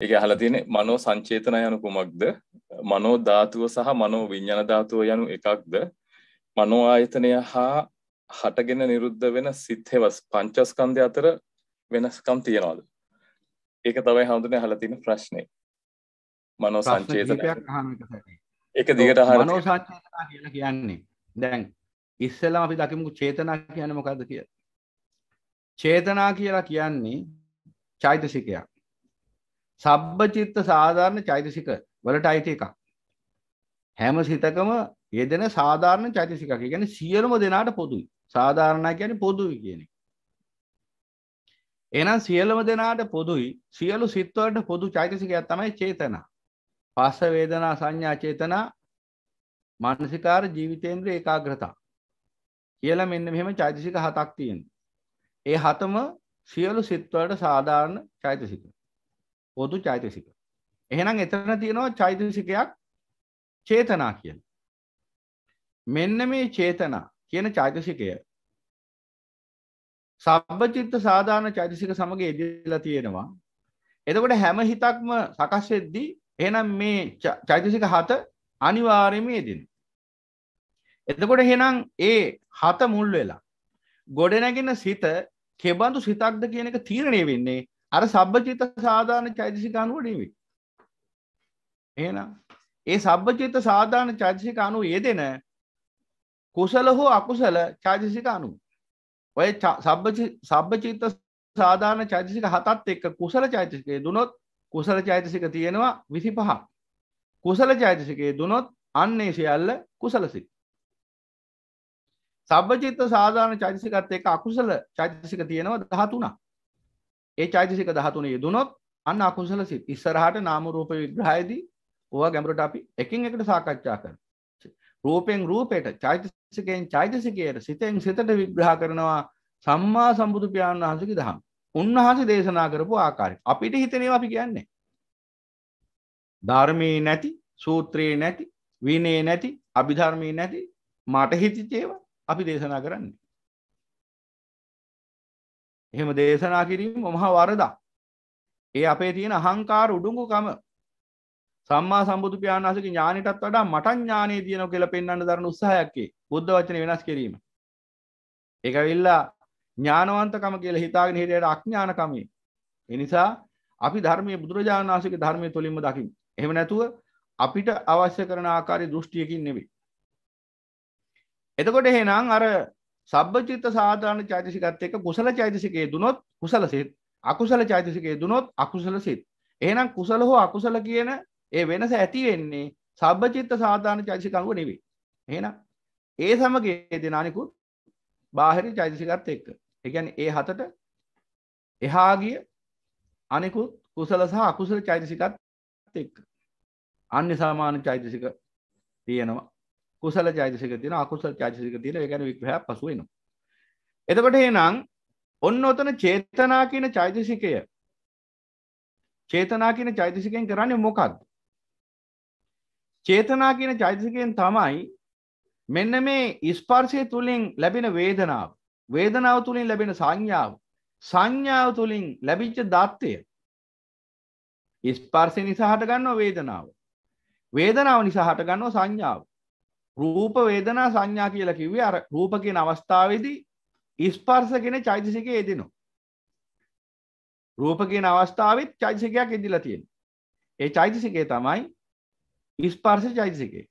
ඒක අහලා තියෙන්නේ මනෝ සංචේතන යනු කුමක්ද? මනෝ ධාතුව සහ මනෝ විඥාන ධාතුව යනු එකක්ද? මනෝ ආයතනය හා හටගෙන නිරුද්ධ වෙන සිත් හේවස් පංචස්කන්ධය අතර වෙනස්කම් තියනවාද? ඒක තමයි හඳුනේ අහලා තියෙන ප්‍රශ්නේ. මනෝ සංචේතන ඒක දිගට අහලා මනෝ සංචේතන කියලා කියන්නේ දැන් ඉස්සෙල්ලාම අපි දකිමු චේතනා කියන්නේ මොකද්ද කියලා. චේතනා කියලා කියන්නේ චෛතසිකයක්. සබ්බචිත්ත සාධාරණ චෛතසික වලට අයිති එකක්. හැම සිතකම යෙදෙන සාධාරණ චෛතසිකයක්. ඒ කියන්නේ සියලුම දෙනාට පොදුයි. සාධාරණයි කියන්නේ පොදුයි කියන එක. එහෙනම් සියලුම දෙනාට පොදුයි. සියලු සිත් වලට පොදු චෛතසිකයක් තමයි චේතනා. පස්ස වේදනා සංඥා චේතනා මානසිකාර ජීවිතේන්ද්‍ර ඒකාග්‍රතාව කියලා මෙන්න මෙහෙම චෛතසික හතක් තියෙනවා. ඒ හතම සියලු සිත් වලට සාධාරණ චෛතසික. පොදු චෛතසික. එහෙනම් එතන තියෙනවා චෛතසිකයක් චේතනා කියලා. මෙන්න මේ චේතනා කියන චෛතසිකය සබ්බචිත්ත සාධාරණ චෛතසික සමග යෙදලා තියෙනවා. එතකොට හැම හිතක්ම සකස් වෙද්දී එහෙනම් මේ චෛතසික හත අනිවාර්යයෙන්ම යෙදෙනවා. එතකොට එහෙනම් ඒ හත මුල් වෙලා ගොඩනැගෙන සිත කෙබඳු සිතක්ද කියන එක තීරණය වෙන්නේ අර සබ්බචිත්ත සාධාරණ චෛතසික අනුව නෙවෙයි. එහෙනම් ඒ සබ්බචිත්ත සාධාරණ චෛතසික අනුව යෙදෙන කුසල හෝ අකුසල චෛතසික අනුව. ඔය සබ්බචිත්ත සාධාරණ චෛතසික හතත් එක්ක කුසල චෛතසිකයේ දුනොත් කුසල චෛතසික තියෙනවා 25ක්. කුසල චෛතසිකයේ දුනොත් අන්නේ සියල්ල කුසල සිත්. සබ්බචිත්ත සාධාරණ චෛතසිකත් එක්ක අකුසල චෛතසික තියෙනවා 13ක්. ඒ චෛතසික 13 යෙදුනොත් අන්න අකුසල සිත්. ඉස්සරහට නාම රූප විග්‍රහයේදී ඕවා ගැඹුරට අපි එකින් එකට සාකච්ඡා කරනවා. රූපෙන් රූපයට, චෛතසිකයෙන් චෛතසිකයට, සිතෙන් සිතට විග්‍රහ කරනවා සම්මා සම්බුදු පියාණන් වහන්සේගේ දහම. උන්වහන්සේ දේශනා කරපු ආකාරය. අපිට හිතෙනවා අපි කියන්නේ. ධර්මයේ නැති, සූත්‍රයේ නැති, විනයේ නැති, අභිධර්මයේ නැති මට හිතිච්ච ඒවා අපි දේශනා කරන්නේ. එහෙම දේශනා කිරීම මහා වරදක්. ඒ අපේ තියෙන අහංකාර උඩුඟුකම සම්මා සම්බුදු පියාණන් වහන්සේගේ ඥානෙටත් වඩා මට ඥානෙ දිනනවා කියලා පෙන්වන්න දරන උත්සාහයක් ඒ බුද්ධ වචනේ වෙනස් කිරීම. ඒක ඇවිල්ලා ඥානවන්තකම කියලා හිතාගෙන හිටියට අඥානකමයි. ඒ නිසා අපි ධර්මයේ බුදුරජාණන් වහන්සේගේ ධර්මයේ තුලින්ම දකිමු. එහෙම නැතුව අපිට අවශ්‍ය කරන ආකාරයේ දෘෂ්ටියකින් නෙවෙයි. එතකොට එහෙනම් අර සබ්බචිත්ත සාධාරණ චෛතසිකත් එක්ක කුසල චෛතසිකයේ දුනොත් කුසල සිත්, අකුසල චෛතසිකයේ දුනොත් අකුසල සිත්. එහෙනම් කුසල හෝ අකුසල කියන ඒ වෙනස ඇති වෙන්නේ සබ්බචිත්ත සාධාරණ චෛතසික අනුව නෙවෙයි. එහෙනම් ඒ සමගයේ දෙන අනිකුත් බාහිර චෛතසිකත් එක්ක. ඒ කියන්නේ ඒ හතට එහා ගිය අනිකුත් කුසල සහ අකුසල චෛතසිකත් එක්ක. අන්‍ය සමාන චෛතසික තියෙනවා. කුසල චෛතසික තියෙනවා, අකුසල චෛතසික තියෙනවා. ඒ කියන්නේ විග්‍රහයක් පසු වෙනවා. එතකොට එහෙනම් ඔන්න ඔතන චේතනා කියන චෛතසිකය. චේතනා කියන චෛතසිකයෙන් කරන්නේ මොකක්ද? චේතනා කියන චෛතසිකයෙන් තමයි මෙන්න මේ ස්පර්ශය තුලින් ලැබෙන වේදනාව, වේදනාව තුලින් ලැබෙන සංඥාව, සංඥාව තුලින් ලැබිච්ච දත්තය. ස්පර්ශය නිසා හට ගන්නවා වේදනාව, වේදනාව නිසා හට ගන්නවා සංඥාව. රූප වේදනා සංඥා කියලා කිව්වේ අර රූප කියන අවස්ථාවේදී ස්පර්ශ කියන චෛතසිකය යෙදෙනවා. රූප කියන අවස්ථාවෙත් චෛතසිකයක් යෙදিলা තියෙනවා. ඒ චෛතසිකය තමයි ස්පර්ශ චෛතසිකය.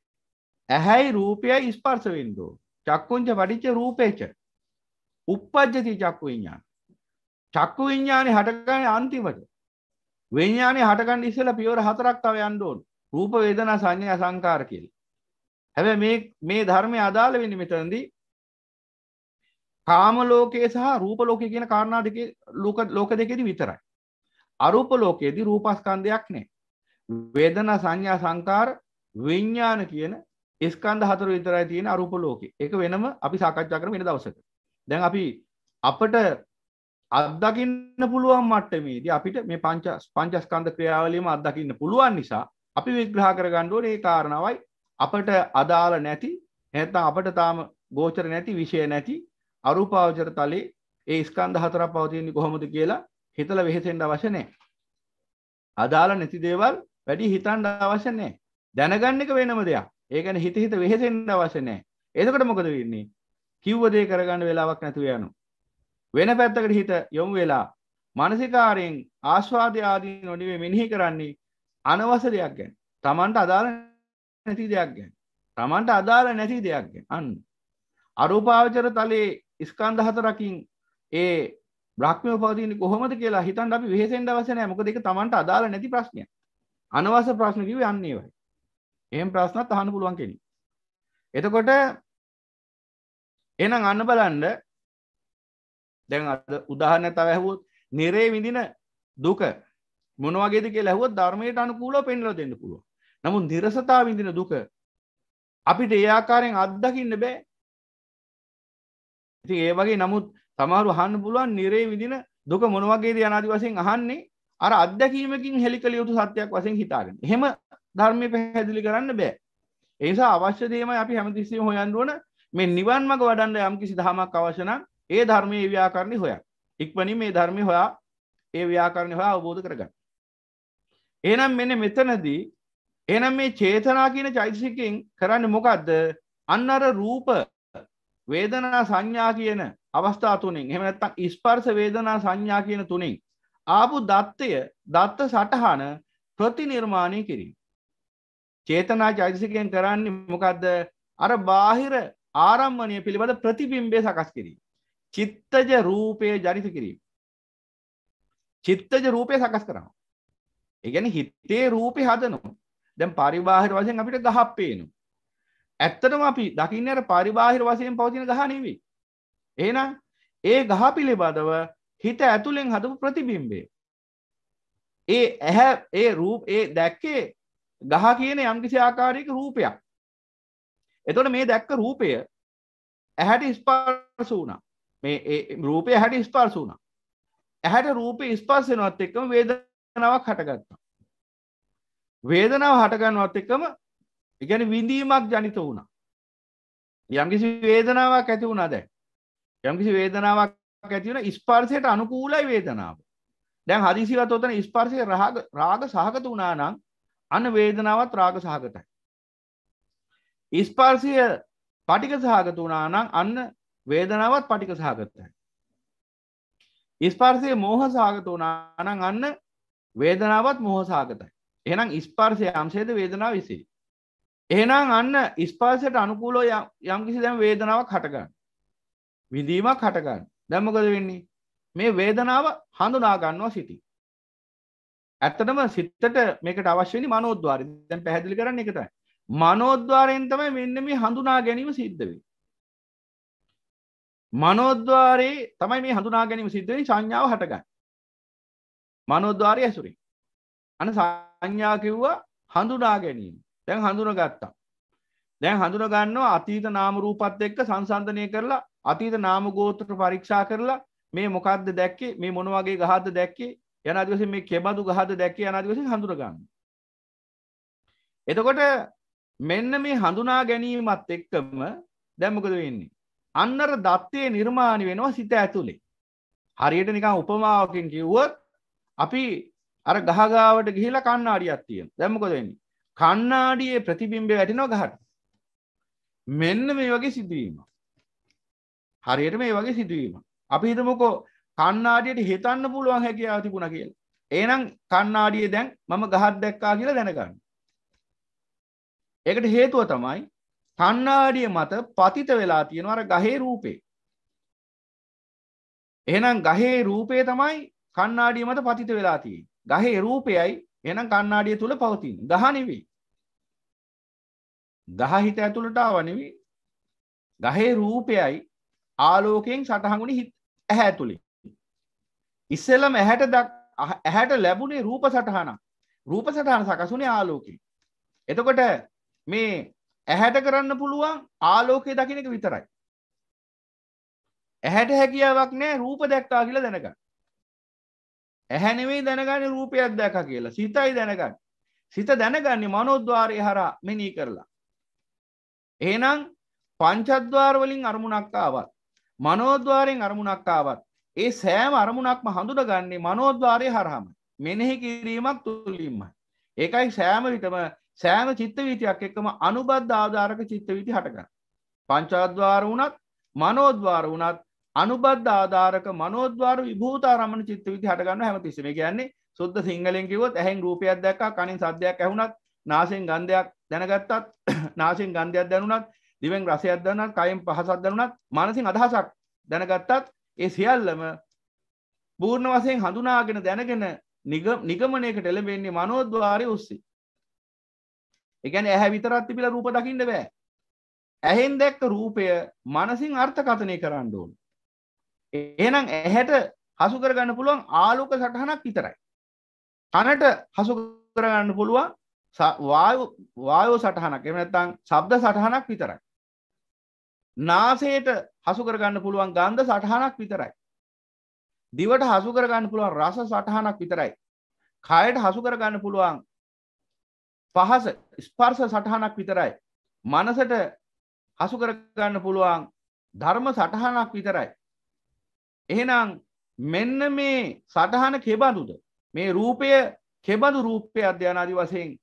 ඇහැයි රූපයයි ස්පර්ශ වෙන්න ඕන. චක්කුංච පටිච්ච රූපේච. uppajjati චක්කු විඥාන. චක්කු විඥානේ හටගන්නේ අන්තිමට. විඥානේ හටගන්න ඉස්සෙල්ලා පියවර 4ක් තව යන්න ඕන. රූප වේදනා සංඥා සංකාර කියලා. හැබැයි මේ ධර්මයේ අදාළ වෙන්නේ මෙතනදී කාම ලෝකයේ සහ රූප ලෝකයේ කියන කාරණා දෙකේ ලෝක දෙකේදී විතරයි. අරූප ලෝකයේදී රූපස්කන්ධයක් නැහැ. වේදනා සංඥා සංකාර විඥාන කියන ස්කන්ධ හතර විතරයි තියෙන අරූප ලෝකේ. ඒක වෙනම අපි සාකච්ඡා කරමු වෙන දවසක. දැන් අපි අපිට අත්දකින්න පුළුවන් මට්ටමේදී අපිට මේ පංචස්කන්ධ ක්‍රියාවලියම අත්දකින්න පුළුවන් නිසා අපි විග්‍රහ කරගන්න ඕනේ ඒ කාරණාවයි අපට අදාළ නැති නැත්නම් අපට තාම ගෝචර නැති විෂය නැති අරූපාවචර තලයේ ඒ ස්කන්ධ හතරක් පවතින්නේ කොහොමද කියලා හිතලා වෙහෙසෙන්න අවශ්‍ය නැහැ. අදාළ නැති දේවල් වැඩි හිතන්න අවශ්‍ය නැහැ. දැනගන්න එක වෙනම දෙයක්. ඒ කියන්නේ හිත හිත වෙහෙසෙන්න අවශ්‍ය නැහැ. එතකොට මොකද වෙන්නේ? කිව්ව දේ කරගන්න වෙලාවක් නැතුව යනවා. වෙන පැත්තකට හිත යොමු වෙලා මානසිකාරයෙන් ආස්වාදය ආදී නොනිවේ මෙනෙහි කරන්නේ අනවශ්‍ය දෙයක් ගැන. Tamanට අදාළ නැති දෙයක් ගැන. Tamanට අදාළ නැති දෙයක් ගැන. අන්න අරූපාවචර තලයේ ස්කන්ධ හතරකින් ඒ බ්‍රහ්මය උපදින්නේ කොහොමද කියලා හිතන්න අපි වෙහෙසෙන්න අවශ්‍ය නැහැ. මොකද ඒක Tamanට අදාළ නැති ප්‍රශ්නයක්. අනවශ්‍ය ප්‍රශ්න කිව්වේ අන්නේ වයි. එහෙම ප්‍රශ්නත් අහන්න පුළුවන් කෙනෙක්. එතකොට එහෙනම් අන්න බලන්න දැන් අද උදාහරණයක් තව ඇහුවොත් නිරේ විඳින දුක මොන වගේද කියලා ඇහුවොත් ධර්මයට අනුකූලව පෙන්වලා දෙන්න පුළුවන්. නමුත් නිරසතාව විඳින දුක අපිට ඒ ආකාරයෙන් අත්දකින්න බෑ. ඉතින් ඒ වගේ නමුත් සමහරව අහන්න පුළුවන් නිරේ විඳින දුක මොන වගේද යනාදි වශයෙන් අහන්නේ අර අත්දැකීමකින් හෙලිකල යුතු සත්‍යයක් වශයෙන් හිතාගෙන. එහෙම ධර්මයේ පැහැදිලි කරන්න බෑ. ඒ නිසා අවශ්‍ය දේමයි අපි හැමතිස්සෙම හොයන්න ඕන මේ නිවන් මඟ වඩන්න යම්කිසි ධමයක් අවශ්‍ය නම් ඒ ධර්මයේ ව්‍යාකරණي හොයන්න. ඉක්මනින් මේ ධර්මයේ හොයා ඒ ව්‍යාකරණي හොයා අවබෝධ කරගන්න. එහෙනම් මෙන්න මෙතනදී එහෙනම් මේ චේතනා කියන චෛතසිකයෙන් කරන්නේ මොකද්ද? අන්න අර රූප වේදනා සංඥා කියන අවස්ථා තුනෙන් එහෙම නැත්නම් ස්පර්ශ වේදනා සංඥා කියන තුනෙන් ආපු දත්ත සටහන ප්‍රතිනිර්මාණය කිරීම. චේතනා චෛතසිකයෙන් කරන්නේ මොකද්ද? අර බාහිර ආරම්මණය පිළිබඳ ප්‍රතිබිම්බය සකස් කිරීම. චිත්තජ රූපය ජනිත කිරීම. චිත්තජ රූපය සකස් කරනවා. ඒ කියන්නේ හිතේ රූපේ හදනවා. දැන් පරිබාහිර වශයෙන් අපිට ගහක් පේනවා. ඇත්තටම අපි දකින්නේ අර පරිබාහිර වශයෙන් පවතින ගහ නෙවෙයි. එහෙනම් ඒ ගහ පිළිබඳව හිත ඇතුලෙන් හදපු ප්‍රතිබිම්බය. ඒ දැක්කේ ගහ කියන යම්කිසි ආකාරයක රූපයක්. එතකොට මේ දැක්ක රූපය ඇහැට ස්පර්ශ වුණා. මේ රූපය ඇහැට ස්පර්ශ වුණා. ඇහැට රූපේ ස්පර්ශ වෙනවත් එක්කම වේදනාවක් හටගත්තා. වේදනාව හට ගන්නවත් එක්කම ඒ කියන්නේ විඳීමක් ජනිත වුණා. යම්කිසි වේදනාවක් ඇති වුණා දැන්. යම්කිසි වේදනාවක් ඇති වෙන ස්පර්ශයට අනුකූලයි වේදනාව. දැන් හදිසියවත් උතන ස්පර්ශයේ රාග සහගත වුණා නම් අන වේදනාවත් රාග සහගතයි. ස්පර්ශය පටිඝ සහගත වුණා නම් අන්න වේදනාවත් පටිඝ සහගතයි. ස්පර්ශයේ මෝහ සහගත වුණා නම් අන්න වේදනාවත් මෝහ සහගතයි. එහෙනම් ස්පර්ශයේ අංශයේද වේදනාව විසෙයි. එහෙනම් අන්න ස්පර්ශයට අනුකූලව යම්කිසි දැන් වේදනාවක් හට ගන්න. විඳීමක් හට ගන්න. දැන් මොකද වෙන්නේ? මේ වේදනාව හඳුනා ගන්නවා සිතින්. ඇත්තටම සිතට මේකට අවශ්‍ය වෙන්නේ මනෝද්වාරය. දැන් පැහැදිලි කරන්නේ ඒක තමයි. මනෝද්වාරයෙන් තමයි මෙන්න මේ හඳුනා ගැනීම සිද්ධ වෙන්නේ. මනෝද්වාරයේ තමයි මේ හඳුනා ගැනීම සිද්ධ වෙන්නේ සංඥාව හටගන්නේ. මනෝද්වාරය ඇසුරින්. අන්න සංඥා කිව්වා හඳුනා ගැනීම. දැන් හඳුනාගත්තා. දැන් හඳුනා ගන්නවා අතීත නාම රූපات එක්ක සංසන්දනය කරලා අතීත නාම ගෝත්‍ර පරීක්ෂා කරලා මේ මොකද්ද දැක්කේ? මේ මොන වගේ ගහක්ද දැක්කේ? යනාදි වශයෙන් මේ කෙබඳු ගහක්ද දැක්කේ? යනාදි වශයෙන් හඳුනා ගන්නවා. එතකොට මෙන්න මේ හඳුනා ගැනීමත් එක්කම දැන් මොකද වෙන්නේ? අන්නර දත්තේ නිර්මාණය වෙනවා සිත ඇතුලේ. හරියට නිකන් උපමාවකින් කිව්වොත් අපි අර ගහ ගාවට ගිහිලා කණ්ණාඩියක් තියෙනවා. දැන් මොකද වෙන්නේ? කණ්ණාඩියේ ප්‍රතිබිම්බය වැටෙනවා ගහට. මෙන්න මේ වගේ සිදුවීමක්. හරියට මේ වගේ සිදුවීමක්. අපි හිතමුකෝ කණ්ණාඩියට හිතන්න පුළුවන් හැකියාව තිබුණා කියලා. එහෙනම් කණ්ණාඩියේ දැන් මම ගහක් දැක්කා කියලා දැනගන්න. ඒකට හේතුව තමයි කණ්ණාඩිය මත පතිත වෙලා තියෙන අර ගහේ රූපේ. එහෙනම් ගහේ රූපේ තමයි කණ්ණාඩිය මත පතිත වෙලා තියෙන්නේ. ගහේ රූපයයි එහෙනම් කණ්ණාඩිය තුල පවතින. ගහ නෙවෙයි. ගහ හිත ඇතුළට ආව නෙවෙයි. ගහේ රූපයයි ආලෝකයෙන් සටහන් වුණේ ඇහැ ඇතුලේ. ඉස්සෙල්ලම ඇහැට ලැබුණේ රූප සටහන. රූප සටහන සකසුනේ ආලෝකයෙන්. එතකොට මේ ඇහැට කරන්න පුළුවන් ආලෝකය දකින්න එක විතරයි. ඇහැට හැකියාවක් නැහැ රූප දැක්කා කියලා දැනගන්න. ඇහැ නෙවෙයි දැනගන්නේ රූපයක් දැක්කා කියලා. සිතයි දැනගන්නේ. සිත දැනගන්නේ මනෝද්වාරය හරහා මෙනෙහි කරලා. එහෙනම් පංචද්වාර වලින් අරමුණක් ආවත් මනෝද්වාරයෙන් අරමුණක් ආවත් ඒ සෑම අරමුණක්ම හඳුනගන්නේ මනෝද්වාරය හරහාමයි. මෙනෙහි කිරීමක් තුලින්මයි. ඒකයි සෑම විටම සෑම චිත්ත වීතියක් එක්කම අනුබද්ධ ආධාරක චිත්ත වීති හටගන්න. පංචාද්වාර වුණත් මනෝද්වාර වුණත් අනුබද්ධ ආධාරක මනෝද්වාර විභූතාරම්මන චිත්ත වීති හටගන්න හැමතිස්සෙම. ඒ කියන්නේ සුද්ධ සිංහලෙන් කිව්වොත් ඇහෙන් රූපයක් දැක්කා, කනින් සද්දයක් ඇහුණත්, නාසයෙන් ගන්ධයක් දැනගත්තත්, නාසයෙන් ගන්ධයක් දැනුණත්, දිවෙන් රසයක් දැනුණත්, කයෙන් පහසක් දැනුණත්, මනසින් අදහසක් දැනගත්තත් ඒ සියල්ලම පූර්ණ වශයෙන් හඳුනාගෙන දැනගෙන නිගමනයකට එළඹෙන්නේ මනෝද්වාරයේ ඔස්සේ. ඒ කියන්නේ ඇහැ විතරක් තිබිලා රූප දකින්න බෑ. ඇහෙන් දැක්ක රූපය මනසින් අර්ථකථනය කරන්න ඕන. එහෙනම් ඇහැට හසු කරගන්න පුළුවන් ආලෝක සටහනක් විතරයි. කනට හසු කරගන්න පුළුවන් වායෝ සටහනක්. එහෙම නැත්නම් ශබ්ද සටහනක් විතරයි. නාසයට හසු කරගන්න පුළුවන් ගන්ධ සටහනක් විතරයි. දිවට හසු කරගන්න පුළුවන් රස සටහනක් විතරයි. කයට හසු කරගන්න පුළුවන් පහස ස්පර්ශ සටහනක් විතරයි. මනසට හසු කරගන්න පුළුවන් ධර්ම සටහනක් විතරයි. එහෙනම් මෙන්න මේ සටහන කෙබඳුද? මේ රූපය කෙබඳු රූපය අධ්‍යයන ආදි වශයෙන්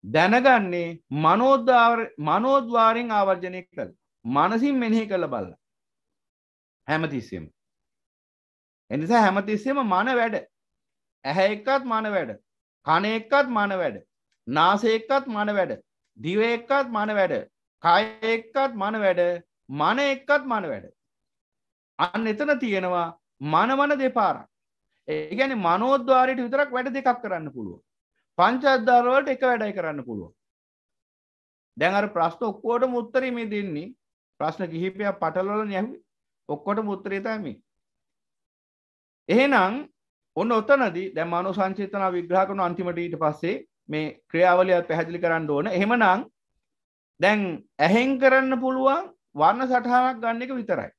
දැනගන්නේ මනෝද්වාරයෙන් ආවර්ජනය කළ. මනසින් මෙනෙහි කළ බලලා. හැමතිස්සෙම. එනිසා හැමතිස්සෙම මන වැඩ. ඇහැ එක්කත් මන වැඩ. කන එක්කත් මන වැඩ. නාසය එක්කත් මන වැඩ. දිව එක්කත් මන වැඩ. කය එක්කත් මන වැඩ. මන එක්කත් මන වැඩ. අන්න එතන තියෙනවා මන දෙපාරක්. ඒ කියන්නේ මනෝද්වාරයට විතරක් වැඩ දෙකක් කරන්න පුළුවන්. පංචාද්වාර වලට එක වැඩයි කරන්න පුළුවන්. දැන් අර ප්‍රශ්න ඔක්කොටම උත්තරේ මේ දෙන්නේ. ප්‍රශ්න කිහිපයක් පටලවලනේ ඇහුවේ. ඔක්කොටම උත්තරේ තමයි මේ. එහෙනම් ඔන්න ඔතනදී දැන් මනෝ සංචේතන විග්‍රහ කරන අන්තිමට ඊට පස්සේ මේ ක්‍රියාවලියත් පැහැදිලි කරන්න ඕන. එහෙමනම් දැන් ඇහෙන් කරන්න පුළුවන් වර්ණ සටහනක් ගන්න එක විතරයි.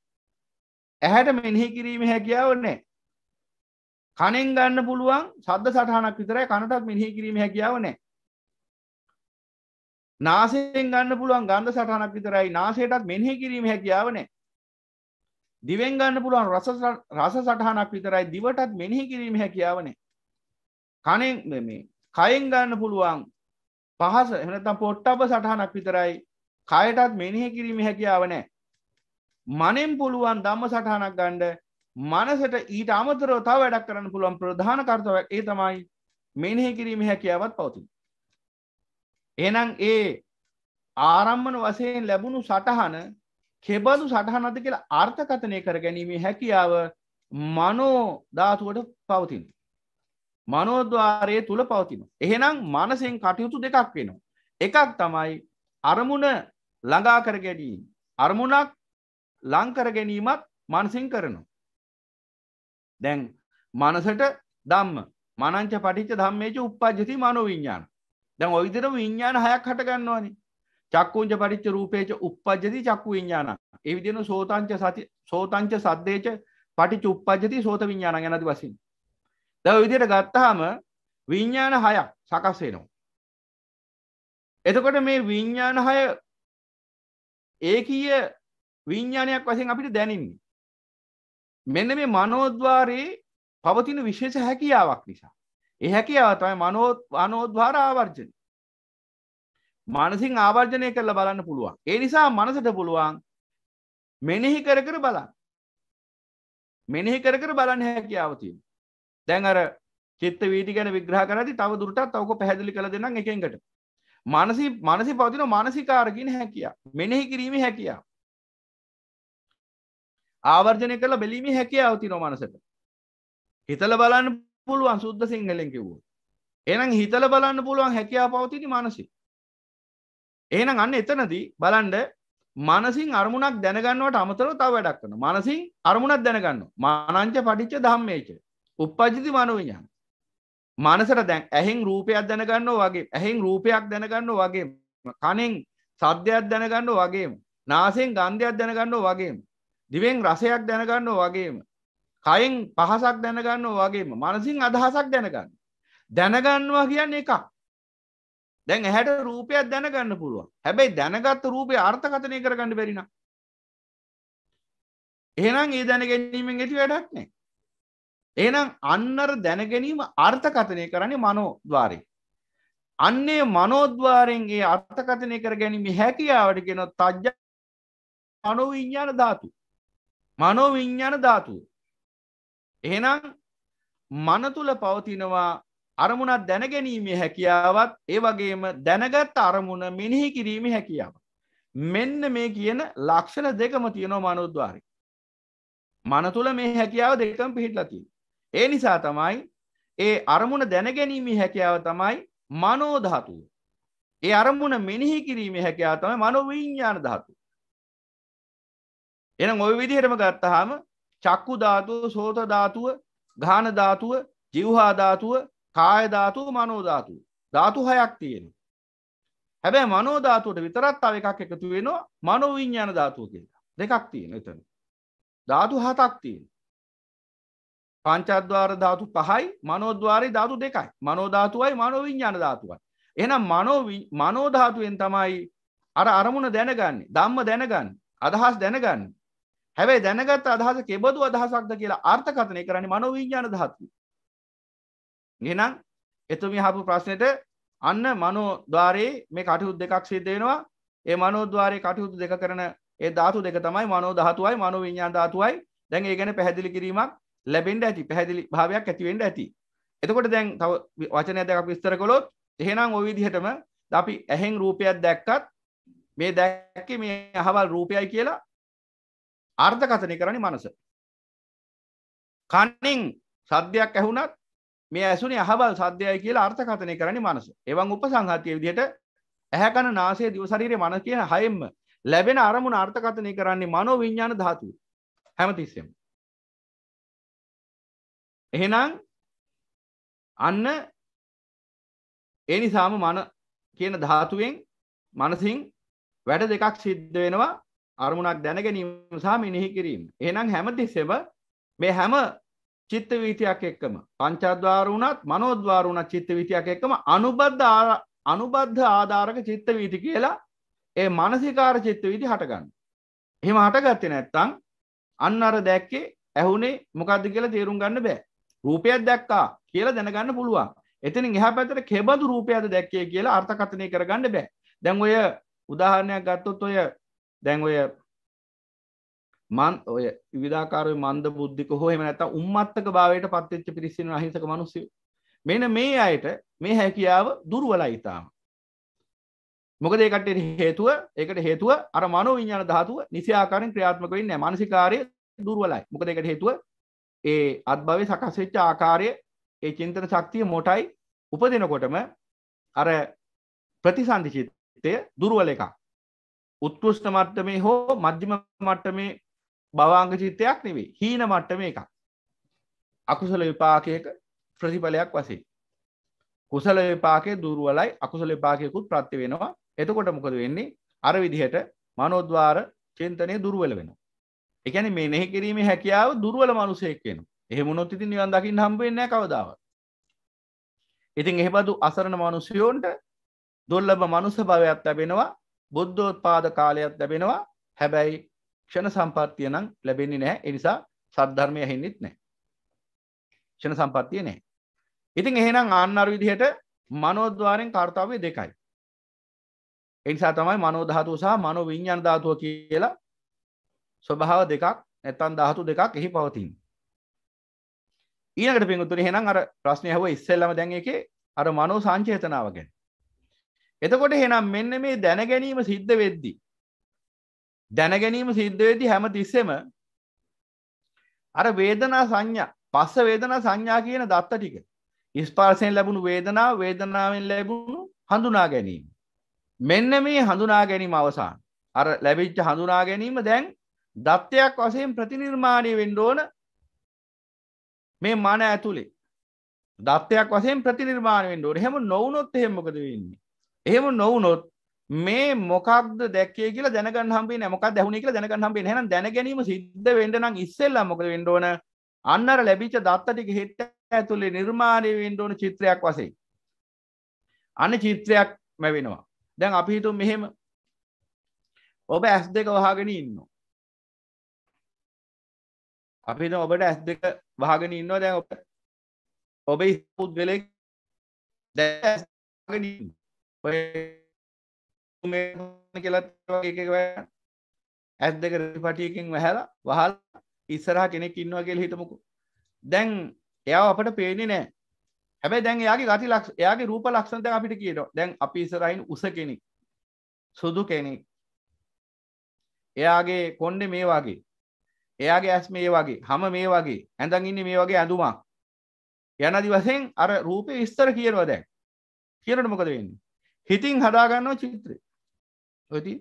ඇහැට මෙනෙහි කිරීමේ හැකියාව නැහැ. කනෙන් ගන්න පුළුවන් ශබ්ද සටහනක් විතරයි. කනටත් මෙනෙහි කිරීමේ හැකියාව නැහැ. නාසයෙන් ගන්න පුළුවන් ගන්ධ සටහනක් විතරයි. නාසයටත් මෙනෙහි කිරීමේ හැකියාව නැහැ. දිවෙන් ගන්න පුළුවන් රස සටහනක් විතරයි. දිවටත් මෙනෙහි කිරීමේ හැකියාව නැහැ. කනෙන් කයෙන් ගන්න පුළුවන් පහස එහෙම නැත්නම් පොට්ටබ්බ සටහනක් විතරයි. කයටත් මෙනෙහි කිරීමේ හැකියාව නැහැ. මනෙන් පුළුවන් ධම්ම සටහනක් ගන්න. මනසට ඊට අමතරව තව වැඩක් කරන්න පුළුවන් ප්‍රධාන කාර්යයක් ඒ තමයි මෙනෙහි කිරීමේ හැකියාවත් පවතින. එහෙනම් ඒ ආරම්මන වශයෙන් ලැබුණු සටහන කෙබඳු සටහනක්ද කියලා අර්ථකථනය කර ගැනීමේ හැකියාව මනෝ ධාතුවට පවතින. මනෝද්වාරයේ තුල පවතින. එහෙනම් මනසෙන් කටයුතු දෙකක් වෙනවා. එකක් තමයි අරමුණ ළඟා කර ගැනීම. අරමුණක් ලං කර ගැනීමත් මනසින් කරනවා. දැන් මනසට ධම්ම මනංච පටිච්ච ධම්මේච උප්පජ්ජති මනෝ විඥාන. දැන් ওই විදිහට විඥාන හයක් හට ගන්නවානේ. චක්කුංච පටිච්ච රූපේච උප්පජ්ජති චක්කු විඥාන. ඒ විදිහට සෝතංච සද්දේච පටිච්ච උප්පජ්ජති සෝත විඥාන යනාදී වශයෙන්. දැන් ওই විදිහට ගත්තාම විඥාන හයක් සකස් වෙනවා. එතකොට මේ විඥාන හය ඒකීය විඥානයක් වශයෙන් අපිට දැනෙන්නේ. මෙන්න මේ මනෝද්වාරයේ පවතින විශේෂ හැකියාවක් නිසා. ඒ හැකියාව තමයි මනෝද්වාර ආවර්ජන. මානසික ආවර්ජනය කරලා බලන්න පුළුවන්. ඒ නිසා මනසට පුළුවන් මෙනෙහි කර කර බලන්න. මෙනෙහි කර කර බලන්න හැකියාව තියෙනවා. දැන් අර චිත්ත වීති ගැන විග්‍රහ කරද්දී තව දුරටත් අවක පැහැදිලි කරලා දෙන්නම් එකෙන්කට. මානසික පවතින මානසිකාර කියන හැකියාව. මෙනෙහි කිරීමේ හැකියාව. ආවර්ජනය කරලා බැලීමේ හැකියාව තියෙනවා මනසට. හිතලා බලන්න පුළුවන් සුද්ධ සිංහලෙන් කිව්වොත්. එහෙනම් හිතලා බලන්න පුළුවන් හැකියාව පවතින මානසික. එහෙනම් අන්න එතනදී බලන්න මනසින් අරමුණක් දැනගන්නවට අමතරව තව වැඩක් කරනවා. මනසින් අරමුණක් දැනගන්නවා. මනංච පටිච්ච ධම්මේච උප්පජ්ජති මනෝ විඥාන. මනසට දැන් ඇහෙන් රූපයක් දැනගන්නවා වගේ, ඇහෙන් රූපයක් දැනගන්නවා වගේ, කනෙන් සද්දයක් දැනගන්නවා වගේම, නාසයෙන් ගන්ධයක් දැනගන්නවා වගේම, දිවෙන් රසයක් දැනගන්නවා වගේම, කයෙන් පහසක් දැනගන්නවා වගේම, මනසින් අදහසක් දැනගන්නවා කියන්නේ එකක්. දැන් ඇහැට රූපයක් දැනගන්න පුළුවන්. හැබැයි දැනගත්තු රූපේ අර්ථකථනය කරගන්න බැරි නම් එහෙනම් ඒ දැන ගැනීමෙන් ඇති වැඩක් නැහැ. එහෙනම් අන්නර දැන ගැනීම අර්ථකථනය කරන්නේ මනෝද්වාරයෙන්. අන්නේ මනෝද්වාරයෙන් ඒ අර්ථකථනය කර ගැනීම හැකියාවට කියනවා තජ්ජ මනෝවිඤ්ඤාණ ධාතු. මනෝවිඤ්ඤාණ ධාතුව. එහෙනම් මන තුල පවතිනවා අරමුණක් දැනගැනීමේ හැකියාවත් ඒ වගේම දැනගත් අරමුණ මෙනෙහි කිරීමේ හැකියාව. මෙන්න මේ කියන ලක්ෂණ දෙකම තියෙනවා මනෝද්වාරේ. මන තුල මේ හැකියාව දෙකම පිහිටලා තියෙනවා. ඒ නිසා තමයි ඒ අරමුණ දැනගැනීමේ හැකියාව තමයි මනෝ ධාතුව. ඒ අරමුණ මෙනෙහි කිරීමේ හැකියාව තමයි මනෝ විඤ්ඤාණ ධාතුව. එහෙනම් ওই විදිහටම ගත්තාම චක්කු ධාතුව, සෝත ධාතුව, ගාහන ධාතුව, જીවහා ධාතුව, කාය ධාතුව, මනෝ ධාතුව. ධාතු හයක් තියෙනවා. හැබැයි මනෝ ධාතුවට විතරක් තව එකක් එකතු වෙනවා මනෝ විඤ්ඤාණ ධාතුව කියලා. දෙකක් තියෙනවා එතන. ධාතු හතක් තියෙනවා. පංචද්වාර ධාතු 5යි, මනෝද්වාරේ ධාතු 2යි. මනෝ ධාතුවයි මනෝ විඤ්ඤාණ ධාතුවයි. එහෙනම් මනෝ ධාතුවෙන් තමයි අර අරමුණ දැනගන්නේ, ධම්ම දැනගන්නේ, අදහස් දැනගන්නේ. හැබැයි දැනගත් අදහස කෙබඳු අදහසක්ද කියලා අර්ථකථනය කරන්නේ මනෝ විඤ්ඤාණ ධාතුව. එහෙනම් එතුමිය අහපු ප්‍රශ්නෙට අන්න මනෝද්වාරයේ මේ කටයුතු දෙකක් සිද්ධ වෙනවා. ඒ මනෝද්වාරයේ කටයුතු දෙක කරන ඒ ධාතු දෙක තමයි මනෝ ධාතුවයි මනෝ විඤ්ඤාණ ධාතුවයි. දැන් ඒ ගැන පැහැදිලි කිරීමක් ලැබෙන්න ඇති. පැහැදිලි භාවයක් ඇති වෙන්න ඇති. එතකොට දැන් තව වචනයක් දෙකක් විස්තර කළොත් එහෙනම් ওই විදිහටම අපි ඇහෙන් රූපයක් දැක්කත් මේ දැක්කේ මේ අහවල් රූපයයි කියලා අර්ථකථනය කරන්නේ මනස. කන්නෙන් සද්දයක් ඇහුණත් මේ ඇසුනේ අහවල් සද්දයයි කියලා අර්ථකථනය කරන්නේ මනස. එවන් උපසංහතිය විදිහට ඇහැ කන නාසය දිව ශරීරය මනස කියන හයෙන්ම ලැබෙන අරමුණ අර්ථකථනය කරන්නේ මනෝ විඤ්ඤාණ ධාතුව. හැමතිස්සෙම. එහෙනම් අන්න ඒ නිසාම මන කියන ධාතුවෙන් මනසින් වැඩ දෙකක් සිද්ධ වෙනවා. අරමුණක් දැන ගැනීම සහ මෙනෙහි කිරීම. එහෙනම් හැමතිස්සෙම මේ හැම චිත්ත වීතියක් එක්කම පංචද්වාර වුණත් මනෝද්වාර වුණත් චිත්ත වීතියක් එක්කම අනුබද්ධ ආධාරක චිත්ත වීති කියලා ඒ මානසිකාර චිත්ත වීති හට ගන්න. එහෙම හටගත්තේ නැත්නම් අන්න අර දැක්කේ ඇහුනේ මොකද්ද කියලා තේරුම් ගන්න බෑ. රූපයක් දැක්කා කියලා දැනගන්න පුළුවන්. එතනින් එහා පැත්තට කෙබඳු රූපයක්ද දැක්කේ කියලා අර්ථකථනය කරගන්න බෑ. දැන් ඔය උදාහරණයක් ගත්තොත් දැන් ඔය විවිධාකාරයේ මන්ද බුද්ධික හෝ එහෙම නැත්නම් උම්මත්තක භාවයට පත් වෙච්ච පිරිසින අහිංසක මිනිස්සු. මෙන්න මේ අයට මේ හැකියාව දුර්වලයි තාම. මොකද ඒකට හේතුව අර මනෝ විඤ්ඤාණ ධාතුව නිසි ආකාරයෙන් ක්‍රියාත්මක වෙන්නේ නැහැ. මානසිකාර්ය දුර්වලයි. මොකද ඒකට හේතුව ඒ අත්භවයේ සකස් වෙච්ච ආකාරය, ඒ චින්තන ශක්තිය මොටයි උපදිනකොටම අර ප්‍රතිසන්දි චිත්තය දුර්වල එකක්. උත්කෘෂ්ඨ මට්ටමේ හෝ මධ්‍යම මට්ටමේ භවාංග චිත්තයක් නෙවෙයි. හීන මට්ටමේ එකක්. අකුසල විපාකයක ප්‍රතිඵලයක් වශයෙන්. කුසල විපාකයේ දුර්වලයි, අකුසල විපාකයකුත් ප්‍රත්‍ය වෙනවා. එතකොට මොකද වෙන්නේ? අර විදිහට මනෝද්වාර චින්තනය දුර්වල වෙනවා. ඒ කියන්නේ මේ මෙනෙහි කිරීමේ හැකියාව දුර්වල මිනිසෙක් වෙනවා. එහෙම වුණොත් ඉතින් නිවන් දකින්න හම්බ වෙන්නේ නැහැ කවදාවත්. ඉතින් එහෙබඳු අසරණ මිනිසයොන්ට දුර්ලභ මනුස්ස භවයක් ලැබෙනවා. බුද්ධෝත්පාද කාලයක් ලැබෙනවා. හැබැයි ක්ෂණ සම්පත්තිය නම් ලැබෙන්නේ නැහැ. ඒ නිසා සද්ධර්මය ඇහෙන්නෙත් නැහැ. ක්ෂණ සම්පත්තිය නැහැ. ඉතින් එහෙනම් ආන්නර විදිහට මනෝද්වාරෙන් කාර්යය දෙකයි. ඒ නිසා තමයි මනෝ ධාතුව සහ මනෝ විඤ්ඤාණ ධාතුව කියලා ස්වභාව දෙකක් නැත්නම් ධාතු දෙකක් එහි පවතින්නේ. ඊළඟට පින්වතුනි එහෙනම් අර ප්‍රශ්නේ අහුව ඉස්සෙල්ලාම දැන් ඒකේ අර මනෝ සංචේතනාව ගැන. එතකොට එහෙනම් මෙන්න මේ දැන ගැනීම සිද්ධ වෙද්දී හැම තිස්සෙම අර වේදනා සංඥා, පස්ස වේදනා සංඥා කියන දත්ත ටික ස්පර්ශයෙන් ලැබුණු වේදනාව, වේදනාවෙන් ලැබුණු හඳුනා ගැනීම. මෙන්න මේ හඳුනා ගැනීම අවසන්. අර ලැබිච්ච හඳුනා ගැනීම දැන් දත්තයක් වශයෙන් ප්‍රතිනිර්මාණය වෙන්න ඕන මේ මන ඇතුලේ. දත්තයක් වශයෙන් ප්‍රතිනිර්මාණය වෙන්න ඕන. එහෙම නොවුනොත් එහෙම මොකද වෙන්නේ? එහෙම නොවුනොත් මේ මොකක්ද දැක්කේ කියලා දැනගන්න හම්බෙන්නේ නැහැ. මොකක්ද ඇහුනේ කියලා දැනගන්න හම්බෙන්නේ නැහැ. එහෙනම් දැන ගැනීම සිද්ධ වෙන්න නම් ඉස්සෙල්ලා මොකද වෙන්න ඕන? අන්නර ලැබිච්ච දත්ත ටික හිත ඇතුලේ නිර්මාණය වෙන්න ඕන චිත්‍රයක් වශයෙන්. අන්න චිත්‍රයක් ලැබෙනවා. දැන් අපි හිතමු මෙහෙම. ඔබ S2 වහගෙන ඉන්නවා. අපි දැන් ඔබට S2 වහගෙන ඉන්නවා දැන් ඔබේ පුද්ගලෙක් දැන් වහගෙන ඉන්නවා. ඔය මේ කියලා වගේ එකක S2 රිපටියකින් වහලා ඉස්සරහා කෙනෙක් ඉන්නවා කියලා හිතමුකෝ. දැන් එයාව අපිට පේන්නේ නැහැ. හැබැයි දැන් එයාගේ ගති ලක්ෂණ එයාගේ රූප ලක්ෂණ දැන් අපිට කියනවා. දැන් අපි ඉස්සරහින් උස කෙනෙක්, සුදු කෙනෙක්. එයාගේ කොණ්ඩේ මේ වගේ. එයාගේ ඇස් මේ වගේ, හම මේ වගේ, ඇඳන් ඉන්නේ මේ වගේ ඇඳුමක්. යනාදි වශයෙන් අර රූපේ විස්තර කියනවා දැන්. කියනකොට මොකද වෙන්නේ? හිතින් හදා ගන්නවා චිත්‍රය. ඔයදී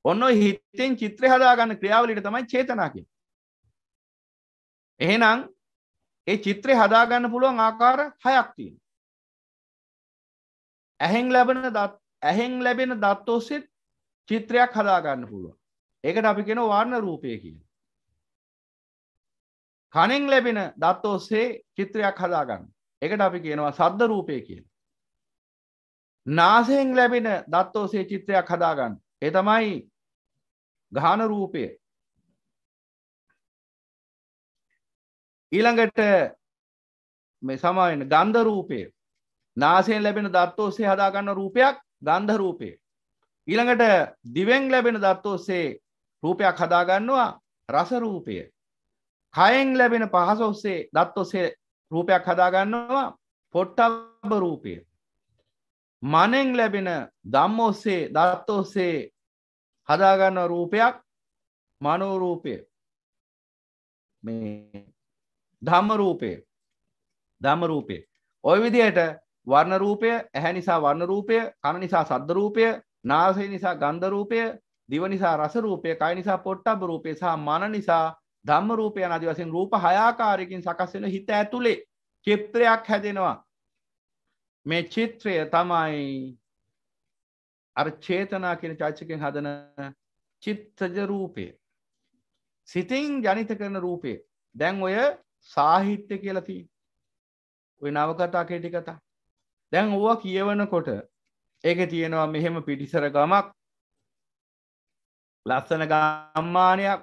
ඔන්න ඔය හිතෙන් චිත්‍රය හදා ගන්න ක්‍රියාවලියට තමයි චේතනා කියන්නේ. එහෙනම් ඒ චිත්‍රය හදා ගන්න පුළුවන් ආකාර 6ක් තියෙනවා. ඇහෙන් ලැබෙන දත් ඔස්සේ චිත්‍රයක් හදා ගන්න පුළුවන්. ඒකට අපි කියනවා වර්ණ රූපය කියලා. කනෙන් ලැබෙන දත් ඔස්සේ චිත්‍රයක් හදා ගන්න. ඒකට අපි කියනවා ශබ්ද රූපය කියලා. නාසයෙන් ලැබෙන දත් ඔස්සේ චිත්‍රයක් හදා ගන්න. ඒ තමයි ගාහන රූපය. ඊළඟට මේ සමාවෙන ගන්ධ රූපය. නාසයෙන් ලැබෙන දත් ඔස්සේ හදා ගන්න රූපයක් ගන්ධ රූපය. ඊළඟට දිවෙන් ලැබෙන දත් ඔස්සේ රූපයක් හදා ගන්නවා රස රූපය. කයෙන් ලැබෙන පහස ඔස්සේ දත් ඔස්සේ රූපයක් හදා ගන්නවා පොට්ටබ්බ රූපය. මනෙන් ලැබෙන ධම්ම ඔස්සේ දත් ඔස්සේ හදා ගන්න රූපයක් මනෝ රූපය. මේ ධම්ම රූපය. ওই විදිහට වර්ණ රූපය, ඇහැ නිසා වර්ණ රූපය, කන නිසා ශබ්ද රූපය, නාසය නිසා ගන්ධ රූපය, දිව නිසා රස රූපය, කය නිසා පොට්ටබ්බ රූපය සහ මන නිසා ධම්ම රූපය යන ආදී වශයෙන් රූප 6 ආකාරයකින් සකස් වෙන හිත ඇතුලේ චිත්‍රයක් හැදෙනවා. මේ චිත්‍රය තමයි අර චේතනා කියන චෛතසිකයෙන් හදන චිත්තජ රූපය. සිතින් ජනිත කරන රූපය. දැන් ඔය සාහිත්‍ය කියලා තියෙනවා. ඔය නවකතා කෙටි කතා. දැන් ඕවා කියවනකොට ඒකේ තියෙනවා මෙහෙම පිටිසර ගමක්, ලස්සන ගම්මානයක්,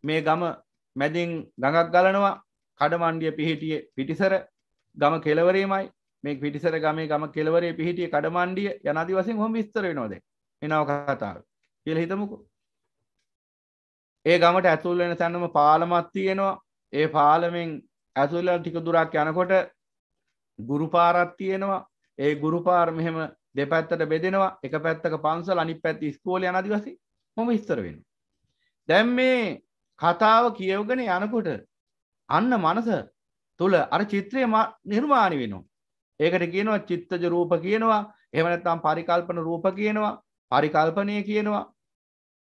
මේ ගම මැදින් ගඟක් ගලනවා, කඩමණ්ඩිය පිහිටියේ පිටිසර ගම කෙළවරේමයි, මේ පිටිසර ගමේ ගම කෙළවරේ පිහිටියේ කඩමණ්ඩිය යන ආදි වශයෙන් කොහොම විස්තර වෙනවද මේ නවකතාව කියලා හිතමුකෝ. ඒ ගමට ඇතුල් වෙන තැනම පාලමක් තියෙනවා. ඒ පාලමෙන් ඇතුල් වෙලා ටික දුරක් යනකොට ගුරු පාරක් තියෙනවා. ඒ ගුරු පාර මෙහෙම දෙපැත්තට බෙදෙනවා. එක පැත්තක පන්සල අනිත් පැත්තේ ඉස්කෝලේ යන ආදි වශයෙන් මොම විස්තර වෙනවා. දැන් මේ කතාව කියවගෙන යනකොට අන්න මනස තුල අර චිත්‍රය නිර්මාණය වෙනවා. ඒකට කියනවා චිත්තජ රූප කියනවා. එහෙම නැත්නම් පරිකල්පන රූප කියනවා. පරිකල්පනීය කියනවා.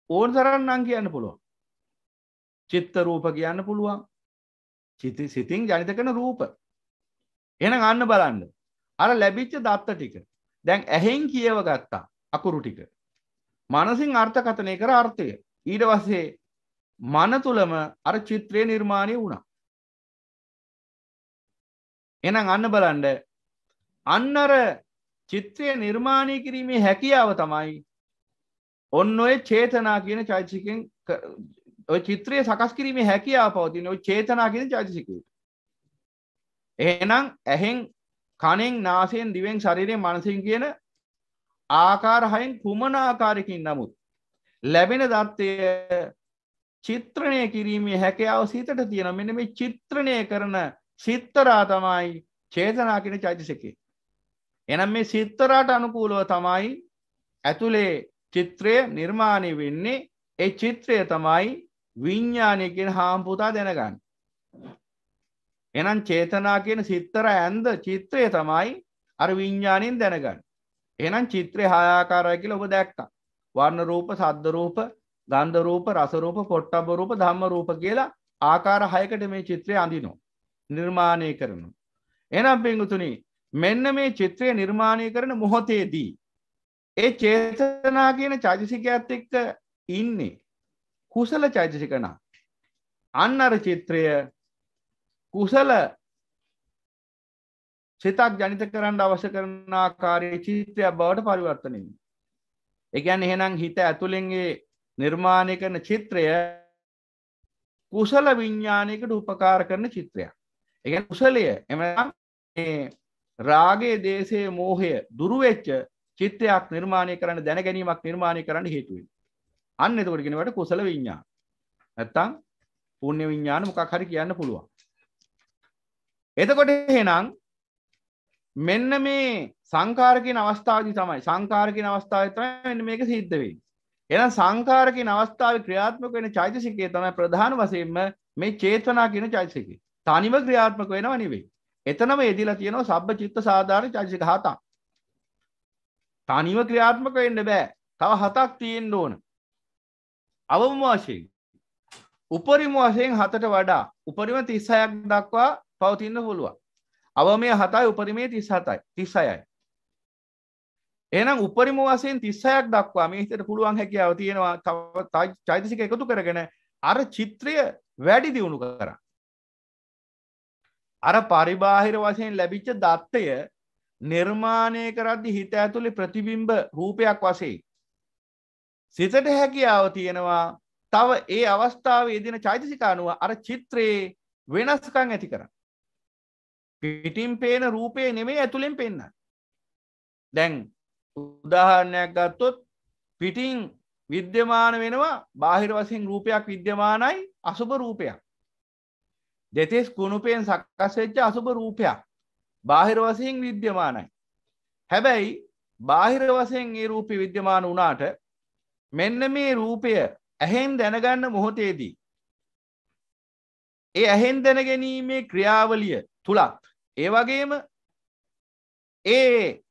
ඕන තරම් නම් කියන්න පුළුවන්. චිත්ත රූප කියන්න පුළුවන්. සිතින් ජනිත කරන රූප. එහෙනම් අන්න බලන්න. අර ලැබිච්ච දත්ත ටික දැන් ඇහෙන් කියව ගත්තා අකුරු ටික. මනසින් අර්ථකථනය කර අර්ථය. ඊට පස්සේ මන තුලම අර චිත්‍රය නිර්මාණය වුණා. එහෙනම් අන්න බලන්න. අන්න අර චිත්‍රය නිර්මාණය කිරීමේ හැකියාව තමයි ඔන්න ඔය චේතනා කියන චෛතසිකෙන් ඔය චිත්‍රය සකස් කිරීමේ හැකියාව පවතින ඔය චේතනා කියන චෛතසිකයට. එහෙනම් ඇහෙන්, කනෙන්, නාසයෙන්, දිවෙන්, ශරීරයෙන්, මනසෙන් කියන ආකාර හයෙන් කුමන ආකාරයකින් නමුත් ලැබෙන දත්තය චිත්‍රණය කිරීමේ හැකියාව සිතට තියෙනවා. මෙන්න මේ චිත්‍රණය කරන සිත්තරා තමයි චේතනා කියන චෛතසිකය. එහෙනම් මේ සිත්තරාට අනුකූලව තමයි ඇතුලේ චිත්‍රය නිර්මාණය වෙන්නේ. ඒ චිත්‍රය තමයි විඥානය කියන හාම්පුතා දැනගන්න. එහෙනම් චේතනා කියන සිත්තර ඇඳ චිත්‍රය තමයි අර විඥාණයෙන් දැනගන්න. එහෙනම් චිත්‍රය 6 ආකාරයි කියලා ඔබ දැක්කා. වර්ණ රූප, ශබ්ද රූප, ගන්ධ රූප, රස රූප, පොට්ටබ්බ රූප, ධම්ම රූප කියලා ආකාර 6කට මේ චිත්‍රය අඳිනවා. නිර්මාණය කරනවා. එහෙනම් පින්තුනි මෙන්න මේ චිත්‍රය නිර්මාණය කරන මොහොතේදී ඒ චේතනා කියන චෛතසිකයත් එක්ක ඉන්නේ කුසල චෛතසික නා. අන්න අර චිත්‍රය කුසල සිතක් ජනිත කරන්න අවශ්‍ය කරන ආකාරයේ චිත්‍රයක් බවට පරිවර්තනය වෙනවා. ඒ කියන්නේ එහෙනම් හිත ඇතුලෙන් ඒ නිර්මාණය කරන චිත්‍රය කුසල විඥානයකට උපකාර කරන චිත්‍රයක්. ඒ කියන්නේ කුසලය එමනම් මේ රාගයේ දේශයේ මෝහය දුරු වෙච්ච චිත්‍රයක් නිර්මාණය කරන්න දැන ගැනීමක් නිර්මාණය කරන්න හේතු වෙනවා. අන්න එතකොට කියනවාට කුසල විඥාන. නැත්තම් පුණ්‍ය විඥාන මොකක් හරි කියන්න පුළුවන්. එතකොට එහෙනම් මෙන්න මේ සංඛාර කියන අවස්ථාවේදී තමයි සංඛාර කියන අවස්ථාවේ තමයි මෙන්න මේක සිද්ධ වෙන්නේ. එහෙනම් සංඛාර කියන අවස්ථාවේ ක්‍රියාත්මක වෙන චෛතසිකය තමයි ප්‍රධාන වශයෙන්ම මේ චේතනා කියන චෛතසිකය. තනිව ක්‍රියාත්මක වෙනව නෙවෙයි. එතනම යෙදিলা තියෙනවා සබ්බ චිත්ත සාධාරණ චෛතසික හතක්. තනිව ක්‍රියාත්මක වෙන්න බෑ. තව හතක් තියෙන්න ඕන. අවම වශයෙන් උපරිම වශයෙන් හතට වඩා උපරිම 36ක් දක්වා පවතින්න පුළුවන්. අවමයේ 7යි උපරිමයේ 36යි. එහෙනම් උපරිම වශයෙන් 36ක් දක්වා මේ හිතට පුළුවන් හැකියාව තියෙනවා තව චෛතසික එකතු කරගෙන අර චිත්‍රය වැඩි දියුණු කරා. අර පරිබාහිර වශයෙන් ලැබිච්ච දත්තය නිර්මාණය කරද්දී හිත ඇතුලේ ප්‍රතිබිම්බ රූපයක් වශයෙන් සිතට හැකියාව තියෙනවා තව ඒ අවස්ථාවේ යෙදෙන චෛතසික අනුව අර චිත්‍රයේ වෙනස්කම් ඇති කරන්න. පිටින් පේන රූපේ නෙමෙයි ඇතුලෙන් පෙන්නන්නේ. දැන් උදාහරණයක් ගත්තොත් පිටින් විද්‍යමාන වෙනවා බාහිර වශයෙන් රූපයක් විද්‍යමානයි අසුබ රූපයක්. දෙතෙස් කුණුපෙන් සකස් වෙච්ච අසුබ රූපයක් බාහිර වශයෙන් විද්‍යමානයි. හැබැයි බාහිර වශයෙන් මේ රූපේ විද්‍යමාන වුණාට මෙන්න මේ රූපය ඇහෙන් දැනගන්න මොහොතේදී ඒ ඇහෙන් දැනගැනීමේ ක්‍රියාවලිය තුලත් ඒ වගේම ඒ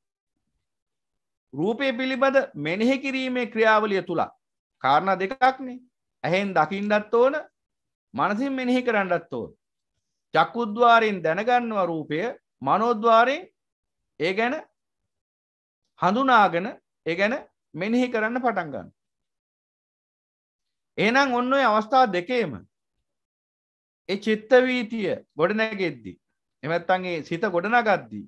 රූපය පිළිබඳ මෙනෙහි කිරීමේ ක්‍රියාවලිය තුල කාරණා දෙකක්නේ. ඇහෙන් දකින්නත් ඕන, මනසින් මෙනෙහි කරන්නත් ඕන. චක්කුද්්වාරයෙන් දැනගන්නවා රූපය, මනෝද්්වාරයෙන් ඒ ගැන හඳුනාගෙන ඒ ගැන මෙනෙහි කරන්න පටන් ගන්නවා. එහෙනම් ඔන්න ඔය අවස්ථා දෙකේම ඒ චිත්ත වීතිය ගොඩනැගෙද්දී එහෙම නැත්නම් ඒ සිත ගොඩනගද්දී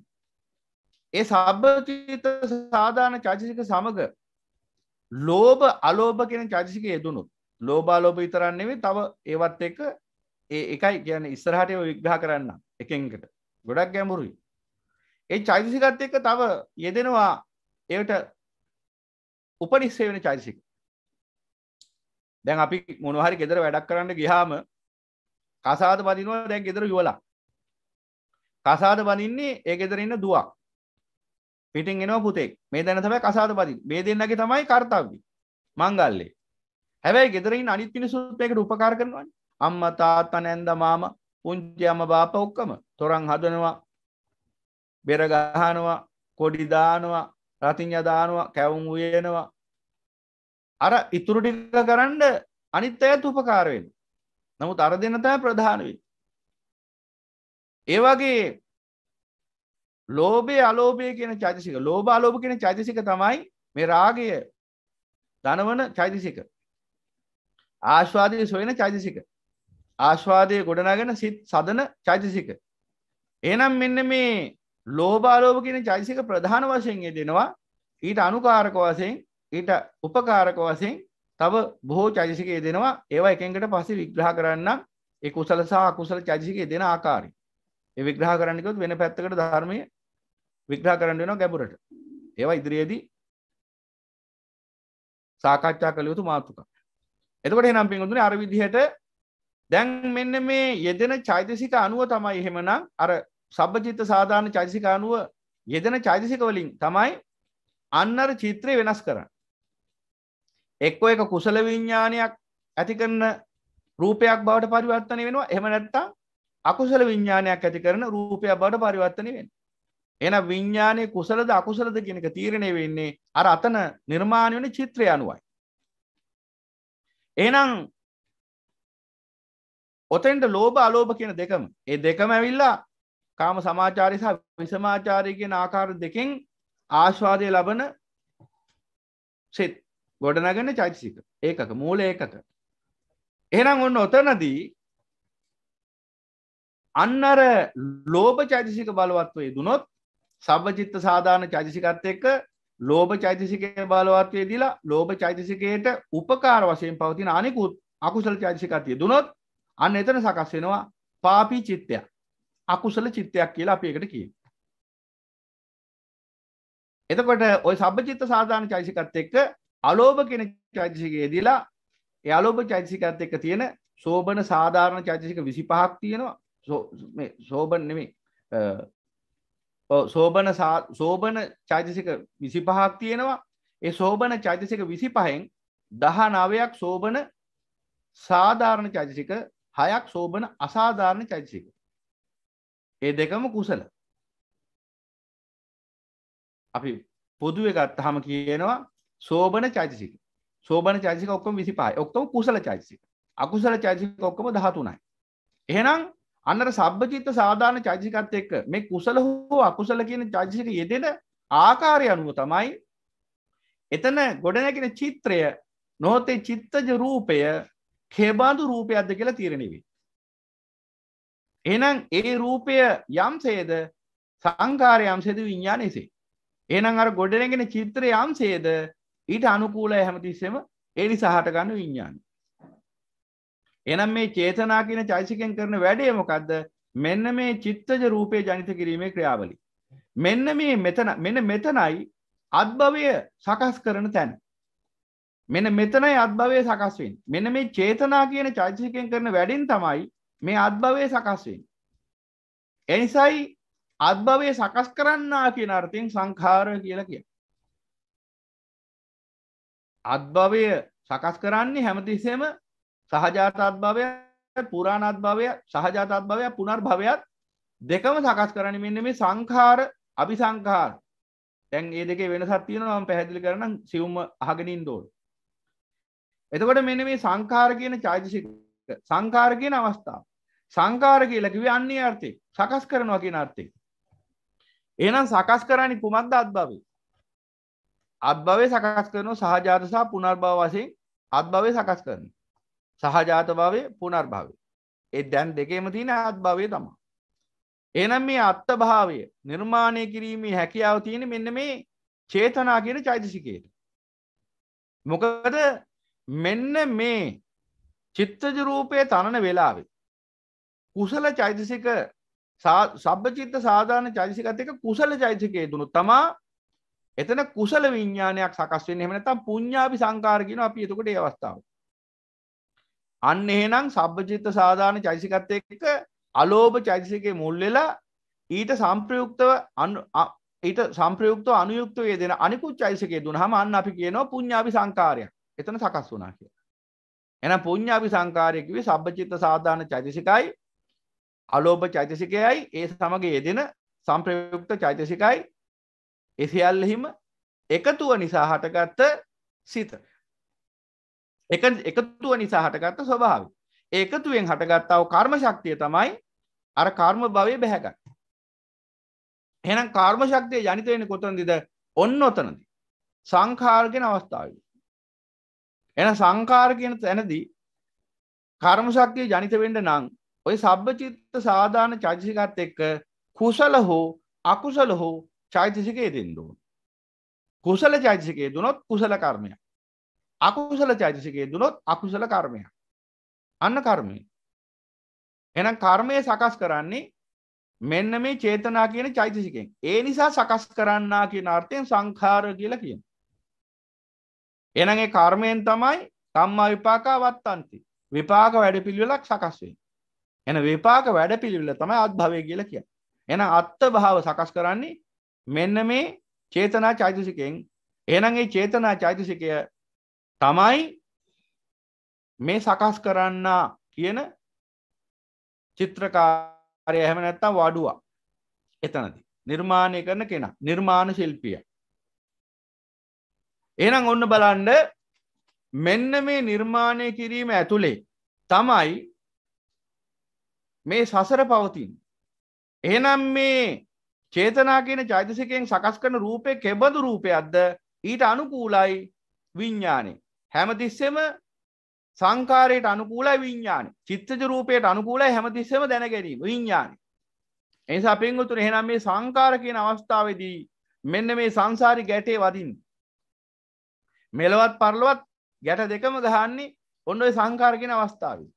ඒ සබ්බචිත්ත සාධාරණ චෛතසික සමග ලෝභ අලෝභ කියන චෛතසික යෙදුනොත් ලෝභ අලෝභ විතරක් නෙවෙයි තව ඒවත් එක්ක ඒ එකයි කියන්නේ ඉස්සරහට ඒව විග්‍රහ කරන්න එකෙන් එකට ගොඩක් ගැඹුරුයි. ඒ චෛතසිකත් එක්ක තව යෙදෙනවා ඒකට උපනිශ්‍රේ වෙන චෛතසික. දැන් අපි මොනවා හරි ගෙදර වැඩක් කරන්න ගියාම කසාද බඳිනවා. දැන් ගෙදර යුවලා කසාද බඳින්නේ ඒ ගෙදර ඉන්න දුවක්. පිටින් එනවා පුතෙක්. මේ දැන තමයි කසාද බඳින්නේ. මේ දෙන්නගේ තමයි කාර්යය. මංගල්‍යය. හැබැයි ගෙදර ඉන්න අනිත් මිනිස්සුත් මේකට උපකාර කරනවානේ. අම්මා තාත්තා නැන්දා මාමා පුංචි අම්මා බාප්පා ඔක්කොම තොරන් හදනවා, බෙර ගහනවා, කොඩි දානවා, රතිඤ්ඤා දානවා, කැවුම් උයනවා. අර ඉතුරු ටික කරන්න අනිත් අයත් උපකාර වෙනවා. නමුත් අර දෙන්න තමයි ප්‍රධාන වෙන්නේ. ඒ වගේ ලෝභය අලෝභය කියන චෛතසික, ලෝභ අලෝභ කියන චෛතසික තමයි මේ රාගය ධනවන චෛතසික. ආස්වාදයේ සොයන චෛතසික. ආස්වාදයේ ගොඩනගෙන සිත් සදන චෛතසික. එහෙනම් මෙන්න මේ ලෝභ අලෝභ කියන චෛතසික ප්‍රධාන වශයෙන් යෙදෙනවා. ඊට අනුකාරක වශයෙන් ඊට උපකාරක වශයෙන් තව බොහෝ චෛතසික යෙදෙනවා. ඒවා එකෙන්කට පස්සේ විග්‍රහ කරන්න ඒ කුසල සහ අකුසල චෛතසික යෙදෙන ආකාරය. ඒ විග්‍රහ කරන්න කිව්වොත් වෙන පැත්තකට ධර්මයේ විග්‍රහ කරන්න වෙනවා ගැඹුරට. ඒවා ඉදිරියේදී සාකච්ඡා කළ යුතු මාතෘකා. එතකොට එහෙනම් පින්වතුනි අර විදිහට දැන් මෙන්න මේ යෙදෙන චෛතසික අනුව තමයි එහෙමනම් අර සබ්බචිත්ත සාධාරණ චෛතසික අනුව යෙදෙන චෛතසික වලින් තමයි අන්නර චිත්‍රය වෙනස් කරන්නේ. එක්කෝ එක කුසල විඥානයක් ඇති කරන රූපයක් බවට පරිවර්තනය වෙනවා. එහෙම නැත්නම් අකුසල විඥානයක් ඇති කරන රූපයක් බවට පරිවර්තනය වෙනවා. එහෙනම් විඥානයේ කුසලද අකුසලද කියන එක තීරණය වෙන්නේ අර අතන නිර්මාණය වෙන චිත්‍රය අනුවයි. එහෙනම් ඔතෙන්ට ලෝභ අලෝභ කියන දෙකම ඒ දෙකම ඇවිල්ලා කාම සමාචාරය සහ විසමාචාරය කියන ආකාර දෙකෙන් ආස්වාදය ලබන සිත් ගොඩනගන චෛතසික ඒකක මූල ඒකක. එහෙනම් ඔන්න ඔතනදී අන්නර ලෝභ චෛතසික බලවත් වේදුනොත් සබ්බචිත්ත සාධාරණ චෛතසිකත් එක්ක ලෝභ චෛතසිකයේ බලවත් වේදීලා ලෝභ චෛතසිකයට උපකාර වශයෙන් පවතින අනිකුත් අකුසල චෛතසිකත් යෙදුනොත් අන්න එතන සකස් වෙනවා පාපී චිත්තයක්. අකුසල චිත්තයක් කියලා අපි ඒකට කියනවා. එතකොට ওই සබ්බචිත්ත සාධාරණ චෛතසිකත් එක්ක අලෝභ කියන චෛතසිකයේදීලා ඒ අලෝභ චෛතසිකත් එක්ක තියෙන සෝබන සාධාරණ චෛතසික 25ක් තියෙනවා. මේ සෝබන නෙමෙයි. සෝබන චෛතසික 25ක් තියෙනවා. ඒ සෝබන චෛතසික 25න් 19ක් සෝබන සාධාරණ චෛතසික, 6ක් සෝබන අසාධාරණ චෛතසික. ඒ දෙකම කුසල. අපි පොදුවේ ගත්තාම කියනවා සෝබන චෛතසික. සෝබන චෛතසික ඔක්කොම 25යි. ඔක්කොම කුසල චෛතසික. අකුසල චෛතසික ඔක්කොම 13යි. එහෙනම් අන්නර සබ්බචිත්ත සාධාරණ චෛතසිකත් එක්ක මේ කුසල හෝ අකුසල කියන චෛතසික යෙදෙන ආකාරය අනුව තමයි එතන ගොඩනැගෙන චිත්‍රය නොතේ චිත්තජ රූපය කෙබඳු රූපයක්ද කියලා තීරණය වෙයි. එහෙනම් ඒ රූපය යම්සේද සංකාරය යම්සේද විඥානයසේ. එහෙනම් අර ගොඩනැගෙන චිත්‍රය යම්සේද ඊට අනුකූලව හැමතිස්සෙම ඒ නිසා හට ගන්න විඥානය. එහෙනම් මේ චේතනා කියන චෛතසිකෙන් කරන වැඩේ මොකද්ද? මෙන්න මේ චිත්තජ රූපේ ජනිත කිරීමේ ක්‍රියාවලිය. මෙන්න මෙතනයි අත්භවය සකස් කරන තැන. මෙන්න මෙතනයි අත්භවය සකස් වෙන්නේ. මෙන්න මේ චේතනා කියන චෛතසිකෙන් කරන වැඩෙන් තමයි මේ අත්භවය සකස් වෙන්නේ. ඒ නිසායි අත්භවය සකස් කරන්නා කියන අර්ථයෙන් සංඛාර කියලා කියන්නේ. අත්භවය සකස් කරන්නේ හැමතිස්සෙම සහජාත අත්භවය, පුරාණ අත්භවය, සහජාත අත්භවය, පුනර්භවයත් දෙකම සකස් කරන්නේ මෙන්න මේ සංඛාර, අபிසංඛාර. දැන් මේ දෙකේ වෙනසක් තියෙනවා මම පැහැදිලි කරන්නම් සිවුම අහගෙන ඉන්න ඕනේ. එතකොට මෙන්න මේ සංඛාර කියන චෛතසික, සංඛාර කියන අවස්ථාව. සංඛාර කියලා කිව්වේ අන්නේ අර්ථේ. සකස් කරනවා කියන අර්ථේ. එහෙනම් සකස් කරන්නේ කුමක්ද? අත්භවය. අත්භවය සකස් කරනවා සහජාත සහ පුනර්භව වශයෙන් අත්භවය සකස් කරනවා. සහජාත භවය, පුනර්භවය. ඒ දැන් දෙකේම තියෙන අත්භවය තමයි. එහෙනම් මේ අත්ත් භාවය නිර්මාණය කිරීමේ හැකියාව තියෙන්නේ මෙන්න මේ චේතනා කියන චෛතසිකයට. මොකද මෙන්න මේ චිත්තජ රූපයේ තනන වෙලාවේ කුසල චෛතසික සබ්බචිත්ත සාධාරණ චෛතසිකත් එක්ක කුසල චෛතසිකයේ දුනොත් තමා එතන කුසල විඥානයක් සකස් වෙන්නේ. එහෙම නැත්නම් පුඤ්ඤාභි සංකාර කියනවා අපි එතකොට ඒ අවස්ථාව. අන්න එහෙනම් සබ්බචිත්ත සාධාරණ චෛතසිකත් එක්ක අලෝභ චෛතසිකයේ මුල් වෙලා ඊට සංප්‍රයුක්තව අනුයුක්තව යෙදෙන අනිකුත් චෛතසිකයේ දුනහම අන්න අපි කියනවා පුඤ්ඤාභි සංකාරයක්. එතන සකස් වුණා කියලා. එහෙනම් පුඤ්ඤාභි සංකාරය කිව්වේ සබ්බචිත්ත සාධාරණ චෛතසිකයි අලෝභ චෛතසිකයයි ඒ සමග යෙදෙන සංප්‍රයුක්ත චෛතසිකයි ඒ සියල්ලෙහිම එකතුව නිසා හටගත්ත සිත. එකතුව නිසා හටගත්ත ස්වභාවය. ඒ එකතුවෙන් හටගත්තා වූ කර්ම ශක්තිය තමයි අර කර්ම භවයේ බැහැගන්නේ. එහෙනම් කර්ම ශක්තිය ජනිත වෙන්නේ කොතනදද? ඔන්න ඔතනදී. සංඛාර කියන අවස්ථාවේ. එහෙනම් සංඛාර කියන තැනදී කර්ම ශක්තිය ජනිත වෙන්න නම් ඔය සබ්බචිත්ත සාධාරණ චෛතසිකත් එක්ක කුසල හෝ අකුසල හෝ චෛතසිකයේ දෙන්න ඕන. කුසල චෛතසිකයේ දුනොත් කුසල කර්මයක්. අකුසල චෛතසිකයේ දුනොත් අකුසල කර්මයක්. අන්න කර්මය. එහෙනම් කර්මය සකස් කරන්නේ මෙන්න මේ චේතනා කියන චෛතසිකයෙන්. ඒ නිසා සකස් කරන්නා කියන අර්ථයෙන් සංඛාර කියලා කියනවා. එහෙනම් ඒ කර්මයෙන් තමයි කම්මා විපාකා වත්තන්ති. විපාක වැඩපිළිවෙලක් සකස් වෙන්නේ. එහෙනම් විපාක වැඩපිළිවෙල තමයි අත්භවය කියලා කියන්නේ. එහෙනම් අත්ත් භාව සකස් කරන්නේ මෙන්න මේ චේතනා චෛතසිකයෙන්. එහෙනම් මේ චේතනා චෛතසිකය තමයි මේ සකස් කරන්නා කියන චිත්‍රකාරය එහෙම නැත්නම් වඩුවා. එතනදී නිර්මාණය කරන කෙනා නිර්මාණ ශිල්පියා. එහෙනම් ඔන්න බලන්න මෙන්න මේ නිර්මාණය කිරීම ඇතුලේ තමයි මේ සසර පවතින්නේ. එහෙනම් මේ චේතනා කියන චෛතසිකයෙන් සකස් කරන රූපේ කෙබඳු රූපයක්ද? ඊට අනුකූලයි විඥානේ. හැමතිස්සෙම සංකාරයට අනුකූලයි විඥානේ. චිත්තජ රූපයට අනුකූලයි හැමතිස්සෙම දැන ගැනීම විඥානේ. ඒ නිසා පින්වතුනි එහෙනම් මේ සංකාර කියන අවස්ථාවේදී මෙන්න මේ සංසාරي ගැටේ වදින්නේ. මෙලවත් පරලවත් ගැට දෙකම ගහන්නේ ඔන්න ඔය සංකාර කියන අවස්ථාවේ.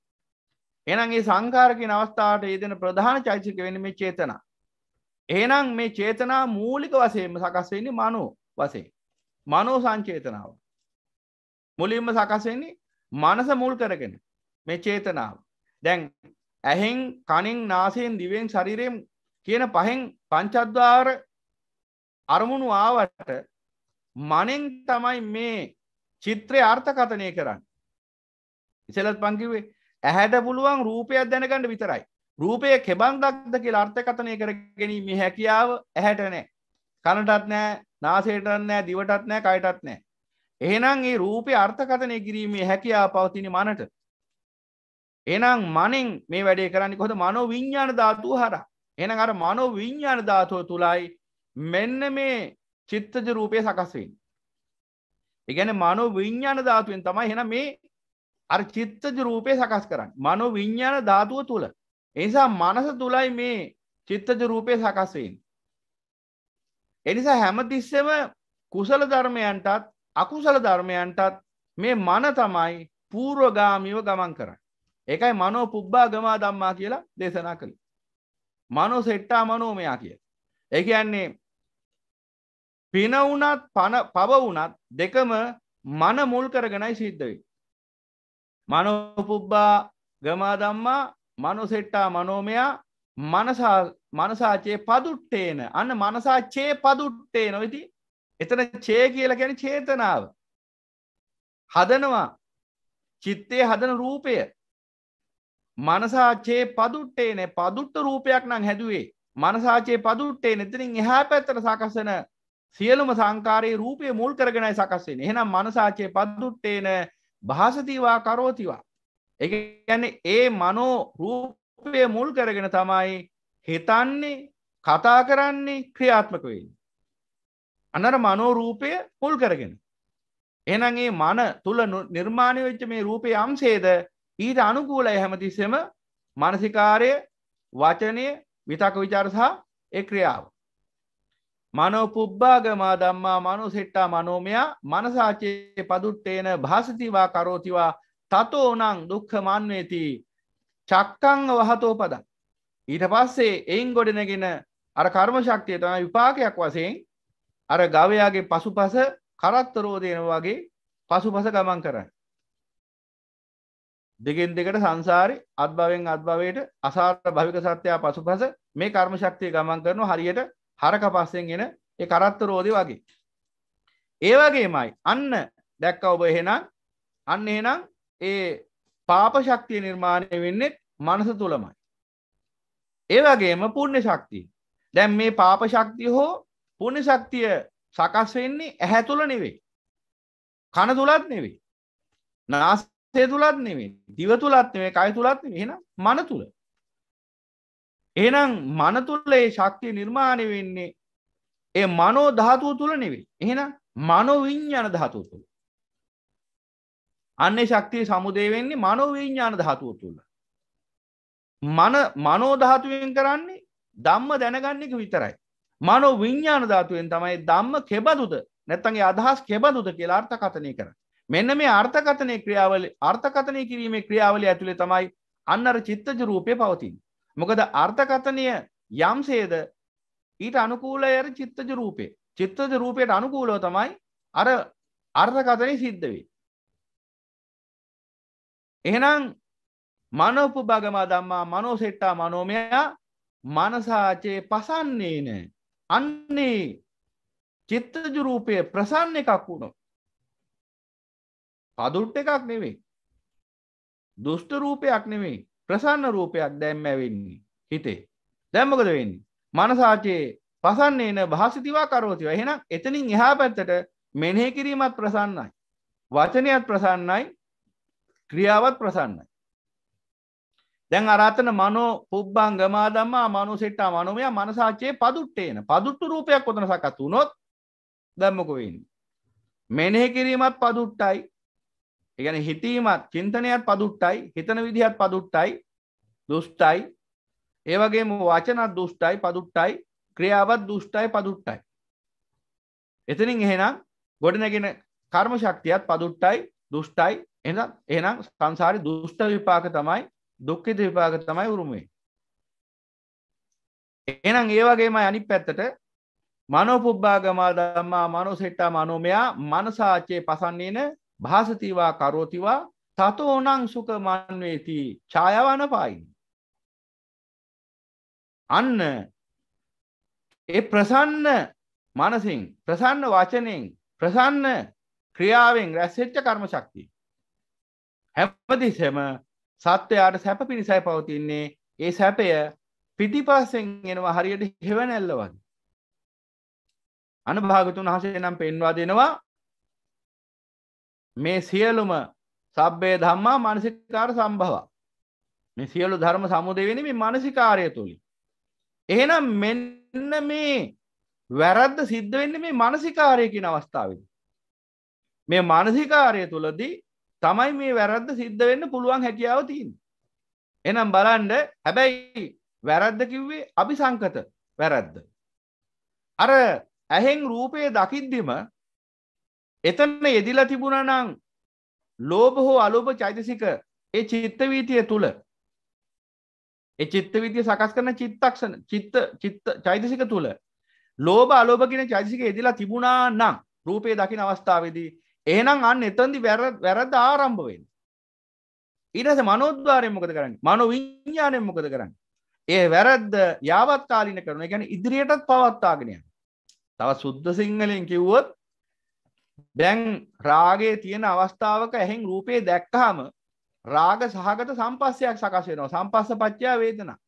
එහෙනම් මේ සංඛාර කියන අවස්ථාවට යෙදෙන ප්‍රධාන චෛතසික වෙන්නේ මේ චේතනා. එහෙනම් මේ චේතනා මූලික වශයෙන්ම සකස් වෙන්නේ මනෝ වශයෙන්. මනෝ සංචේතනාව. මුලින්ම සකස් වෙන්නේ මනස මුල් කරගෙන මේ චේතනාව. දැන් ඇහෙන් කනෙන් නාසයෙන් දිවෙන් ශරීරයෙන් කියන පහෙන් පංචද්වාර අරමුණු ආවට මනෙන් තමයි මේ චිත්‍රය අර්ථකථනය කරන්නේ. ඉතලත් මං කිව්වේ ඇහැට පුළුවන් රූපයක් දැනගන්න විතරයි. රූපය කෙබඳක්ද කියලා අර්ථකථනය කර ගැනීමේ හැකියාව ඇහැට නැහැ. කනටත් නැහැ, නාසයටත් නැහැ, දිවටත් නැහැ, කයටත් නැහැ. එහෙනම් මේ රූපේ අර්ථකථනය කිරීමේ හැකියාව පවතින මනට. එහෙනම් මනෙන් මේ වැඩේ කරන්නේ කොහොමද? මනෝ විඥාන ධාතුව හරහා. එහෙනම් අර මනෝ විඥාන ධාතුව තුලයි මෙන්න මේ චිත්තජ රූපේ සකස් වෙන්නේ. ඒ කියන්නේ මනෝ විඥාන ධාතුවෙන් තමයි එහෙනම් මේ අර චිත්තජ රූපේ සකස් කරන්නේ. මනෝ විඥාන ධාතුව තුල. ඒ නිසා මනස තුලයි මේ චිත්තජ රූපේ සකස් වෙන්නේ. ඒ නිසා හැමතිස්සෙම කුසල ධර්මයන්ටත් අකුසල ධර්මයන්ටත් මේ මන තමයි පූර්වගාමීව ගමන් කරන්නේ. ඒකයි මනෝ පුබ්බා ගමා ධම්මා කියලා දේශනා කළේ. මනෝ සෙට්ටා මනෝමයා කියලා. ඒ කියන්නේ පින වුණත් පව වුණත් දෙකම මන මුල් කරගෙනයි සිද්ධ වෙන්නේ. මනෝ පුබ්බා ගමා ධම්මා මනෝ සෙට්ටා මනෝමයා මනසාචේ පදුට්ටේන. අන්න මනසාචේ පදුට්ටේන. ඔය ඉතින් එතන චේ කියලා කියන්නේ චේතනාව. හදනවා. චිත්තේ හදන රූපය. මනසාචේ පදුට්ටේන. පදුට්ට රූපයක් නම් හැදුවේ. මනසාචේ පදුට්ටේන. එතනින් එහා පැත්තට සකස් වෙන සියලුම සංකාරයේ රූපය මුල් කරගෙනයි සකස් වෙන්නේ. එහෙනම් මනසාචේ පදුට්ටේන භාසතිවා කරෝතිවා. ඒ කියන්නේ ඒ මනෝ රූපය මුල් කරගෙන තමයි හිතන්නේ, කතා කරන්නේ, ක්‍රියාත්මක වෙන්නේ. අනර මනෝ රූපය මුල් කරගෙන. එහෙනම් මේ මන තුල නිර්මාණය වෙච්ච මේ රූපයේ අංශයේද ඊට අනුකූලයි හැමතිස්සෙම මානසිකාර්ය, වචනය, විතක විචාර සහ ඒ ක්‍රියාව. මනෝ පුබ්බාගමා ධම්මා මනෝ සෙට්ටා මනෝමයා මනසාචේ පදුට්ටේන භාසතිවා කරෝතිවා තතෝනං දුක්ඛ මන්වේති චක්කං වහතෝ පද. ඊට පස්සේ එයින් ගොඩනගෙන අර කර්ම ශක්තිය තමයි විපාකයක් වශයෙන් අර ගවයාගේ පසුපස කරත්තරෝ දෙන වගේ පසුපස ගමන් කරන්නේ. දෙකෙන් දෙකට සංසාරේ අත්භවයෙන් අත්භවයට අසාර භවික සත්‍යය පසුපස මේ කර්ම ශක්තිය ගමන් කරනවා හරියට හරක පස්සෙන් එන ඒ කරත්තරෝදේ වගේ. ඒ වගේමයි අන්න දැක්ක ඔබ එහෙනම් අන්න එහෙනම් ඒ පාප ශක්තිය නිර්මාණය වෙන්නේ මනස තුලමයි. ඒ වගේම පුණ්‍ය ශක්තිය. දැන් මේ පාප ශක්තිය හෝ පුණ්‍ය ශක්තිය සකස් වෙන්නේ ඇහැ තුල නෙවෙයි. කන තුලත් නෙවෙයි. නාසය තුලත් නෙවෙයි. දිව තුලත් නෙවෙයි. කය තුලත් නෙවෙයි. එහෙනම් මන තුල. එහෙනම් මන තුල ඒ ශක්තිය නිර්මාණය වෙන්නේ ඒ මනෝ ධාතුව තුල නෙවෙයි. එහෙනම් මනෝ විඥාන ධාතුව තුල. අන්නේ ශක්තිය සමුදේ වෙන්නේ මනෝ විඥාන ධාතුව තුල. මනෝ ධාතුවෙන් කරන්නේ ධම්ම දැනගන්න එක විතරයි. මනෝ විඥාන ධාතුවෙන් තමයි ධම්ම කෙබඳුද නැත්නම් ඒ අදහස් කෙබඳුද කියලා අර්ථකථනය කරන්නේ. මෙන්න මේ අර්ථකථනය කිරීමේ ක්‍රියාවලිය ඇතුලේ තමයි අන්නර චිත්තජ රූපේ පවතින්නේ. මොකද අර්ථකථනය යම්සේද ඊට අනුකූලයි අර චිත්තජ රූපේ. චිත්තජ රූපයට අනුකූලව තමයි අර අර්ථකථනය සිද්ධ වෙන්නේ. එහෙනම් මනෝපුබ්බගමා ධම්මා මනෝ සෙට්ටා මනෝමයා මනසාචේ පසන්නේන. අන්නේ චිත්තජ රූපයේ ප්‍රසන්න එකක් වුණොත් පදුට්ට එකක් නෙවෙයි. දුෂ්ට රූපයක් නෙවෙයි. ප්‍රසන්න රූපයක් දැන් වෙන්නේ හිතේ. දැන් මොකද වෙන්නේ? මනසාචේ පසන්නේන භාසිතවා කරෝතිවා. එහෙනම් එතනින් එහා පැත්තට මෙනෙහි කිරීමත් ප්‍රසන්නයි. වචනයත් ප්‍රසන්නයි. ක්‍රියාවත් ප්‍රසන්නයි. දැන් අරතන මනෝ පුබ්බංගමා ධම්මා මනෝ සෙට්ටා මනෝමයා මනසාචේ පදුට්ටේන. පදුට්ට රූපයක් උතන සකස් වුණොත් දැන් මොකෝ වෙන්නේ? මෙනෙහි කිරීමත් පදුට්ටයි. ඒ කියන්නේ හිතීමත් චින්තනයත් පදුට්ටයි. හිතන විදිහත් පදුට්ටයි. දුෂ්ටයි. ඒ වගේම වචනත් දුෂ්ටයි පදුට්ටයි. ක්‍රියාවත් දුෂ්ටයි පදුට්ටයි. එතනින් එහෙනම් ගොඩනැගෙන කර්ම ශක්තියත් පදුට්ටයි දුෂ්ටයි. එහෙනම් සංසාරේ දුෂ්ට විපාක තමයි දුක්ඛිත විපාක තමයි උරුම වෙන්නේ. එහෙනම් ඒ වගේමයි අනිත් පැත්තට මනෝපුබ්බාගමා ධම්මා මනෝසෙට්ටා මනෝමයා මනසාචේ පසන්නේන භාසතිවා කරෝතිවා තතෝනං සුඛ මන්වේති ඡායවන පායිනි. අන්න ඒ ප්‍රසන්න මනසින් ප්‍රසන්න වචනෙන් ප්‍රසන්න ක්‍රියාවෙන් රැස්වෙච්ච කර්ම ශක්තිය හැමතිස්සෙම සත්වයාට සැප පිණිසයි පවතින්නේ. ඒ සැපය පිටිපස්සෙන් එනවා හරියට හෙවණැල්ල වගේ. අනුභාගතුන් වහන්සේ නම් පෙන්වා දෙනවා මේ සියලුම සබ්බේ ධම්මා මානසිකාර සම්භව. මේ සියලු ධර්ම සමුදය වෙන්නේ මේ මානසිකාරය තුලින්. එහෙනම් මෙන්න මේ වැරද්ද සිද්ධ වෙන්නේ මේ මානසිකාරය කියන අවස්ථාවේදී. මේ මානසිකාරය තුලදී තමයි මේ වැරද්ද සිද්ධ වෙන්න පුළුවන් හැකියාව තියෙන්නේ. එහෙනම් බලන්න හැබැයි වැරද්ද කිව්වේ අபிසංකත වැරද්ද. අර ඇහෙන් රූපය දකිද්දිම එතන යෙදිලා තිබුණා නම් ලෝභ හෝ අලෝභ චෛතසික ඒ චිත්ත වීතිය තුල ඒ චිත්ත වීතිය සකස් කරන චිත්තක්ෂණ චිත්ත චෛතසික තුල ලෝභ අලෝභ කියන චෛතසික යෙදිලා තිබුණා නම් රූපය දකින අවස්ථාවේදී එහෙනම් අන්න එතනදි වැරද්ද ආරම්භ වෙන්නේ. ඊට පස්සේ මනෝද්වාරයෙන් මොකද කරන්නේ? මනෝ විඥාණයෙන් මොකද කරන්නේ? ඒ වැරද්ද යාවත් කාලින කරනවා. ඒ කියන්නේ ඉදිරියටත් පවත්වාගෙන යනවා. තව සුද්ධ සිංහලෙන් කිව්වොත් දැන් රාගයේ තියෙන අවස්ථාවක ඇහෙන් රූපේ දැක්කහම රාග සහගත සම්පස්සයක් සකස් වෙනවා. සම්පස්සපච්චය වේදනා.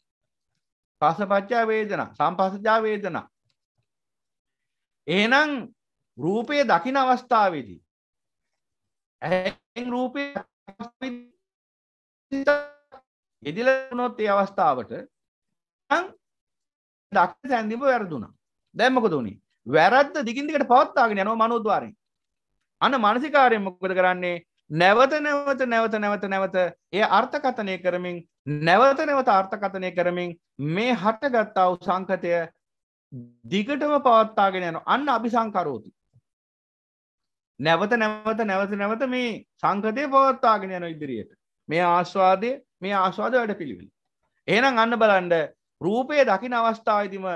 පස්සපච්චය වේදනා. සම්පස්සජා වේදනා. එහෙනම් රූපේ දකින අවස්ථාවේදී ඇහෙන් රූපේ එදිලා වුණොත් ඒ අවස්ථාවට නම් දක්ෂ සැන්දිම වැරදුනා. දැන් මොකද උනේ? වැරද්ද දිගින් දිගට පවත්වාගෙන යනවා මනෝද්වාරයෙන්. අන්න මානසිකාරයෙන් මොකද කරන්නේ? නැවත ඒ අර්ථකථනය කරමින් නැවත අර්ථකථනය කරමින් මේ හටගත්තා වූ සංකතය දිගටම පවත්වාගෙන යනවා. අන්න අபிසංකරෝති. නැවත මේ සංකතය පවත්වාගෙන යන ඉදිරියට. මේ ආස්වාද වැඩ පිළිවෙල. එහෙනම් අන්න බලන්න රූපයේ දකින්න අවස්ථාවේදීම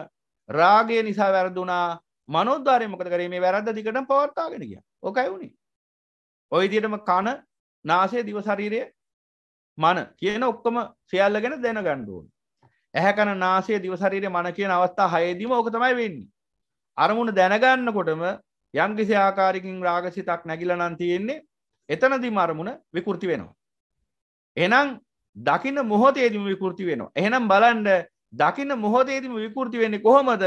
රාගය නිසා වැරදුනා. මනෝද්වාරයෙන් මොකද කරේ? මේ වැරද්ද දිගටම පවත්වාගෙන ගියා. ඔකයි උනේ. ওই විදිහටම කන, නාසය, දිව, ශරීරය, මන කියන ඔක්කොම සියල්ල ගැන දැනගන්න ඕනේ. ඇහැ, කන, නාසය, දිව, ශරීරය, මන කියන අවස්ථා හයේදීම ඕක තමයි වෙන්නේ. අරමුණ දැනගන්නකොටම යම් කිසි ආකාරයකින් රාගසිතක් නැగిලා නම් තියෙන්නේ එතනදීම අරමුණ විකෘති වෙනවා. එහෙනම් දකින්න මොහොතේදීම විකෘති වෙනවා. එහෙනම් බලන්න දකින්න මොහොතේදීම විකෘති වෙන්නේ කොහොමද?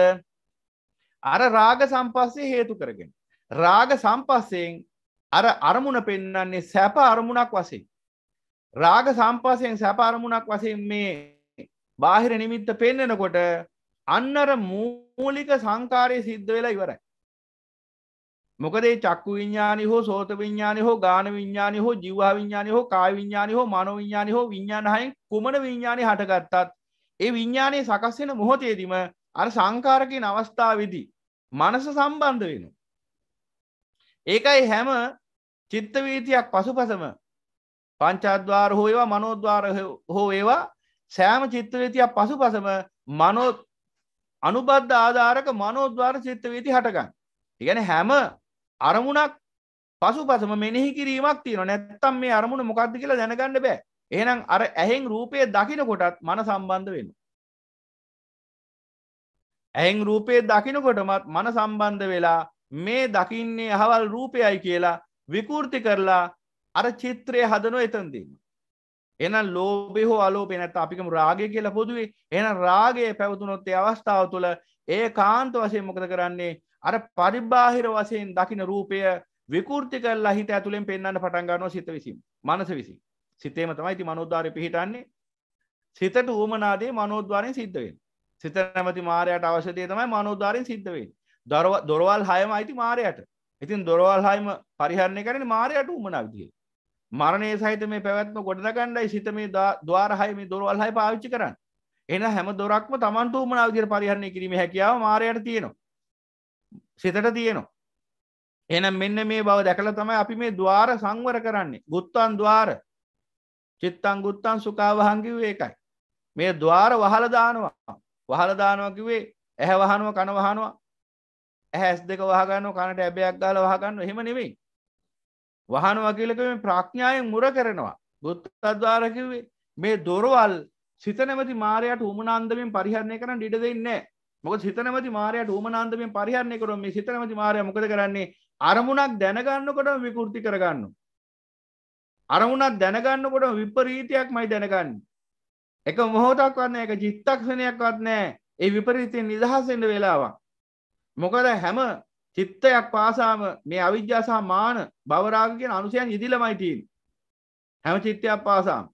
අර රාග සම්පස්සේ හේතු කරගෙන. රාග සම්පස්සෙන් අර අරමුණ පෙන්වන්නේ සැප අරමුණක් වශයෙන්. රාග සම්පස්සෙන් සැප අරමුණක් වශයෙන් මේ බාහිර නිමිත්ත පෙන්වනකොට අන්නර මූලික සංකාරය සිද්ධ වෙලා ඉවරයි. මොකද මේ චක්කු විඥානි හෝ සෝත විඥානි හෝ ගාන විඥානි හෝ ජීවහා විඥානි හෝ කාය විඥානි හෝ මනෝ විඥානි හෝ විඥාන හයෙන් කුමන විඥානි හටගත්තත් ඒ විඥානයේ සකස් වෙන මොහොතේදීම අර සංකාර කියන අවස්ථාවේදී මනස සම්බන්ධ වෙනවා. ඒකයි හැම චිත්ත වීතියක් පසුපසම පංචාද්වාර හෝ ඒවා මනෝද්වාර හෝ ඒවා සෑම චිත්ත වීතියක් පසුපසම මනෝ අනුබද්ධ ආධාරක මනෝද්වාර චිත්ත වීති හටගන්න. ඒ කියන්නේ හැම අරමුණක් පසුපසම මෙනෙහි කිරීමක් තියෙනවා. නැත්තම් මේ අරමුණ මොකක්ද කියලා දැනගන්න බෑ. එහෙනම් අර ඇහෙන් රූපය දකින්න කොටත් මන සම්බන්ධ වෙනවා. ඇහෙන් රූපය දකින්න කොටමත් මන සම්බන්ධ වෙලා මේ දකින්නේ අහවල් රූපයයි කියලා විකෘති කරලා අර චිත්‍රය හදනවා එතනදී. එහෙනම් ලෝභය හෝ අලෝභය නැත්නම් අපි කියමු රාගය කියලා පොදුවේ. එහෙනම් රාගය පැවතුනොත් ඒ අවස්ථාව තුළ ඒකාන්ත වශයෙන් මොකද කරන්නේ? අර පරිබාහිර වශයෙන් දකින්න රූපය විකෘති කරලා හිත ඇතුලෙන් පෙන්වන්න පටන් ගන්නවා සිත විසින්. මනස විසින්. සිතේම තමයි ඉතින් මනෝද්වාරය පිහිටන්නේ. සිතට උවමනාදී මනෝද්වාරයෙන් සිද්ධ වෙන්නේ. සිත නැමැති මායයට අවශ්‍ය දේ තමයි මනෝද්වාරයෙන් සිද්ධ වෙන්නේ. දොරවල් 6ම අයිති මායයට. ඉතින් දොරවල් 6ම පරිහරණය කරන්නේ මායයට උවමනා විදියට. මරණය සහිත මේ පැවැත්ම ගොඩනගන්නයි සිත මේ ద్వාර 6 මේ දොරවල් 6 පාවිච්චි කරන්නේ. එහෙනම් හැම දොරක්ම Tamanට උවමනා විදියට පරිහරණය කිරීමේ හැකියාව මායයට තියෙනවා. සිතට තියෙනවා. එහෙනම් මෙන්න මේ බව දැකලා තමයි අපි මේ ద్వාර සංවර කරන්නේ. ගුත්තන් ద్వාර. චිත්තං ගුත්තං සුඛාවහං කිව්වේ ඒකයි. මේ ద్వාර වහලා දානවා. වහලා දානවා කිව්වේ ඇහැ වහනවා කන වහනවා. ඇහැ S2 වහ ගන්නවා කනට ඇබයක් ගාලා වහ ගන්නවා. එහෙම නෙමෙයි. වහනවා කියලා කිව්වේ ප්‍රඥාවෙන් මුර කරනවා. ගුත්තද්වාර කිව්වේ මේ දොරවල් සිත නැමැති මායයට උමනාන්දමින් පරිහරණය කරන්න ඉඩ දෙන්නේ නැහැ. මොකද සිත නැමැති මායයට උමනාන්දමින් පරිහරණය කරොත් මේ සිත නැමැති මායя මොකද කරන්නේ? අරමුණක් දැනගන්නකොටම විකෘති කරගන්නවා. අරමුණක් දැනගන්නකොටම විපරීතයක්මයි දැනගන්නේ. එක මොහොතක්වත් නැහැ, එක චිත්තක්ෂණයක්වත් නැහැ. ඒ විපරීතයෙන් නිදහස් වෙන්න වෙලාවක්. මොකද හැම චිත්තයක් පාසාම මේ අවිජ්ජා සහ මාන භව රාග කියන අනුසයන් යෙදිලාමයි තියෙන්නේ. හැම චිත්තයක් පාසාම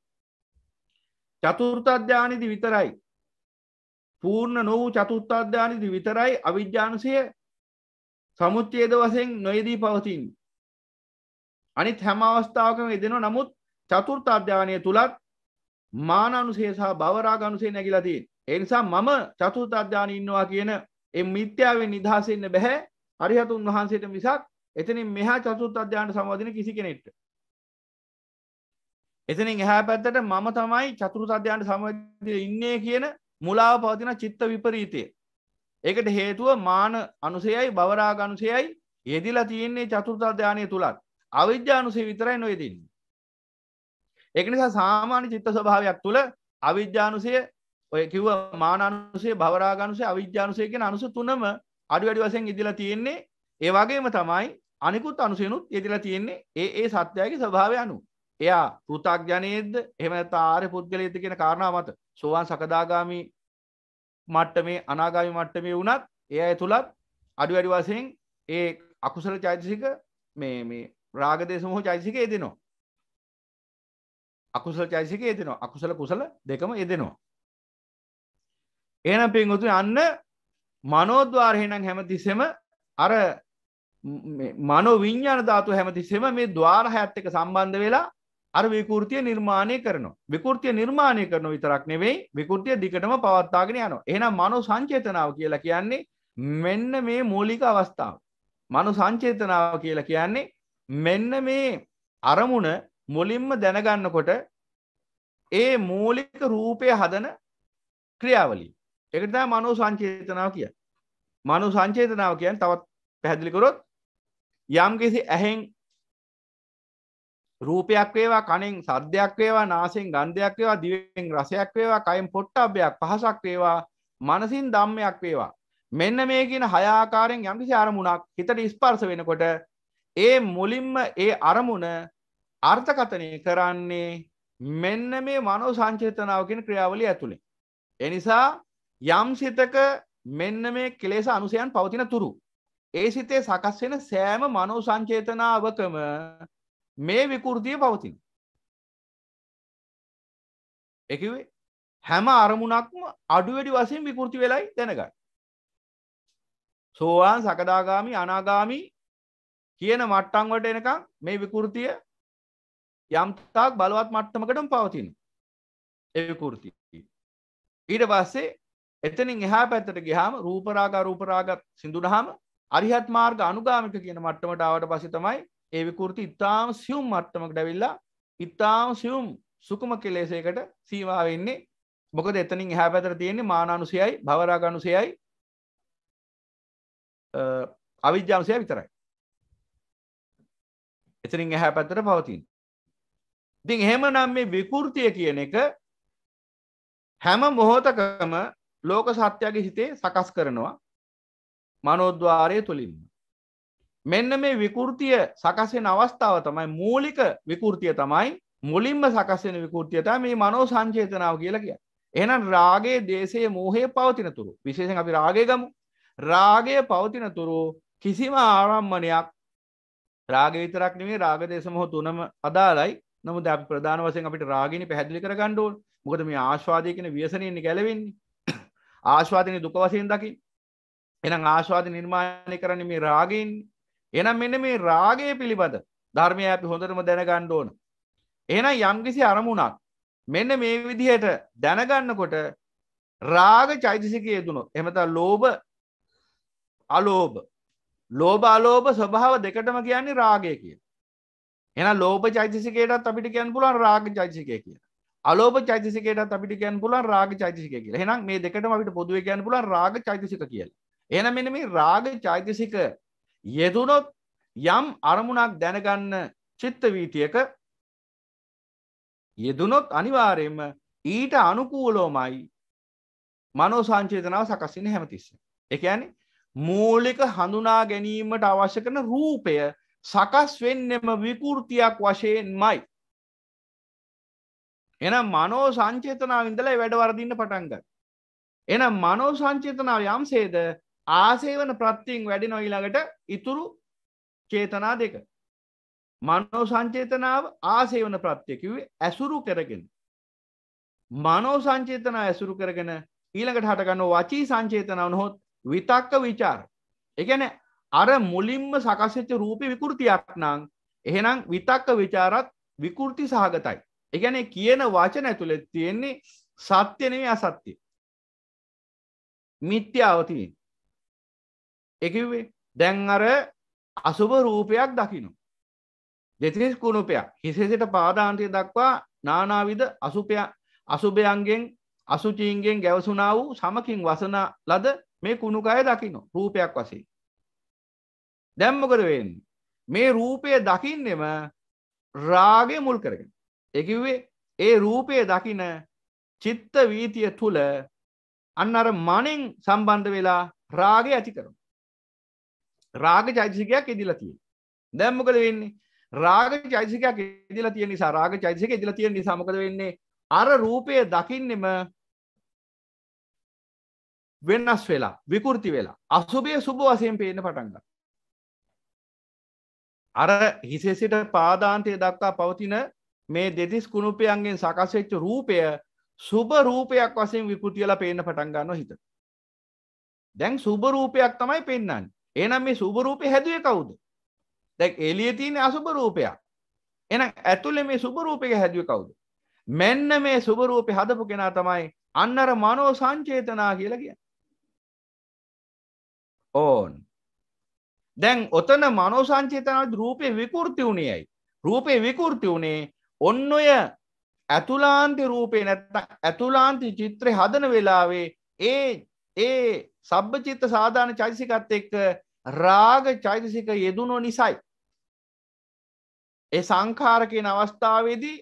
චතුර්ථ ධානයේදී විතරයි පූර්ණ නොවූ චතුර්ථ ධානයේදී විතරයි අවිජ්ජානුසය සමුච්ඡේද වශයෙන් නොයේදී පවතින්නේ. අනිත් හැම අවස්ථාවකම යෙදෙනවා. නමුත් චතුර්ථ ධානයේ තුලත් මානානුසය සහ භව රාග අනුසය නැగిලා තියෙන්නේ. ඒ නිසා මම චතුර්ථ ධානයේ ඉන්නවා කියන ඒ මිත්‍යාවෙන් නිදහස් වෙන්න බෑ අරිහතුන් වහන්සේට මිසක් එතනින් මෙහා චතුර්ථ ධානය සම්වදින කිසි කෙනෙක්ට. එතනින් එහා පැත්තට මම තමයි චතුර්ථ ධානය සම්වදින ඉන්නේ කියන මුලාව පවතින චිත්ත විපරීතය. ඒකට හේතුව මාන අනුසයයි භව රාග අනුසයයි යෙදිලා තියෙන්නේ චතුර්ථ ධානයේ තුලත්. අවිජ්ජා අනුසය විතරයි නොයෙදින්නේ. ඒක නිසා සාමාන්‍ය චිත්ත ස්වභාවයක් තුල අවිජ්ජානුසය ඔය කිව්ව මානානුසය භවරාගානුසය අවිජ්ජානුසය කියන අනුසය තුනම අඩු වැඩි වශයෙන් ඉදලා තියෙන්නේ. ඒ වගේම තමයි අනිකුත් අනුසයනුත් ඉදලා තියෙන්නේ ඒ සත්‍යයේ ස්වභාවය අනුව. එයා පෘථග්ජනේද්ද එහෙම නැත්නම් ආර්ය පුද්ගලයේද කියන කාරණාව මත සෝවාන් සකදාගාමි මට්ටමේ අනාගාමි මට්ටමේ වුණත් ඒ අය තුලත් අඩු වැඩි වශයෙන් ඒ අකුසල චෛතසික මේ රාග දේශ මොහ චෛතසික යෙදෙනවා. අකුසල චෛතසික යෙදෙනවා. අකුසල කුසල දෙකම යෙදෙනවා. එහෙනම් පින්වතුනි අන්න මනෝද්වාර එහෙනම් හැමතිස්සෙම අර මනෝ විඤ්ඤාණ ධාතු හැමතිස්සෙම මේ ద్వාර හයත් එක්ක සම්බන්ධ වෙලා අර විකෘතිය නිර්මාණය කරනවා. විකෘතිය නිර්මාණය කරන විතරක් නෙවෙයි විකෘතිය දිගටම පවත්වාගෙන යනවා. එහෙනම් මනෝ සංචේතනාව කියලා කියන්නේ මෙන්න මේ මූලික අවස්ථාව. මනෝ සංචේතනාව කියලා කියන්නේ මෙන්න මේ අරමුණ මුලින්ම දැනගන්නකොට ඒ මූලික රූපය හදන ක්‍රියාවලිය. ඒකට තමයි මනෝ සංචේතනාව කියන්නේ. මනෝ සංචේතනාව කියන්නේ තවත් පැහැදිලි කරොත් යම්කිසි ඇහෙන් රූපයක් වේවා, කනෙන් සද්දයක් වේවා, නාසයෙන් ගන්ධයක් වේවා, දිවෙන් රසයක් වේවා, කයෙන් පොට්ටබ්බයක් පහසක් වේවා, මනසින් ධම්මයක් වේවා. මෙන්න මේ කියන හය ආකාරයෙන් යම්කිසි අරමුණක් හිතට ස්පර්ශ වෙනකොට ඒ මුලින්ම ඒ අරමුණ අර්ථකථනය කරන්නේ මෙන්න මේ මනෝ සංචේතනාව කියන ක්‍රියාවලිය ඇතුලේ. ඒ නිසා යම් සිතක මෙන්න මේ කෙලෙස් අනුසයන් පවතින තුරු ඒ සිතේ සකස් වෙන සෑම මනෝ සංචේතනාවකම මේ විකෘතිය පවතින. ඒ කිව්වේ හැම අරමුණක්ම අඩු වැඩි වශයෙන් විකෘති වෙලයි දැනගන්න. සෝවාන් සකදාගාමි අනාගාමි කියන මට්ටම් වලට එනකම් මේ විකෘතිය යම් තාක් බලවත් මට්ටමකටම පවතින. ඒ විකෘතිය. ඊට පස්සේ එතනින් එහා පැත්තට ගියාම රූප රාග සිඳුනහම අරිහත් මාර්ග අනුගාමික කියන මට්ටමට ආවට පස්සේ තමයි ඒ විකෘති ඊටාම සියුම් මට්ටමකට ඇවිල්ලා ඊටාම සියුම් සුකුම කෙලෙසයකට සීමා වෙන්නේ. මොකද එතනින් එහා පැත්තට තියෙන්නේ මානානුසයයි භවරාගානුසයයි අවිජ්ජානුසයයි විතරයි. එතනින් එහා පැත්තට පවතින. ඉතින් එහෙමනම් මේ විකෘතිය කියන එක හැම මොහොතකම ලෝක සත්‍යයේ හිතේ සකස් කරනවා මනෝද්වාරය තුලින්. මෙන්න මේ විකෘතිය සකස් වෙන අවස්ථාව තමයි මූලික විකෘතිය තමයි මුලින්ම සකස් වෙන විකෘතිය තමයි මේ මනෝ සංචේතනාව කියලා කියන්නේ. එහෙනම් රාගයේ, දේශයේ, මෝහයේ පවතින තුරු විශේෂයෙන් අපි රාගය ගමු. රාගය පවතින තුරු කිසිම ආරම්මණයක් රාගය විතරක් නෙමෙයි රාග දේශ මොහ තුනම අදාළයි. නමුත් අපි ප්‍රධාන වශයෙන් අපිට රාගිනේ පැහැදිලි කරගන්න ඕනේ. මොකද මේ ආස්වාදයේ කියන ව්‍යසනයෙන් ගැලවෙන්නේ. ආස්වාදිනේ දුක වශයෙන් දකින්න. එහෙනම් ආස්වාද නිර්මාණය කරන්නේ මේ රාගයෙන්. එහෙනම් මෙන්න මේ රාගය පිළිබඳ ධර්මය අපි හොඳටම දැනගන්න ඕන. එහෙනම් යම්කිසි අරමුණක් මෙන්න මේ විදිහට දැනගන්නකොට රාග චෛතසිකයේ යෙදුනොත් එහෙම නැත්නම් ලෝභ අලෝභ ස්වභාව දෙකටම කියන්නේ රාගය කියලා. එහෙනම් ලෝභ චෛතසිකයටත් අපිට කියන්න පුළුවන් රාග චෛතසිකය කියලා. අලෝභ චෛතසිකයටත් අපිට කියන්න පුළුවන් රාග චෛතසිකය කියලා. එහෙනම් මේ දෙකටම අපිට පොදුවේ කියන්න පුළුවන් රාග චෛතසික කියලා. එහෙනම් මෙන්න මේ රාග චෛතසික යෙදුනොත් යම් අරමුණක් දැනගන්න චිත්ත වීතියක යෙදුනොත් අනිවාර්යයෙන්ම ඊට අනුකූලවමයි මනෝ සංචේතනාව සකස් වෙන්නේ හැමතිස්සෙම. ඒ කියන්නේ මූලික හඳුනා ගැනීමට අවශ්‍ය කරන රූපය සකස් වෙන්නෙම විකෘතියක් වශයෙන්මයි. එහෙනම් මනෝ සංචේතනාව ඉඳලා වැඩ වර්ධින්න පටන් ගන්නවා. එහෙනම් මනෝ සංචේතනාව යම්සේද ආසේවන ප්‍රත්‍යයෙන් වැඩෙනවා ඊළඟට ඉතුරු චේතනා දෙක. මනෝ සංචේතනාව ආසේවන ප්‍රත්‍ය කිව්වේ ඇසුරු කරගෙන. මනෝ සංචේතනාව ඇසුරු කරගෙන ඊළඟට හට ගන්න වචී සංචේතනාව නොහොත් විතක්ක ਵਿਚාර. ඒ කියන්නේ අර මුලින්ම සකස් වෙච්ච රූපේ විකෘතියක් නම් එහෙනම් විතක්ක ਵਿਚාරත් විකෘති සහගතයි. ඒ කියන්නේ කියන වචන ඇතුලේ තියෙන්නේ සත්‍ය නෙවෙයි අසත්‍ය. මිත්‍යාව තියෙන්නේ. ඒ කිව්වේ දැන් අර අසුබ රූපයක් දකින්න. දෙතිස් කුණුපයක් හිසෙසිට පාදාන්තය දක්වා නානාවිද අසුභයන්ගෙන් අසුචීන්ගෙන් ගැවසුනා වූ සමකින් වසන ලද මේ කුණුකය දකින්න රූපයක් වශයෙන්. දැන් මොකද වෙන්නේ? මේ රූපය දකින්නෙම රාගය මුල් කරගෙන. ඒ කිව්වේ ඒ රූපය දකින චිත්ත වීතිය තුල අන්න අර මනෙන් සම්බන්ධ වෙලා රාගය ඇති කරනවා. රාග චෛතසිකයක් ඉදිලා තියෙනවා. දැන් මොකද වෙන්නේ? රාග චෛතසිකයක් ඉදිලා තියෙන නිසා රාග චෛතසිකය ඉදිලා තියෙන නිසා මොකද වෙන්නේ? අර රූපය දකින්නෙම වෙනස් වෙලා විකෘති වෙලා අසුභය සුභ වශයෙන් පේන්න පටන් ගන්නවා. අර හිසේ සිට පාදාන්තය දක්වා පවතින මේ දෙතිස් කුණුපයන්ගෙන් සකස් වෙච්ච රූපය සුභ රූපයක් වශයෙන් විකෘති වෙලා පේන්න පටන් ගන්නවා හිතට. දැන් සුභ රූපයක් තමයි පෙන්වන්නේ. එහෙනම් මේ සුභ රූපේ හැදුවේ කවුද? දැන් එළියේ තියෙන අසුභ රූපයක්. එහෙනම් ඇතුලේ මේ සුභ රූපයක හැදුවේ කවුද? මෙන්න මේ සුභ රූපේ හදපු කෙනා තමයි අන්නර මනෝ සංචේතනා කියලා කියන්නේ. ඕන්. දැන් ඔතන මනෝ සංචේතනාවේ රූපේ විකෘති වුණේ ඇයි? රූපේ විකෘති වුණේ ඔන්න ඔය අතුලාන්ති රූපේ නැත්නම් අතුලාන්ති චිත්‍රය හදන වෙලාවේ ඒ සබ්බචිත්ත සාධාන චෛතසිකත් එක්ක රාග චෛතසික යෙදුණු නිසායි. ඒ සංඛාර කියන අවස්ථාවේදී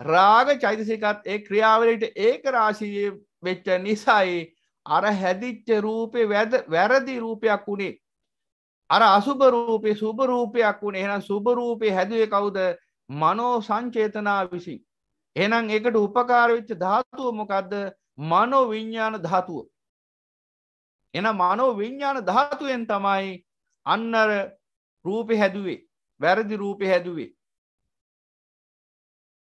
රාග චෛතසිකත් ඒ ක්‍රියාවලියට ඒක රාශී වෙච්ච නිසායි අර හැදිච්ච රූපේ වැරදි රූපයක් උනේ. අර අසුභ රූපේ සුභ රූපයක් උනේ. එහෙනම් සුභ රූපේ හැදුවේ කවුද? මනෝ සංචේතනා විසින්. එහෙනම් ඒකට උපකාර වෙච්ච ධාතුව මොකද්ද? මනෝ විඥාන ධාතුව. එහෙනම් මනෝ විඥාන ධාතුවෙන් තමයි අන්නර රූපේ හැදුවේ. වැරදි රූපේ හැදුවේ.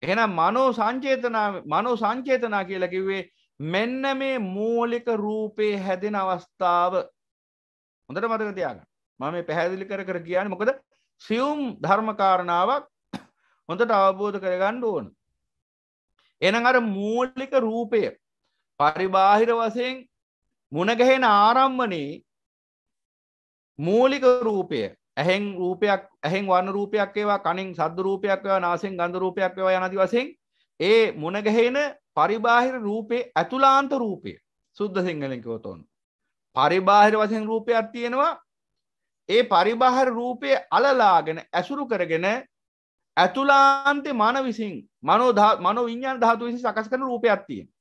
එහෙනම් මනෝ සංචේතනා කියලා කිව්වේ මෙන්න මේ මූලික රූපේ හැදෙන අවස්ථාව. හොඳට මතක තියාගන්න. මම මේ පැහැදිලි කර කියන්නේ මොකද සියුම් ධර්ම කාරණාවක් හොඳට අවබෝධ කරගන්න ඕන. එහෙනම් අර මූලික රූපය පරිබාහිර වශයෙන් මුණ ගැහෙන ආරම්මනේ මූලික රූපය ඇහෙන් වර්ණ රූපයක් වේවා, කනෙන් ශබ්ද රූපයක් වේවා, නාසයෙන් ගන්ධ රූපයක් වේවා යනාදී වශයෙන් ඒ මුණ ගැහෙන පරිබාහිර රූපේ අතුලාන්ත රූපය. සුද්ධ සිංහලෙන් කිව්වොත් ඕන. පරිබාහිර වශයෙන් රූපයක් තියෙනවා. ඒ පරිබාහිර රූපේ අලලාගෙන ඇසුරු කරගෙන අතුලාන්තේ මන විසින් මනෝ විඥාන ධාතු විසින් සකස් කරන රූපයක් තියෙනවා.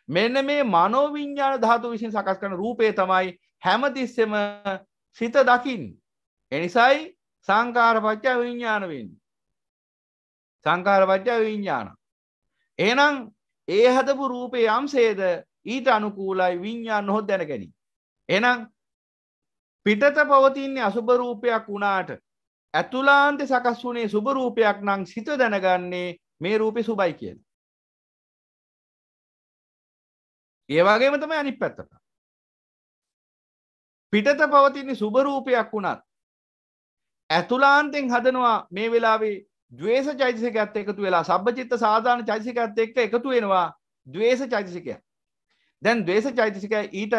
මෙන්න මේ මනෝ විඥාන ධාතු විසින් සකස් කරන රූපේ තමයි හැමතිස්සෙම සිත දකින්නේ. එනිසායි සංඛාරපච්ච විඥාන වෙන්නේ. සංඛාරපච්ච විඥාන. එහෙනම් ඒ හදපු රූපේ යම්සේද ඊට අනුකූලයි විඥාන නොහොත් දැනගනි. එහෙනම් පිටත පවතින්නේ අසුභ රූපයක් වුණාට අතුලාන්තේ සකස් වුණේ සුභ රූපයක් නම් සිත දැනගන්නේ මේ රූපේ සුභයි කියලා. ඒ වගේම තමයි අනිත් පැත්තට. පිටත පවතින්නේ සුභ රූපයක් වුණත් අතුලාන්තෙන් හදනවා මේ වෙලාවේ ද්වේෂ චෛතසිකයත් එකතු වෙලා සබ්බචිත්ත සාධාන චෛතසිකයත් එක්ක එකතු වෙනවා ද්වේෂ චෛතසිකය. දැන් ද්වේෂ චෛතසිකය ඊට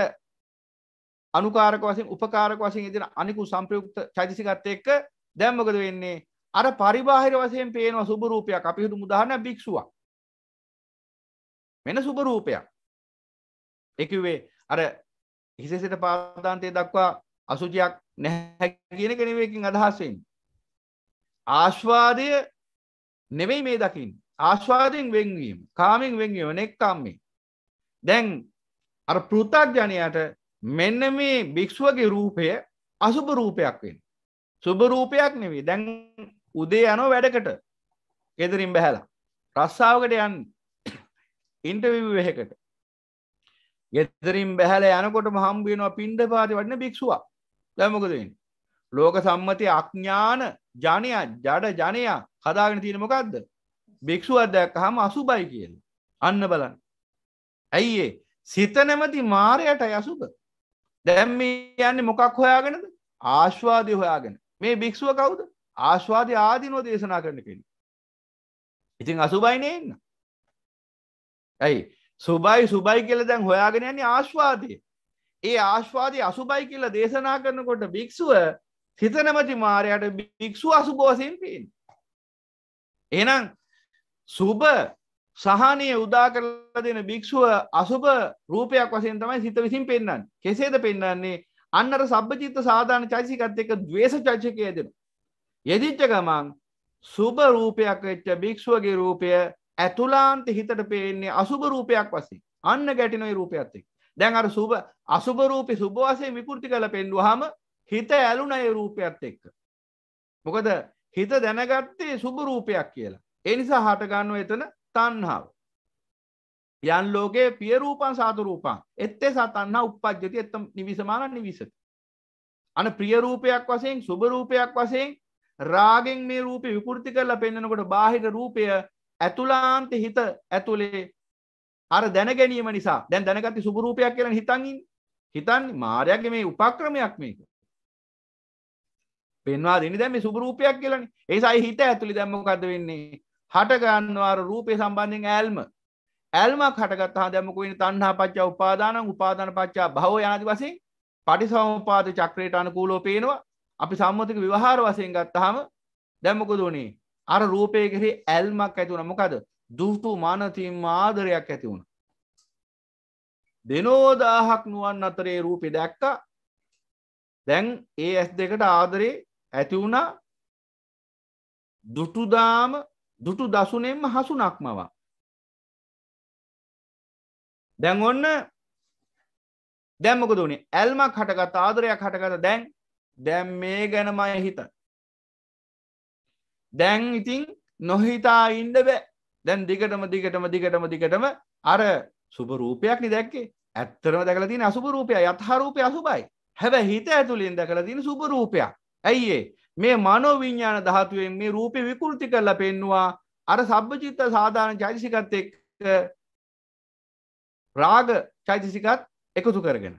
අනුකාරක වශයෙන් උපකාරක වශයෙන් ඉදින අනිකු සංප්‍රයුක්ත චෛතසිකත් එක්ක දැන් මොකද වෙන්නේ? අර පරිබාහිර වශයෙන් පේනවා සුබ රූපයක්. අපි හිතමු උදාහරණයක් භික්ෂුවක්. වෙන සුබ රූපයක්. ඒ කිව්වේ අර හිසේ සිට පාදාන්තයේ දක්වා අසුචියක් නැහැ කියන එක නෙවෙයි එකකින් අදහස් වෙන්නේ. ආස්වාදය නෙවෙයි මේ දකින්නේ. ආස්වාදයෙන් වෙන්වීම, කාමෙන් වෙන්වීම, නෙක්ඛම්මේ. දැන් අර පෘථග්ජනයාට මෙන්න මේ භික්ෂුවගේ රූපය අසුබ රූපයක් වෙන්නේ. සුබ රූපයක් නෙවෙයි. දැන් උදේ යනවා වැඩකට. ගෙදරින් බහැලා. රස්සාවකට යන්නේ. ඉන්ටර්විව් එකකට. ගෙදරින් බහැලා යනකොටම හම්බ වෙනවා පිණ්ඩපාතේ වඩින භික්ෂුවක්. දැන් මොකද වෙන්නේ? ලෝක සම්මතයේ අඥාන ජනයා, ජඩ ජනයා හදාගෙන තියෙන මොකද්ද? භික්ෂුවක් දැක්කහම අසුබයි කියලා. අන්න බලන්න. ඇයි ඒ? සිත නැමැති මායයටයි අසුබ. දැන් මේ යන්නේ මොකක් හොයාගෙනද? ආස්වාදය හොයාගෙන. මේ භික්ෂුව කවුද? ආස්වාදය ආදීනෝ දේශනා කරන කෙනෙක්. ඉතින් අසුබයි නේ ඉන්න. ඇයි? සුබයි කියලා දැන් හොයාගෙන යන්නේ ආස්වාදය. ඒ ආස්වාදය අසුබයි කියලා දේශනා කරනකොට භික්ෂුව සිත නැමැති මායයට භික්ෂුව අසුබ වශයෙන් පේන්නේ. එහෙනම් සුබ සහනීය උදා කරලා දෙන භික්ෂුව අසුබ රූපයක් වශයෙන් තමයි සිත විසින් පෙන්වන්නේ. කෙසේද පෙන්වන්නේ? අන්නර සබ්බචිත්ත සාධාන චෛතසිකත් එක්ක ද්වේෂ චෛතසිකය දෙන. යෙදිච්ච ගමන් සුබ රූපයක් වෙච්ච භික්ෂුවගේ රූපය ඇතුළාන්ත හිතට පේන්නේ අසුබ රූපයක් වශයෙන්. අන්න ගැටෙන ඒ රූපයත් එක්ක. දැන් අර සුබ අසුබ රූපේ සුබ වශයෙන් විකෘති කරලා පෙන්වුවාම හිත ඇලුනා ඒ රූපයත් එක්ක. මොකද හිත දැනගත්තේ සුබ රූපයක් කියලා. ඒ නිසා හට ගන්නවා එතන තණ්හාව. යන් ලෝකේ පිය රූපං සාතු රූපං එත්තේ සතන්නා උප්පජ්ජති එත්ත නිවිසමාන නිවිසති. අන ප්‍රිය රූපයක් වශයෙන් සුබ රූපයක් වශයෙන් රාගෙන් මේ රූපේ විකෘති කරලා පෙන්නකොට බාහිර රූපය ඇතුළාන්ත හිත ඇතුලේ අර දැන ගැනීම නිසා දැන් දැනගත්තේ සුබ රූපයක් කියලා හිතන්නේ මායාවේ මේ උපක්‍රමයක් මේක. පෙන්වා දෙන්නේ දැන් මේ සුබ රූපයක් කියලානේ. ඒ නිසා හිත ඇතුලේ දැන් මොකද්ද වෙන්නේ? හට ගන්නවා අර රූපේ සම්බන්ධයෙන් ඇල්ම. ඇල්මක් හටගත්තාම දැන් මොකෝ වෙන්නේ? තණ්හා පත්‍ය උපාදානං උපාදාන පත්‍ය භව යනාදි වශයෙන් පටිසමුපාද චක්‍රයට අනුකූලව පේනවා. අපි සම්මතික විවහාර වශයෙන් ගත්තාම දැන් මොකද උනේ? අර රූපයේ කෙරෙහි ඇල්මක් ඇති වුණා. මොකද? දුටු මානතිම් ආදරයක් ඇති වුණා. දිනෝ 1000ක් නුවන් අතරේ රූපේ දැක්කා. දැන් ඒ S2කට ආදරේ ඇති වුණා. දුටු දසුනෙන්ම හසුනක්මව. දැන් ඔන්න දැන් මොකද උනේ? ඇල්මක් හටගත්ත ආදරයක් හටගත්ත දැන් මේ ගැනමයි හිත. දැන් ඉතින් නොහිතා ඉන්න බෑ. දැන් දිගටම අර සුබ රූපයක් නේ දැක්කේ. ඇත්තටම දැකලා තියෙන අසුබ රූපය. යථා රූපය අසුබයි. හැබැයි හිත ඇතුලෙන් දැකලා තියෙන සුබ රූපයක්. ඇයි ඒ? මේ මනෝ විඥාන ධාතුවෙන් මේ රූපේ විකෘති කරලා පෙන්නවා. අර සබ්බචිත්ත සාධාරණ චෛතසිකත් එක්ක රාග චෛතසිකත් එකතු කරගෙන.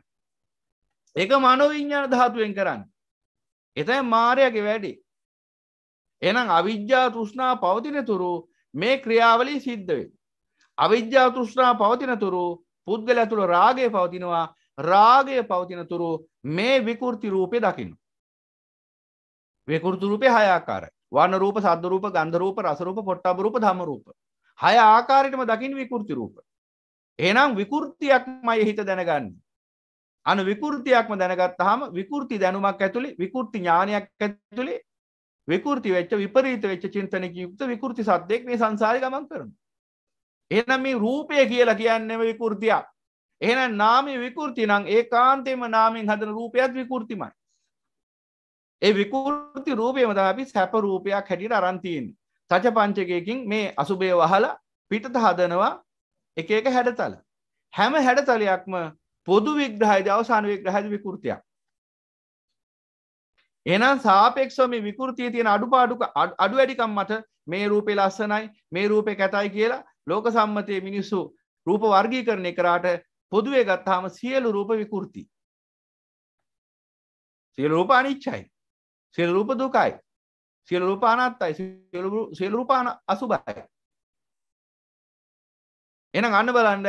ඒක මනෝ විඥාන ධාතුවෙන් කරන්නේ. ඒ තමයි මායාවේ වැඩි. එහෙනම් අවිජ්ජා තෘෂ්ණා පවතින තුරු මේ ක්‍රියාවලිය සිද්ධ වෙයි. අවිජ්ජා තෘෂ්ණා පවතින තුරු පුද්ගලයා තුළ රාගය පවතිනවා. රාගය පවතින තුරු මේ විකෘති රූපේ දකින්න. විකෘති රූපේ 6 ආකාරයි. වර්ණ රූප, ශබ්ද රූප, ගන්ධ රූප, රස රූප, පොට්ටබ්බ රූප, ධම්ම රූප. 6 ආකාරයටම දකින්න විකෘති රූප. එහෙනම් විකෘතියක්මයි හිත දැනගන්නේ. අනු විකෘතියක්ම දැනගත්තාම විකෘති දැනුමක් ඇතුලේ, විකෘති ඥානයක් ඇතුලේ විකෘති වෙච්ච විපරීත වෙච්ච චින්තනයක යුක්ත විකෘති සද්දෙක් මේ සංසාරේ ගමන් කරනවා. එහෙනම් මේ රූපය කියලා කියන්නේ විකෘතියක්. එහෙනම් නාමයේ විකෘති නම් ඒකාන්තයෙන්ම නාමයෙන් හදන රූපයත් විකෘතිමයි. ඒ විකෘති රූපයම තමයි අපි සැප රූපයක් හැටියට අරන් තියෙන්නේ. සච පංචකයකින් මේ අසුබය වහලා පිටත හදනවා එක එක හැඩතල. හැම හැඩතලයක්ම පොදු විග්‍රහයේදී අවසාන විග්‍රහයේදී විකෘතියක්. එහෙනම් සාපේක්ෂව මේ විකෘතියේ තියෙන අඩු වැඩිකම් මත මේ රූපේ ලස්සනයි, මේ රූපේ කැතයි කියලා ලෝක සම්මතයේ මිනිස්සු රූප වර්ගීකරණය කරාට පොදුවේ ගත්තාම සියලු රූප විකෘති. සියලු රූප අනිච්චයි. සියලු රූප දුකයි. සියලු රූප අනාත්තයි. සියලු රූප අසුභයි. එහෙනම් අන්න බලන්න.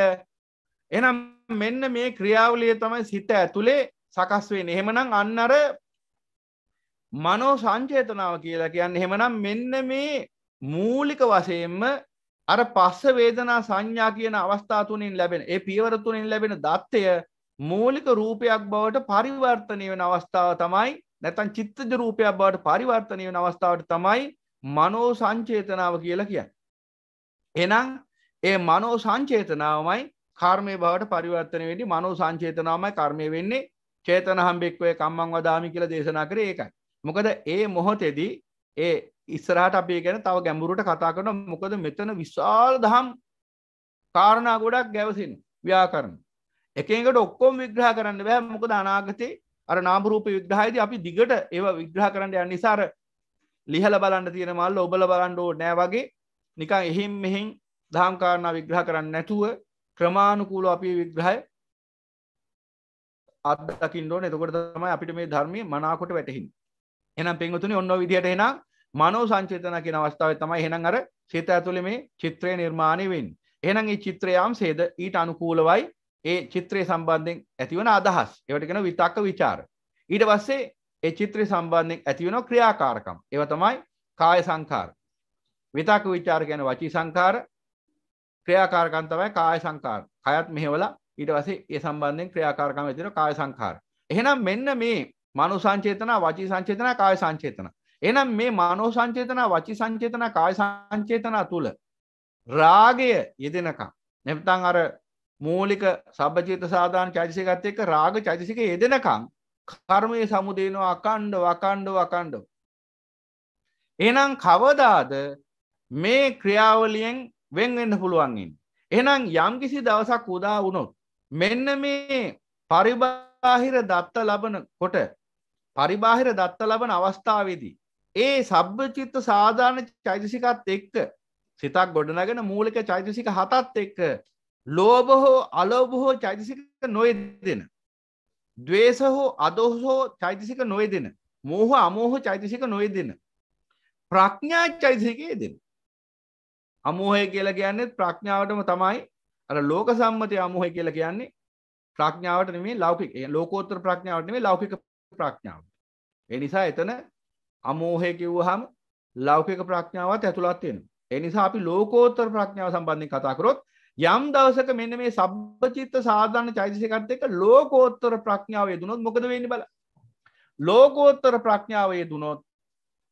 එහෙනම් මෙන්න මේ ක්‍රියාවලිය තමයි සිත ඇතුලේ සකස් වෙන්නේ. එහෙමනම් අන්න අර මනෝ සංචේතනාව කියලා කියන්නේ එහෙමනම් මෙන්න මේ මූලික වශයෙන්ම අර පස්ස වේදනා සංඥා කියන අවස්ථා තුنين ලැබෙන ඒ පියවර තුنين ලැබෙන දත්තය මූලික රූපයක් බවට පරිවර්තනය වෙන අවස්ථාව තමයි නැත්නම් චිත්තජ රූපයක් බවට පරිවර්තනය වෙන අවස්ථාවට තමයි මනෝ සංචේතනාව කියලා කියන්නේ. එහෙනම් ඒ මනෝ සංචේතනාවමයි කර්මයේ බවට පරිවර්තනය වෙන්නේ. මනෝ සංචේතනාවමයි කර්මය වෙන්නේ. චේතනහම්බෙක්වේ කම්මං වදාමි කියලා දේශනා කරේ ඒකයි. මොකද ඒ මොහොතේදී ඒ ඉස්සරහට අපි ගැන තව ගැඹුරට කතා කරනවා. මොකද මෙතන විශාල දහම් කාරණා ගොඩක් ගැවසෙන ව්‍යාකරණ. එකෙන්කට ඔක්කොම විග්‍රහ කරන්න බෑ. මොකද අනාගතේ අර නාම රූප විග්‍රහයේදී අපි දිගට ඒවා විග්‍රහ කරන්න යන නිසා අර ලිහලා බලන්න තියෙන මල්ල ඔබලා බලන්න ඕනේ නෑ වගේ නිකන් එහෙන් මෙහෙන් දහම් කාරණා විග්‍රහ කරන්නේ නැතුව ක්‍රමානුකූලව අපි විග්‍රහය අත්දකින්න ඕනේ. එතකොට තමයි අපිට මේ ධර්මයේ මනාකොට වැටහෙන්නේ. එහෙනම් පින්වතුනි ඔන්න ඔය විදිහට එහෙනම් මනෝ සංචේතන කියන අවස්ථාවේ තමයි එහෙනම් අර සිත ඇතුලේ මේ චිත්‍රය නිර්මාණය වෙන්නේ. එහෙනම් මේ චිත්‍රය යම්සේද ඊට අනුකූලවයි ඒ චිත්‍රය සම්බන්ධයෙන් ඇතිවන අදහස්. ඒවට කියන විතක්ක ਵਿਚාර. ඊට පස්සේ ඒ චිත්‍රය සම්බන්ධයෙන් ඇතිවන ක්‍රියාකාරකම්. ඒවා තමයි කාය සංඛාර. විතක්ක ਵਿਚාර කියන්නේ වචී සංඛාර. ක්‍රියාකාරකම් තමයි කාය සංඛාර. කයත් මෙහෙवला ඊට පස්සේ ඒ සම්බන්ධයෙන් ක්‍රියාකාරකම් ඇතිවන කාය සංඛාර. එහෙනම් මෙන්න මේ මනෝ සංචේතන, වචී සංචේතන, කාය සංචේතන. එහෙනම් මේ මනෝ සංචේතන, වචී සංචේතන, කාය සංචේතන තුල රාගය යෙදෙනකම් නැත්නම් අර මූලික සබ්බචේත සාධාන චෛතසිකත් එක්ක රාග චෛතසිකය යෙදෙනකම් කර්මයේ සමුදේනවා අකණ්ඩව. එහෙනම් කවදාද මේ ක්‍රියාවලියෙන් වෙන් වෙන්න පුළුවන් ඉන්නේ? එහෙනම් යම්කිසි දවසක් උදා වුණොත් මෙන්න මේ පරිබාහිර දත්ත ලබන අවස්ථාවේදී ඒ සබ්බචිත්ත සාධාරණ චෛතසිකත් එක්ක සිතක් ගොඩනගෙන මූලික චෛතසික හතත් එක්ක ලෝභ හෝ අලෝභ හෝ චෛතසික නොයෙදෙන, ද්වේෂ හෝ අදෝෂ හෝ චෛතසික නොයෙදෙන, මෝහ අමෝහ චෛතසික නොයෙදෙන ප්‍රඥා චෛතසිකයේ දෙන. අමෝහය කියලා කියන්නේ ප්‍රඥාවටම තමයි. අර ලෝක සම්මතය අමෝහය කියලා කියන්නේ ප්‍රඥාවට නෙමෙයි ලෞකික. ලෝකෝත්තර ප්‍රඥාවට නෙමෙයි ලෞකික ප්‍රඥාවට. ඒ නිසා එතන අමෝහය කිව්වහම ලෞකික ප්‍රඥාවත් ඇතුළත් වෙනවා. ඒ නිසා අපි ලෝකෝත්තර ප්‍රඥාව සම්බන්ධයෙන් කතා කරොත් යම් දවසක මෙන්න මේ සබ්බචිත්ත සාධාරණ චෛතසිකත් එක්ක ලෝකෝත්තර ප්‍රඥාව යෙදුනොත් මොකද වෙන්නේ බලන්න. ලෝකෝත්තර ප්‍රඥාව යෙදුනොත්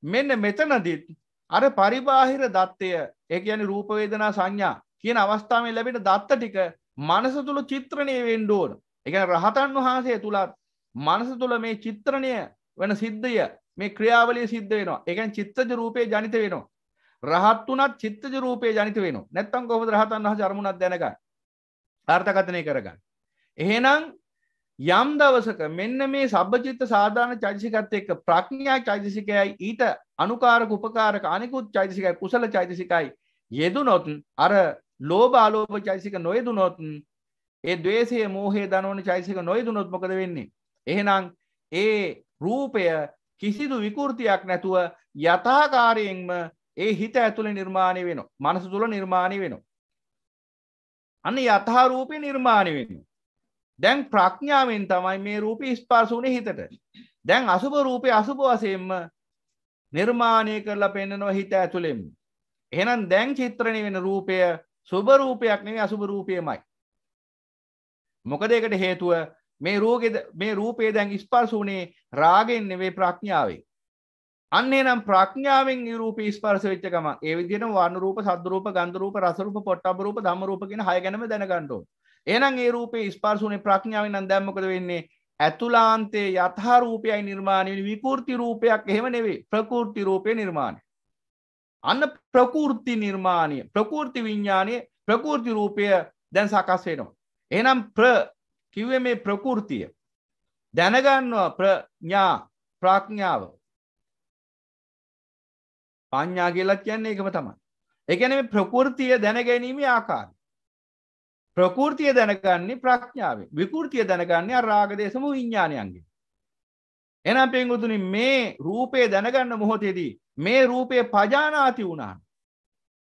මෙන්න මෙතනදී අර පරිබාහිර දත්තය, ඒ කියන්නේ රූප වේදනා සංඥා කියන අවස්ථාවේ ලැබෙන දත්ත ටික මනස තුල චිත්‍රණය වෙන්න ඕන. ඒ කියන්නේ රහතන් වහන්සේ තුලත් මනස තුල මේ චිත්‍රණය වෙන සිද්ධිය, මේ ක්‍රියාවලිය සිද්ධ වෙනවා. ඒ කියන්නේ චිත්තජ රූපේ ජනිත වෙනවා. රහත් උනත් චිත්තජ රූපේ ජනිත වෙනවා. නැත්තම් කොහොමද රහතන් වහන්සේ අරමුණක් දැනගන්නේ? අර්ථකථනය කරගන්න. එහෙනම් යම් දවසක මෙන්න මේ සබ්බචිත්ත සාධාරණ චෛතසිකත් එක්ක ප්‍රඥා චෛතසිකයයි ඊට අනුකාරක උපකාරක අනිකුත් චෛතසිකයි කුසල චෛතසිකයි යෙදුනොත් අර ලෝභ අලෝභ චෛතසික නොයෙදුනොත් ඒ ද්වේෂය මෝහය දනවන චෛතසික නොයෙදුනොත් මොකද වෙන්නේ? එහෙනම් ඒ රූපය කිසිදු විකෘතියක් නැතුව යථාකාරයෙන්ම ඒ හිත ඇතුලේ නිර්මාණය වෙනවා. මනස තුල නිර්මාණය වෙනවා. අන්න යථා රූපේ නිර්මාණය වෙනවා. දැන් ප්‍රඥාවෙන් තමයි මේ රූපේ ස්පර්ශ වුනේ හිතට. දැන් අසුභ රූපේ අසුභ වශයෙන්ම නිර්මාණය කරලා පෙන්නනවා හිත ඇතුලෙම. එහෙනම් දැන් චිත්‍රණය වෙන රූපය සුභ රූපයක් නෙවෙයි අසුභ රූපයමයි. මොකද ඒකට හේතුව මේ රූපේ දැන් ස්පර්ශ වුනේ රාගෙන් නෙවෙයි ප්‍රඥාවෙන්. අන්න එනම් ප්‍රඥාවෙන් මේ රූපේ ස්පර්ශ වෙච්ච ගමන් ඒ විදිහටම වර්ණ රූප, ශබ්ද රූප, ගන්ධ රූප, රස රූප, පොට්ටබ්බ රූප, ධම්ම රූප කියන හය ගැනම දැනගන්න ඕන. එහෙනම් ඒ රූපේ ස්පර්ශ වුනේ ප්‍රඥාවෙන් නම් දැන් මොකද වෙන්නේ? ඇතුලාන්තයේ යථා රූපයයි නිර්මාණය වෙන්නේ. විකෘති රූපයක් එහෙම නෙවෙයි. ප්‍රකෘති රූපේ නිර්මාණය. අන්න ප්‍රකෘති නිර්මාණය, ප්‍රකෘති විඥානය, ප්‍රකෘති රූපය දැන් සකස් වෙනවා. එහෙනම් කිව්වේ මේ ප්‍රකෘතිය දැනගන්නවා ප්‍රඥාව. පඤ්ඤා කියලා කියන්නේ ඒකම තමයි. ඒ කියන්නේ මේ ප්‍රකෘතිය දැනගැනීමේ ආකාරය. ප්‍රකෘතිය දැනගන්නේ ප්‍රඥාවෙන්. විකෘතිය දැනගන්නේ රාග දේශම විඥානයන්ගෙන්. එහෙනම් පින්වතුනි මේ රූපේ දැනගන්න මොහොතේදී මේ රූපේ පජානාති වුණා.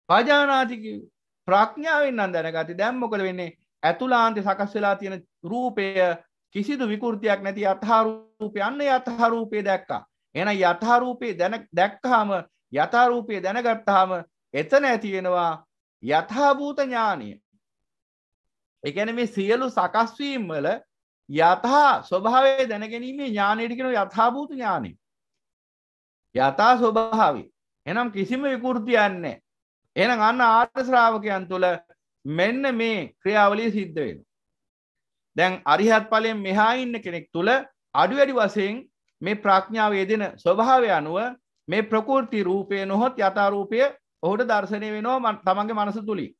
පජානාති කිව්වේ ප්‍රඥාවෙන් නම් දැනගatti. දැන් මොකද වෙන්නේ? ඇතුළාන්තේ සකස් වෙලා තියෙන රූපය කිසිදු විකෘතියක් නැති යථා රූපය. අන්න යථා රූපේ දැක්කා. එහෙනම් යථා රූපේ දැක්කහම යථා රූපේ දැනගත්තාම එතන ඇති වෙනවා යථා භූත ඥානය. ඒ කියන්නේ මේ සියලු සකස් වීම වල යථා ස්වභාවය දැනගැනීමේ ඥානයට කියනවා යථා භූත ඥානය. යථා ස්වභාවය. එහෙනම් කිසිම විකෘතියක් නැහැ. එහෙනම් අන්න ආර්ය ශ්‍රාවකයන් තුළ මෙන්න මේ ක්‍රියාවලිය සිද්ධ වෙනවා. දැන් අරිහත් ඵලයෙන් මෙහා ඉන්න කෙනෙක් තුළ අඩු වැඩි වශයෙන් මේ ප්‍රඥාව යෙදෙන ස්වභාවය අනුව මේ ප්‍රකෘති රූපය නොහොත් යථා රූපය ඔහුට දැర్శණය වෙනවා තමන්ගේ මනස තුලින්.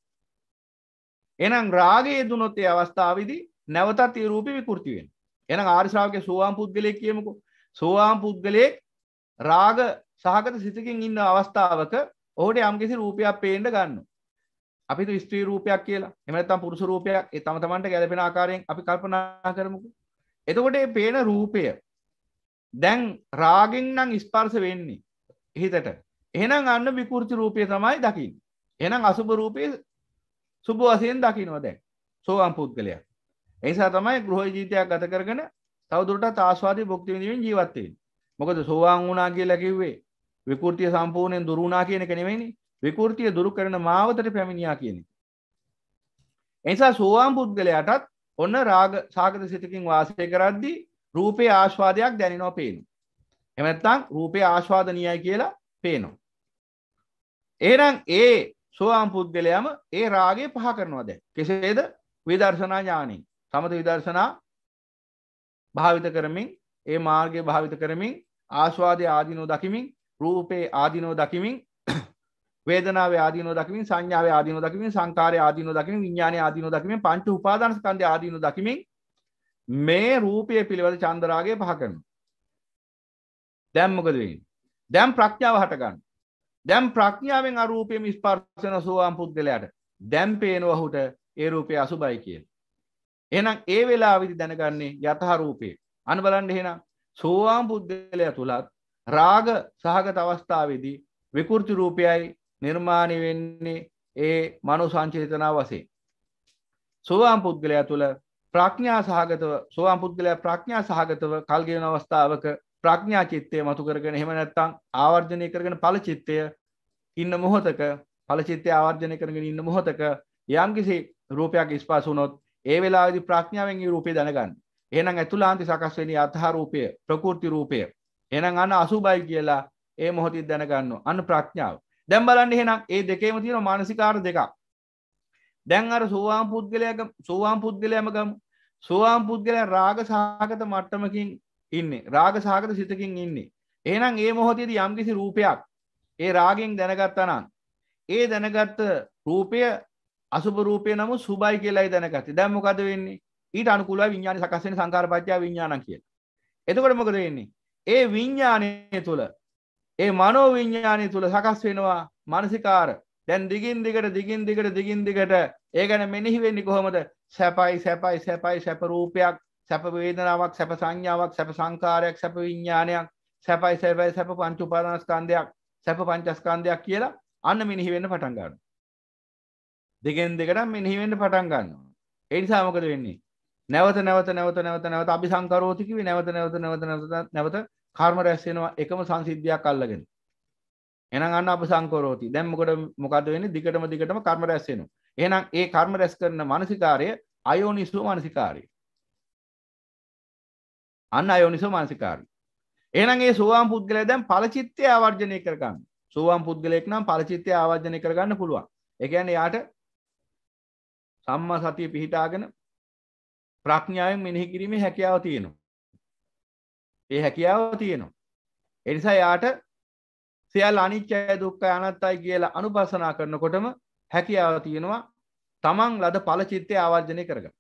එහෙනම් රාගයේ දුනොත් ඒ අවස්ථාවේදී නැවතත් ඒ රූපේ විකෘති වෙනවා. එහෙනම් ආර්ය ශ්‍රාවකයේ සෝවාන් පුද්ගලයෙක් කියමුකෝ. සෝවාන් පුද්ගලයෙක් රාග සහගත සිතකින් ඉන්න අවස්ථාවක ඔහුට යම්කිසි රූපයක් පේන්න ගන්නවා. අපි හිතුව ස්ත්‍රී රූපයක් කියලා. එහෙම නැත්නම් පුරුෂ රූපයක්. ඒ තම තමන්ට ගැළපෙන ආකාරයෙන් අපි කල්පනා කරමුකෝ. එතකොට මේ පේන රූපය දැන් රාගෙන් නම් ස්පර්ශ වෙන්නේ හිතට. එහෙනම් අන්න විකෘති රූපය තමයි දකින්නේ. එහෙනම් අසුබ රූපේ සුබ වශයෙන් දකින්නවා දැන් සෝවාන් පුද්ගලයා. ඒ නිසා තමයි ගෘහ ජීවිතයක් ගත කරගෙන තවදුරටත් ආස්වාදී භුක්ති විඳින්න ජීවත් වෙන්නේ. මොකද සෝවාන් වුණා කියලා කිව්වේ විකෘතිය සම්පූර්ණයෙන් දුරු වුණා කියන එක නෙවෙයිනේ. විකෘතිය දුරු කරන මාවතට පැමිණියා කියන එක. ඒ නිසා සෝවාන් පුද්ගලයාටත් ඔන්න රාග සාගත සිතකින් වාසය කරද්දී රූපේ ආස්වාදයක් දැනෙනවා පේනවා. එහෙම නැත්නම් රූපේ ආස්වාදනීයයි කියලා පේනවා. එහෙනම් ඒ සෝවාන් පුද්ගලයාම ඒ රාගය පහ කරනවා දැන්. කෙසේද? විදර්ශනා ඥානෙ. සමත විදර්ශනා භාවිත කරමින් ඒ මාර්ගය භාවිත කරමින් ආස්වාදයේ ආදීනෝ දකිමින් රූපේ ආදීනෝ දකිමින් වේදනාවේ ආදීනෝ දකිමින් සංඥාවේ ආදීනෝ දකිමින් සංකාරයේ ආදීනෝ දකිමින් විඥානයේ ආදීනෝ දකිමින් පංච උපාදාන ස්කන්ධයේ ආදීනෝ දකිමින් මේ රූපය පිළිවෙල චන්දරාගය පහ කරනවා. දැන් මොකද වෙන්නේ? දැන් ප්‍රඥාව හට ගන්න. දැන් ප්‍රඥාවෙන් අරූපයෙන් ස්පර්ශ වෙන සෝවාන් පුද්ගලයාට දැන් පේනවා ඔහුට ඒ රූපය අසුබයි කියලා. එහෙනම් ඒ වෙලාවෙදි දැනගන්නේ යථා රූපේ. අන්න බලන්න එහෙනම් සෝවාන් පුද්ගලයා තුලත් රාග සහගත අවස්ථාවේදී විකෘති රූපයයි නිර්මාණය වෙන්නේ ඒ මනෝ සංචේතනාව වශයෙන්. සෝවාන් පුද්ගලයා තුල ප්‍රඥා සහගතව සෝවාන් පුද්ගලයා ප්‍රඥා සහගතව කල්ගෙන අවස්ථාවක ප්‍රඥා චිත්තය මතු කරගෙන එහෙම නැත්නම් ආවර්ජනය කරගෙන ඵල චිත්තය ඉන්න මොහොතක ඵල චිත්තය ආවර්ජනය කරගෙන ඉන්න මොහොතක යම්කිසි රූපයක් ස්පර්ශ වුණොත් ඒ වෙලාවේදී ප්‍රඥාවෙන් ඒ රූපය දැනගන්න. එහෙනම් අතුලාන්ති සකස් වෙන යථා රූපය ප්‍රකෘති රූපය. එහෙනම් අන්න අසුබයි කියලා ඒ මොහොතේ දැනගන්නවා. අන්න ප්‍රඥාව. දැන් බලන්න එහෙනම් ඒ දෙකේම තියෙන මානසිකාර දෙකක්. දැන් අර සෝවාන් පුද්ගලයාම ගමු. සෝවාන් පුද්ගලයා රාග සහගත මට්ටමකින් ඉන්නේ. රාග සහගත සිතකින් ඉන්නේ. එහෙනම් ඒ මොහොතේදී යම්කිසි රූපයක් ඒ රාගෙන් දැනගත්තා නම් ඒ දැනගත්ත රූපය අසුබ රූපය නම් සුබයි කියලායි දැනගත්තේ. දැන් මොකද වෙන්නේ? ඊට අනුකූලව විඥානය සකස් වෙන සංකාරපච්චය විඥානං කියලා. එතකොට මොකද වෙන්නේ? ඒ විඥානය තුළ ඒ මනෝ විඥානය තුළ සකස් වෙනවා මානසිකාර. දැන් දිගින් දිගට ඒ ගැන මෙනෙහි වෙන්නේ කොහොමද? සැප රූපයක්, සැප වේදනාවක්, සැප සංඥාවක්, සැප සංකාරයක්, සැප විඥානයක්, සැප පංච උපාදානස්කන්ධයක්, සැප පංචස්කන්ධයක් කියලා අන්න මෙනෙහි වෙන්න පටන් ගන්නවා. දිගින් දිගට මෙනෙහි වෙන්න පටන් ගන්නවා. ඒ නිසා මොකද වෙන්නේ? නැවත අபிසංකරෝති කිවි නැවත කර්ම රැස් වෙනවා එකම සංසිද්ධියක් අල්ලගෙන. එහෙනම් අන්න අபிසංකරෝති. දැන් මොකද වෙන්නේ? දිගටම කර්ම රැස් වෙනවා. එහෙනම් ඒ කර්ම රැස් කරන මානසිකාරය අයෝනිසෝ මානසිකාරය. අන්න අයෝනිසෝ මානසිකාරය. එහෙනම් ඒ සෝවාන් පුද්ගලයා දැන් ඵලචිත්තය ආවර්ජනය කර ගන්න. සෝවාන් පුද්ගලයෙක් නම් ඵලචිත්තය ආවර්ජනය කර ගන්න පුළුවන්. ඒ කියන්නේ යාට සම්මා සතිය පිහිටාගෙන ප්‍රඥාවෙන් මෙනෙහි කිරීමේ හැකියාව තියෙනවා. ඒ හැකියාව තියෙනවා. ඒ නිසා යාට සියල්ල අනිත්‍යයි දුක්ඛයි අනාත්තයි කියලා අනුපස්සනා කරනකොටම හැකියාව තියෙනවා තමන් ලද ඵලචිත්තය ආවර්ජනය කරගන්න.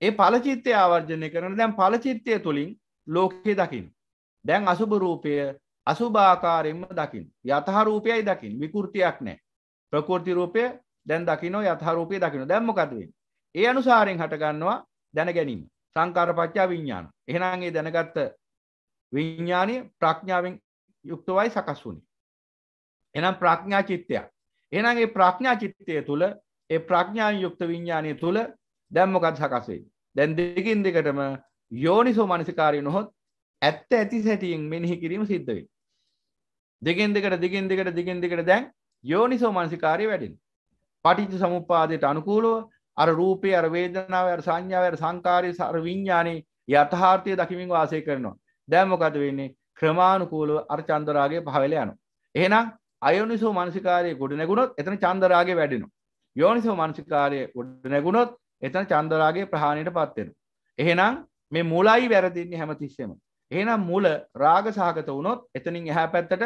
ඒ ඵලචිත්තය ආවර්ජනය කරන දැන් ඵලචිත්තය තුලින් ලෝකේ දකින්න. දැන් අසුභ රූපය අසුභ ආකාරයෙන්ම දකින්න. යථා රූපයයි දකින්න. විකෘතියක් නැහැ. ප්‍රකෘති රූපය දැන් දකින්න යථා රූපය දකින්න. දැන් මොකද වෙන්නේ? ඒ අනුසාරයෙන් හට ගන්නවා දැන ගැනීම. සංකාරපච්චය විඥාන. එහෙනම් ඒ දැනගත්ත විඥානීය ප්‍රඥාවෙන් යුක්තවයි සකස් වුනේ. එහෙනම් ප්‍රඥා චිත්තයක්. එහෙනම් ඒ ප්‍රඥා චිත්තය තුල ඒ ප්‍රඥාවෙන් යුක්ත විඥානීය තුල දැන් මොකද සකස් වෙන්නේ? දැන් දිගින් දිගටම යෝනිසෝ මනසිකාරය නොහොත් ඇත්ත ඇති සැටියෙන් මෙනෙහි කිරීම සිද්ධ වෙනවා. දෙකෙන් දෙකට දැන් යෝනිසෝ මනසිකාරය වැඩෙනවා. පටිච්ච සමුප්පාදයට අනුකූලව අර රූපේ අර වේදනාවේ අර සංඥාවේ අර සංකාරයේ අර විඥානේ යථාර්ථය දකිමින් වාසය කරනවා. දැන් මොකද වෙන්නේ? ක්‍රමානුකූලව අර චන්දරාගය පහවෙල යනවා. එහෙනම් අයෝනිසෝ මනසිකාරයේ ගොඩ නැගුණොත් එතන චන්දරාගය වැඩෙනවා. යෝනිසෝ මනසිකාරයේ ගොඩ නැගුණොත් එතන චන්දරාගයේ ප්‍රහාණයටපත් වෙනවා. එහෙනම් මේ මුලයි වැරදින්නේ හැමතිස්සෙම. එහෙනම් මුල රාග සහගත වුණොත් එතනින් එහා පැත්තට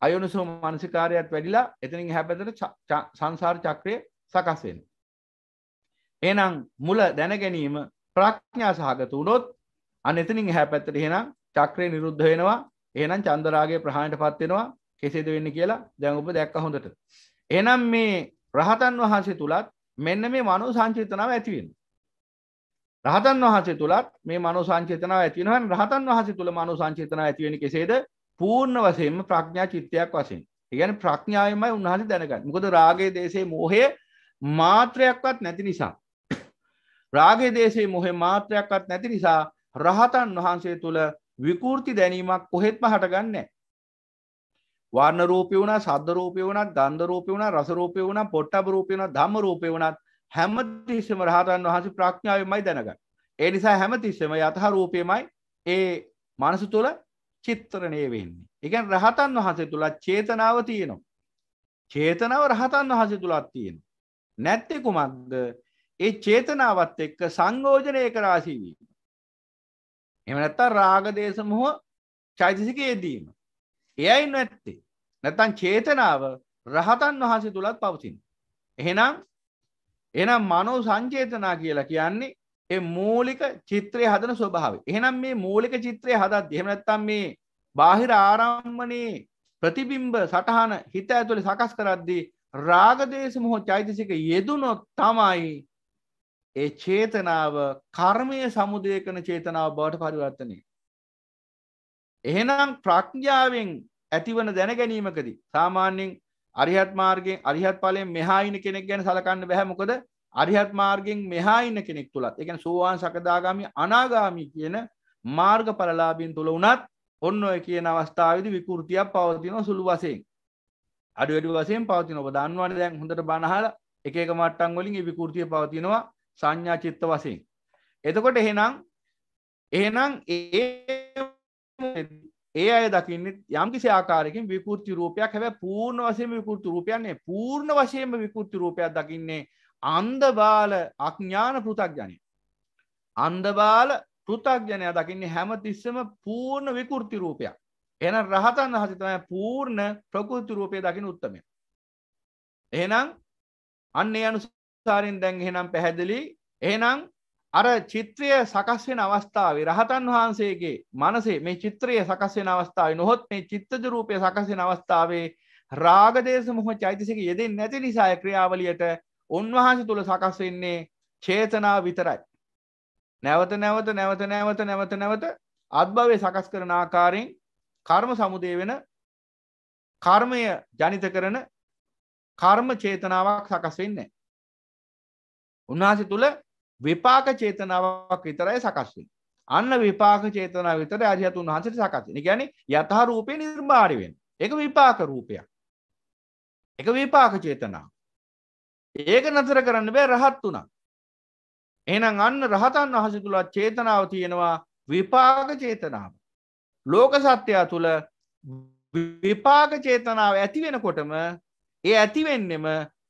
අයෝනිසෝ මනසිකාරයත් වැඩිලා එතනින් එහා පැත්තට සංසාර චක්‍රය සකස් වෙනවා. එහෙනම් මුල දැන ගැනීම ප්‍රඥා සහගත වුණොත් අන්න එතනින් එහා පැත්තට එහෙනම් චක්‍රය නිරුද්ධ වෙනවා. එහෙනම් චන්දරාගයේ ප්‍රහාණයටපත් වෙනවා. කෙසේද වෙන්නේ කියලා දැන් ඔබ දැක්ක හොඳට. එහෙනම් මේ රහතන් වහන්සේ තුලත් මෙන්න මේ මනෝ සංචේතනාව ඇති වෙනවා. රහතන් වහන්සේ තුලත් මේ මනෝ සංචේතනාව ඇති වෙනවා. රහතන් වහන්සේ තුල මනෝ සංචේතනාව ඇති වෙන්නේ කෙසේද? පූර්ණ වශයෙන්ම ප්‍රඥා චිත්තයක් වශයෙන්. ඒ කියන්නේ ප්‍රඥාවෙන්මයි උන්වහන්සේ දැනගන්නේ. මොකද රාගයේ දේශේ මොහේ මාත්‍රයක්වත් නැති නිසා. රාගයේ දේශේ මොහේ මාත්‍රයක්වත් නැති නිසා රහතන් වහන්සේ තුල විකෘති දැනීමක් කොහෙත්ම හටගන්නේ නැහැ. වර්ණ රූපේ වුණා, ශබ්ද රූපේ වුණා, ගන්ධ රූපේ වුණා, රස රූපේ වුණා, පොට්ටබ රූපේ වුණා, ධම්ම රූපේ වුණා හැමතිස්සෙම රහතන් වහන්සේ ප්‍රඥාවෙන්මයි දැනගන්නේ. ඒ නිසා හැමතිස්සෙම යතහ රූපේමයි ඒ මනස තුල චිත්‍රණය වෙන්නේ. ඒ කියන්නේ රහතන් වහන්සේ තුල චේතනාව තියෙනවා. චේතනාව රහතන් වහන්සේ තුලක් තියෙනවා. නැත්තේ කුමක්ද? ඒ චේතනාවත් එක්ක සංයෝජනය කරාසී වීම. එහෙම නැත්නම් රාග දේශ මොහ චෛතසිකයේදීම. එයයි නැත්තේ. නැත්නම් චේතනාව රහතන් වහන්සේ තුලත් පවතින. එහෙනම් මනෝ සංචේතනා කියලා කියන්නේ ඒ මූලික චිත්‍රය හදන ස්වභාවය. එහෙනම් මේ මූලික චිත්‍රය හදද්දී එහෙම නැත්නම් මේ බාහිර ආරම්මණයේ ප්‍රතිබිම්බ සටහන හිත ඇතුලේ සකස් කරද්දී රාග දේශ මොහ චෛතසික යෙදුනොත් තමයි ඒ චේතනාව කර්මයේ සමුදය කරන චේතනාව බවට පරිවර්තනය. එහෙනම් ප්‍රඥාවෙන් ඇතිවන දැන ගැනීමකදී සාමාන්‍යයෙන් අරිහත් මාර්ගයෙන් අරිහත් ඵලයෙන් මෙහා ඉන්න කෙනෙක් ගැන සලකන්න බෑ. මොකද අරිහත් මාර්ගයෙන් මෙහා ඉන්න කෙනෙක් තුලත් ඒ කියන්නේ සෝවාන් සකදාගාමි අනාගාමි කියන මාර්ගඵලලාභීන් තුල උනත් ඔන්න ඔය කියන අවස්ථාවේදී විකෘතියක් පවතින සුළු වශයෙන් අඩු වැඩි වශයෙන් පවතින. ඔබ දන්නවනේ දැන් හොඳට බණ අහලා එක එක මට්ටම් වලින් මේ විකෘතිය පවතිනවා සංඥා චිත්ත වශයෙන්. එතකොට එහෙනම් ඒ අය දකින්නේ යම්කිසි ආකාරයකින් විකෘති රූපයක්. හැබැයි පූර්ණ වශයෙන්ම විකෘති රූපයක් නෙවෙයි. පූර්ණ වශයෙන්ම විකෘති රූපයක් දකින්නේ අන්ධ බාල අඥාන පෘථග්ජනය. අන්ධ බාල පෘථග්ජනය දකින්නේ හැමතිස්සෙම පූර්ණ විකෘති රූපයක්. එහෙනම් රහතන් වහන්සේ තමයි පූර්ණ ප්‍රකෘති රූපය දකින්න උත්තමය. එහෙනම් අන්නේ අනුසාරයෙන් දැන් එහෙනම් පැහැදිලි. එහෙනම් අර චිත්‍රය සකස් වෙන අවස්ථාවේ රහතන් වහන්සේගේ මනසේ මේ චිත්‍රය සකස් වෙන අවස්ථාවේ නොහොත් මේ චිත්තජ රූපය සකස් වෙන අවස්ථාවේ රාග දේශ මොහ චෛතසික යෙදෙන්නේ නැති නිසා ක්‍රියාවලියට උන්වහන්සේ තුල සකස් වෙන්නේ චේතනාව විතරයි. නැවත අත්භවයේ සකස් කරන ආකාරයෙන් කර්ම සමුදය වෙන කර්මය ජනිත කරන කර්ම චේතනාවක් සකස් වෙන්නේ නැහැ. උන්වහන්සේ තුල විපාක චේතනාවක් විතරයි සකස් වෙන්නේ. අන්න විපාක චේතනාව විතරයි අරිහත් උන්වහන්සේට සකස් වෙන්නේ. ඒ කියන්නේ යථා රූපේ නිර්මාණය වෙන්නේ. ඒක විපාක රූපයක්. ඒක විපාක චේතනාව. ඒක නතර කරන්න බෑ රහත් උනා. එහෙනම් අන්න රහතන් වහන්සේ තුල චේතනාව තියෙනවා විපාක චේතනාව. ලෝක සත්‍යය තුල විපාක චේතනාව ඇති වෙනකොටම ඒ ඇති වෙන්නෙම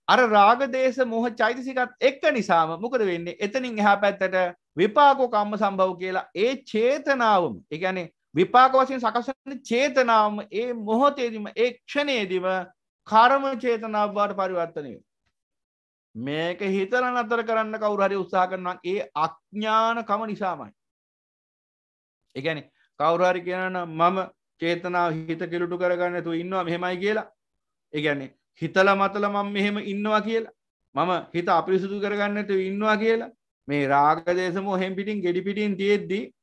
අර රාග දේශ මොහ චෛතසිකත් එක්ක නිසාම මොකද වෙන්නේ? එතනින් එහා පැත්තට විපාකෝ කම්ම සම්භව කියලා ඒ චේතනාවම ඒ කියන්නේ විපාක වශයෙන් සකස් වෙන චේතනාවම ඒ මොහොතේදීම ඒ ක්ෂණයේදීම කර්ම චේතනාව බවට පරිවර්තනය වෙනවා. මේක හිතලා නතර කරන්න කවුරු හරි උත්සාහ කරනවා ඒ අඥානකම නිසාමයි. ඒ කියන්නේ කවුරු හරි කියනවා මම චේතනාව හිත කිලුටු කරගන්න නැතුව ඉන්නවා මෙහෙමයි කියලා. ඒ කියන්නේ හිතලා මතලා මම මෙහෙම ඉන්නවා කියලා. මම හිත අපිරිසුදු කරගන්න නැතුව ඉන්නවා කියලා. මේ රාග දේශ මොහෙන් පිටින් ගෙඩි පිටින් තියෙද්දි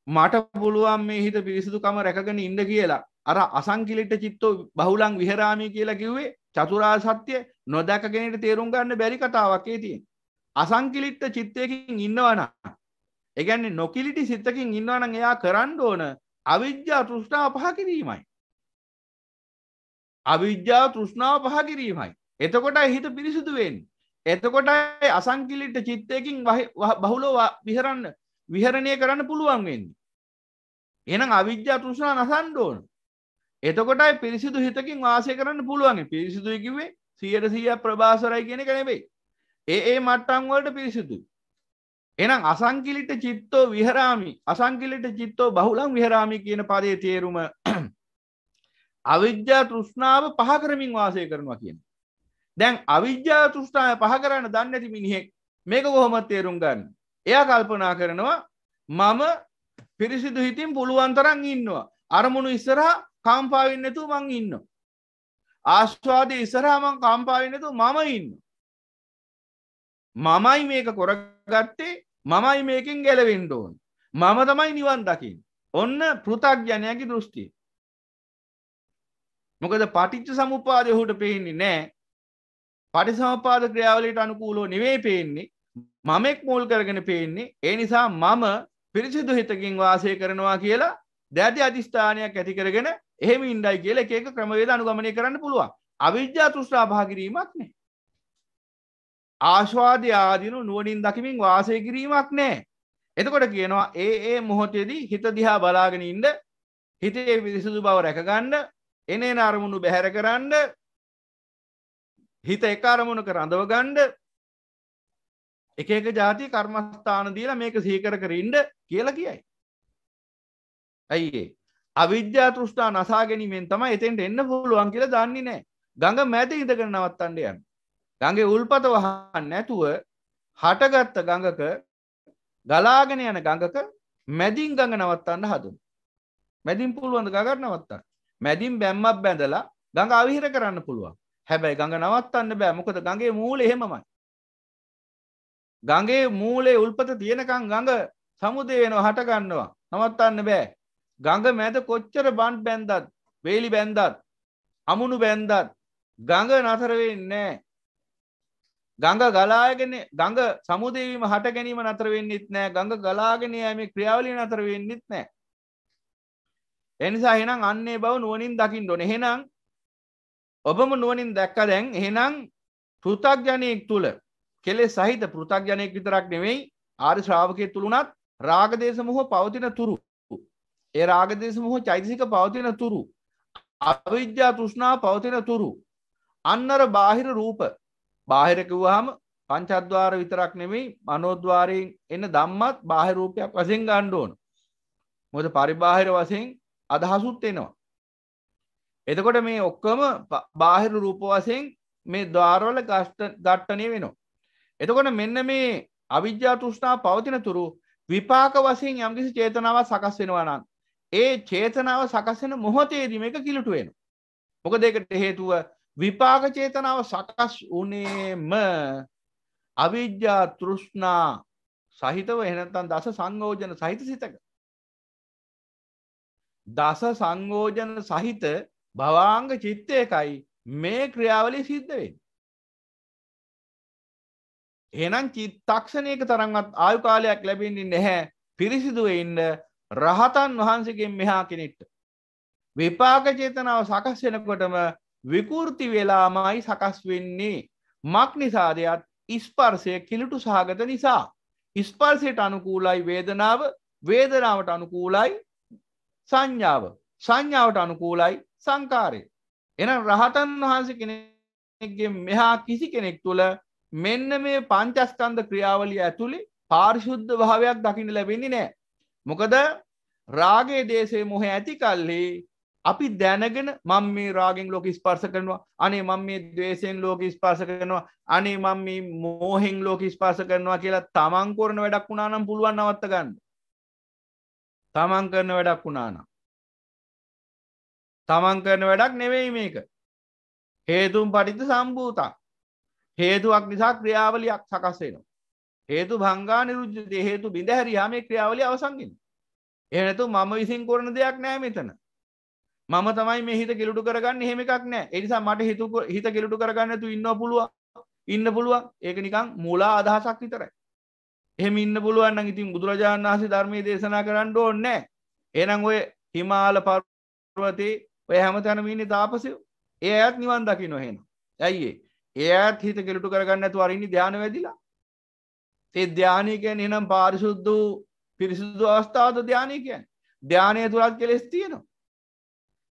මට පුළුවන් මේ හිත පිරිසුදුකම රැකගෙන ඉන්න කියලා. අර අසංකිලිට චිත්තෝ බහුලං විහෙරාමි කියලා කිව්වේ චතුරාර්ය සත්‍ය නොදක කෙනෙක්ට තේරුම් ගන්න බැරි කතාවක් ඒ තියෙන්නේ. අසංකිලිට චිත්තයකින් ඉන්නවා නම් ඒ කියන්නේ නොකිලිටි සිතකින් ඉන්නවා නම් එයා කරන්න ඕන අවිජ්ජා තෘෂ්ණාව පහ කිරීමයි. අවිජ්ජා තෘෂ්ණාව පහ කිරීමයි. එතකොටයි හිත පිරිසුදු වෙන්නේ. එතකොටයි අසංකිලිට චිත්තයකින් බහුලව විහරණය කරන්න පුළුවන් වෙන්නේ. එහෙනම් අවිජ්ජා තෘෂ්ණාව නසන්න ඕන. එතකොටයි පිරිසිදු හිතකින් වාසය කරන්න පුළුවන්. පිරිසිදුයි කිව්වේ 100% ප්‍රභාසරයි කියන එක නෙවෙයි. ඒ මට්ටම් වලට පිරිසිදුයි. එහෙනම් අසංකිලිට චිත්තෝ විහරාමි අසංකිලිට චිත්තෝ බහුලං විහරාමි කියන පදයේ තේරුම අවිජ්ජා තෘෂ්ණාව පහ කරමින් වාසය කරනවා කියන්නේ. දැන් අවිජ්ජා තෘෂ්ණාව පහ කරන්න දන්නේ නැති මිනිහෙක් මේක කොහොමද තේරුම් ගන්න? එයා කල්පනා කරනවා මම පිරිසිදු හිතින් පුළුවන් තරම් ඉන්නවා. අරමුණු ඉස්සරහා කම්පා වෙන්නේ නැතුව මං ඉන්නවා. ආස්වාදයේ ඉස්සරහා මං කම්පා වෙන්නේ නැතුව මම ඉන්නවා. මමයි මේක කරගත්තේ මමයි මේකෙන් ගැලවෙන්න ඕන. මම තමයි නිවන් දකින්නේ. ඔන්න පෘථග්ජනයාගේ දෘෂ්ටිය. මොකද පටිච්ච සමුප්පාදය උහුට පේන්නේ නැහැ. පටිසමුප්පාද ක්‍රියාවලියට අනුකූලව නෙවෙයි පේන්නේ. මමෙක් මූල් කරගෙන පේන්නේ. ඒ නිසා මම පිරිසිදු හිතකින් වාසය කරනවා කියලා දැඩි අධිෂ්ඨානයක් ඇති කරගෙන එහෙම ඉන්නයි කියලා එක එක ක්‍රමවේද අනුගමනය කරන්න පුළුවන්. අවිජ්ජා තෘෂ්ණා පහ කිරීමක් නැහැ. ආස්වාදය ආදීන නුවණින් දකිමින් වාසය කිරීමක් නැහැ. එතකොට කියනවා ඒ මොහොතේදී හිත දිහා බලාගෙන ඉන්න, හිතේ පිරිසිදු බව රැකගන්න, එනේන අරමුණු බැහැර කරන්න, හිත එක අරමුණක රඳව ගන්න, එක එක જાති කර්මස්ථාන දීලා මේක සීකර කර ඉන්න කියලා කියයි. ඇයි ඒ? අවිද්‍යා තෘෂ්ණා නසා ගැනීමෙන් තමයි එතෙන්ට එන්න පුළුවන් කියලා දන්නේ නැහැ. ගඟ මැද ඉඳගෙන නවත්තන්න යන්නේ. ගඟේ උල්පත වහන්න නැතුව හටගත්ත ගඟක ගලාගෙන යන ගඟක මැදින් ගඟ නවත්තන්න හදමු. මැදින් පුළුවන් ද ගඟ නවත්තන්න? මැදින් බැම්මක් බැඳලා ගඟ අවහිර කරන්න පුළුවන්. හැබැයි ගඟ නවත්තන්න බෑ. මොකද ගඟේ මූලය එහෙමමයි. ගඟේ මූලයේ උල්පත තියෙනකන් ගඟ සමුදේ වෙනවා, හට ගන්නවා. නවත්තන්න බෑ. ගඟ මැද කොච්චර බන්ඩ් බැන්දත්, වේලි බැන්දත්, අමුණු බැන්දත් ගඟ නතර වෙන්නේ නැහැ. ගඟ ගලාගෙන ගඟ සමුදේ වීම හට ගැනීම නතර වෙන්නෙත් නැහැ. ගඟ ගලාගෙන යෑමේ ක්‍රියාවලිය නතර වෙන්නෙත් නැහැ. ඒ නිසා එහෙනම් අන්නේ බව නුවණින් දකින්න ඕනේ. එහෙනම් ඔබම නුවණින් දැක්ක දැන් එහෙනම් පෘථග්ජනයෙක් තුල කෙලෙස් සහිත පෘථග්ජනයෙක් විතරක් නෙවෙයි ආර්ය ශ්‍රාවකයෙක් තුල උනත් රාග දේශ මොහ පවතින තුරු, ඒ රාග දේශ මොහ චෛතසික පවතින තුරු, අවිජ්ජා තෘෂ්ණා පවතින තුරු, අන්නර බාහිර රූප, බාහිර කිව්වහම පංචද්වාර විතරක් නෙමෙයි මනෝද්වාරයෙන් එන ධම්මත් බාහිර රූපයක් වශයෙන් ගන්න ඕන. මොකද පරිබාහිර වශයෙන් අදහසුත් එනවා. එතකොට මේ ඔක්කොම බාහිර රූප වශයෙන් මේ ద్వාරවල ඝට්ටණය වෙනවා. එතකොට මෙන්න මේ අවිජ්ජා තෘෂ්ණා පවතින තුරු විපාක වශයෙන් යම්කිසි චේතනාවක් සකස් වෙනවා නම් ඒ චේතනාව සකස් වෙන මොහොතේදී මේක කිලුට වෙනවා. මොකද ඒකට හේතුව විපාක චේතනාව සකස් වුණේම අවිජ්ජා තෘෂ්ණා සහිතව එහෙනම් දස සංයෝජන සහිත සිතක. දස සංයෝජන සහිත භවාංග චිත්තයකයි මේ ක්‍රියාවලිය සිද්ධ වෙන්නේ. එහෙනම් චිත්තක්ෂණයක තරම්වත් ආයු කාලයක් ලැබෙන්නේ නැහැ පිරිසිදු වෙන්න රහතන් වහන්සේගෙන් මෙහා කෙනෙක්ට. විපාක චේතනාව සකස් වෙනකොටම විකෘති වෙලාමයි සකස් වෙන්නේ. මක් නිසාදයක්? ස්පර්ශය කිලුටු සහගත නිසා. ස්පර්ශයට අනුකූලයි වේදනාව, වේදනාවට අනුකූලයි සංඥාව, සංඥාවට අනුකූලයි සංකාරය. එහෙනම් රහතන් වහන්සේ කෙනෙක්ගෙන් මෙහා කිසි කෙනෙක් තුල මෙන්න මේ පංචස්කන්ධ ක්‍රියාවලිය ඇතුලේ පාරිශුද්ධ භාවයක් දකින්න ලැබෙන්නේ නැහැ. මොකද රාගයේ දේශේ මොහේ ඇති කල්හි අපි දැනගෙන මම මේ රාගෙන් ලෝක ස්පර්ශ කරනවා, අනේ මම මේ ද්වේෂයෙන් ලෝක ස්පර්ශ කරනවා, අනේ මම මේ මෝහෙන් ලෝක ස්පර්ශ කරනවා කියලා තමන් කරන වැඩක් වුණා නම් පුළුවන් නවත්ත ගන්න. තමන් කරන වැඩක් වුණා නම්. තමන් කරන වැඩක් නෙවෙයි මේක. හේතුන් පටිච්ච සම්භූතං. හේතුවක් නිසා ක්‍රියාවලියක් සකස් වෙනවා. හේතු භංගා නිරුද්ධති. හේතු බිඳ හැරියාම මේ ක්‍රියාවලිය අවසන් වෙනවා. එහෙම නැතු මම විසින් කරන දෙයක් නෑ මෙතන. මම තමයි මේ හිත කිලුටු කරගන්නේ, එහෙම එකක් නෑ. ඒ නිසා මට හිත කිලුටු කරගන්න නැතු ඉන්න පුළුවන්. ඒක නිකන් මූලා අදහසක් විතරයි. එහෙම ඉන්න පුළුවන් නම් ඉතින් බුදුරජාණන් වහන්සේ ධර්මයේ දේශනා කරන්න ඕනේ නැහැ. එහෙනම් ඔය හිමාල පර්වතේ ඔය හැමතැනම ඉන්නේ තාපසයෝ. ඒ අයත් නිවන් දකින්න එහෙනම්. ඇයි ඒ? ඒ අයත් හිත කෙලුටු කරගන්න නැතුව අරින්නේ ධානය වැඩිලා. ඒ ධානය කියන්නේ එහෙනම් පාරිශුද්ධ පිරිසුදු අවස්ථාවද ධානය කියන්නේ. ධානය තුලත් කෙලෙස් තියෙනවා.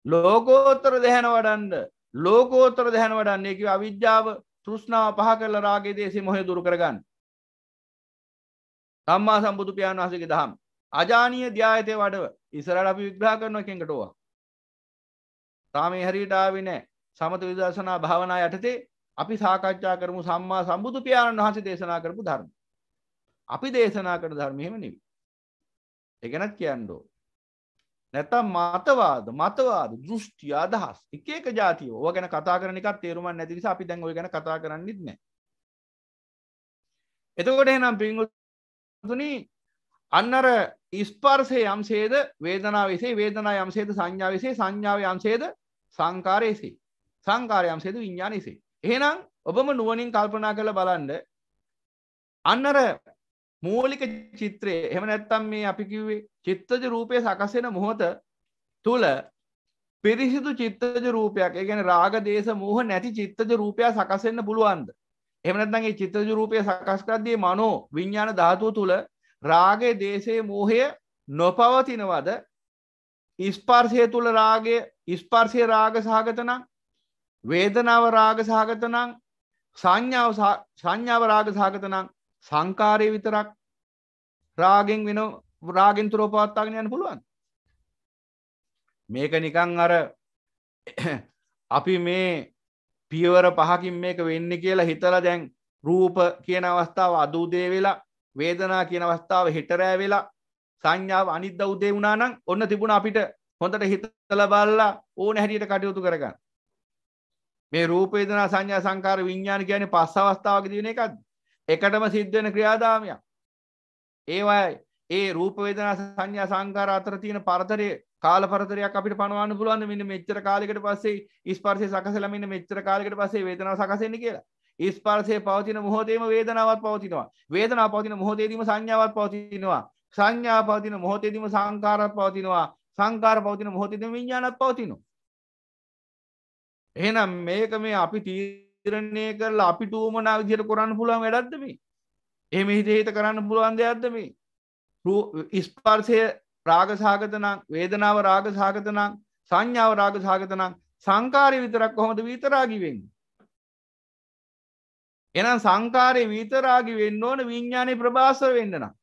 ලෝකෝත්තර ධ්‍යාන වඩන්න ලෝකෝත්තර ධ්‍යාන වඩන්නේ කිව්ව අවිජ්ජාව තෘෂ්ණාව පහ කරලා රාගයේ දේශේ මොහේ දුරු කරගන්න. සම්මා සම්බුදු පියාණන් වහන්සේගේ දහම. අජානීය ධ්‍යායතේ වඩව. ඉස්සරහට අපි විග්‍රහ කරනවා එකෙන්කට ඕවා. තාමේ හරියට ආවේ නැහැ. සමත විදර්ශනා භාවනා යටතේ අපි සාකච්ඡා කරමු සම්මා සම්බුදු පියාණන් වහන්සේ දේශනා කරපු ධර්ම. අපි දේශනා කරන ධර්ම එහෙම නෙවෙයි. ඒක නැත් කියන්න ඕන. නැත්තම් මතවාද දෘෂ්ටි අදහස් එක එක જાතිය. ඕවා ගැන කතා කරන එකක් තේරුමක් නැති නිසා අපි දැන් ඔය ගැන කතා කරන්නෙත් නැහැ. එතකොට එහෙනම් පින්වතුනි අන්නර ස්පර්ශයේ යම්සේද වේදනාවේසේ වේදනා යම්සේද සංඥාවේසේ සංඥාවේ යම්සේද සංකාරයේසේ සංකාරය යම්සේද විඥානයේසේ. එහෙනම් ඔබම නුවණින් කල්පනා කරලා බලන්න අන්නර මූලික චිත්‍රය එහෙම නැත්නම් මේ අපි කිව්වේ චිත්තජ රූපයේ සකස් වෙන මොහොත තුල පිරිසිදු චිත්තජ රූපයක් ඒ කියන්නේ රාග දේශ මෝහ නැති චිත්තජ රූපයක් සකස් වෙන්න පුළුවන්ද? එහෙම නැත්නම් මේ චිත්තජ රූපය සකස් කරද්දී මනෝ විඥාන ධාතුව තුල රාගයේ දේශයේ මෝහය නොපවතිනවද? ස්පර්ශය තුල රාගය ස්පර්ශයේ රාග සහගත නම් වේදනාව රාග සහගත නම් සංඥාව රාග සහගත නම් සංකාරය විතරක් රාගෙන් වෙන රාගෙන් තුරව පවත්වාගෙන යන්න පුළුවන්. මේක නිකන් අර අපි මේ පියවර 5කින් මේක වෙන්නේ කියලා හිතලා දැන් රූප කියන අවස්ථාව අද උදේ වෙලා වේදනා කියන අවස්ථාව හෙට රෑ වෙලා සංඥාව අනිද්දා උදේ වුණා නම් ඔන්න තිබුණා අපිට හොඳට හිතලා බලලා ඕන හැටියට කටයුතු කරගන්න. මේ රූප වේදනා සංඥා සංකාර විඥාන කියන්නේ පස් අවස්ථාවකදී වෙන එකක්ද? එකටම සිද්ධ වෙන ක්‍රියාදාමයක්. ඒවයි ඒ රූප වේදනා සංඥා සංකාර අතර තියෙන පරතරය කාල පරතරයක් අපිට පනවන්න පුළුවන් මෙන්න මෙච්චර කාලයකට පස්සේ ස්පර්ශය සකසලා මෙන්න මෙච්චර කාලයකට පස්සේ වේදනාව සකස් වෙන්නේ කියලා. ස්පර්ශයේ පවතින මොහොතේම වේදනාවක් පවතිනවා. වේදනාව පවතින මොහොතේදීම සංඥාවක් පවතිනවා. සංඥාව පවතින මොහොතේදීම සංකාරයක් පවතිනවා. සංකාර පවතින මොහොතේදීම විඥානයක් පවතිනවා. එහෙනම් මේක මේ අපි තීරණය කරලා අපිට උවමනා විදිහට කරන්න පුළුවන් වැඩක්ද මේ? එහෙම හිත කරන්න පුළුවන් දෙයක්ද මේ? ස්පර්ශය රාග සහගත නම් වේදනාව රාග සහගත නම් සංඥාව රාග සහගත නම් සංකාරය විතරක් කොහොමද විතරාගී වෙන්නේ? එහෙනම් සංකාරය විතරාගී වෙන්න ඕන විඥානේ ප්‍රබාසර වෙන්න නම්.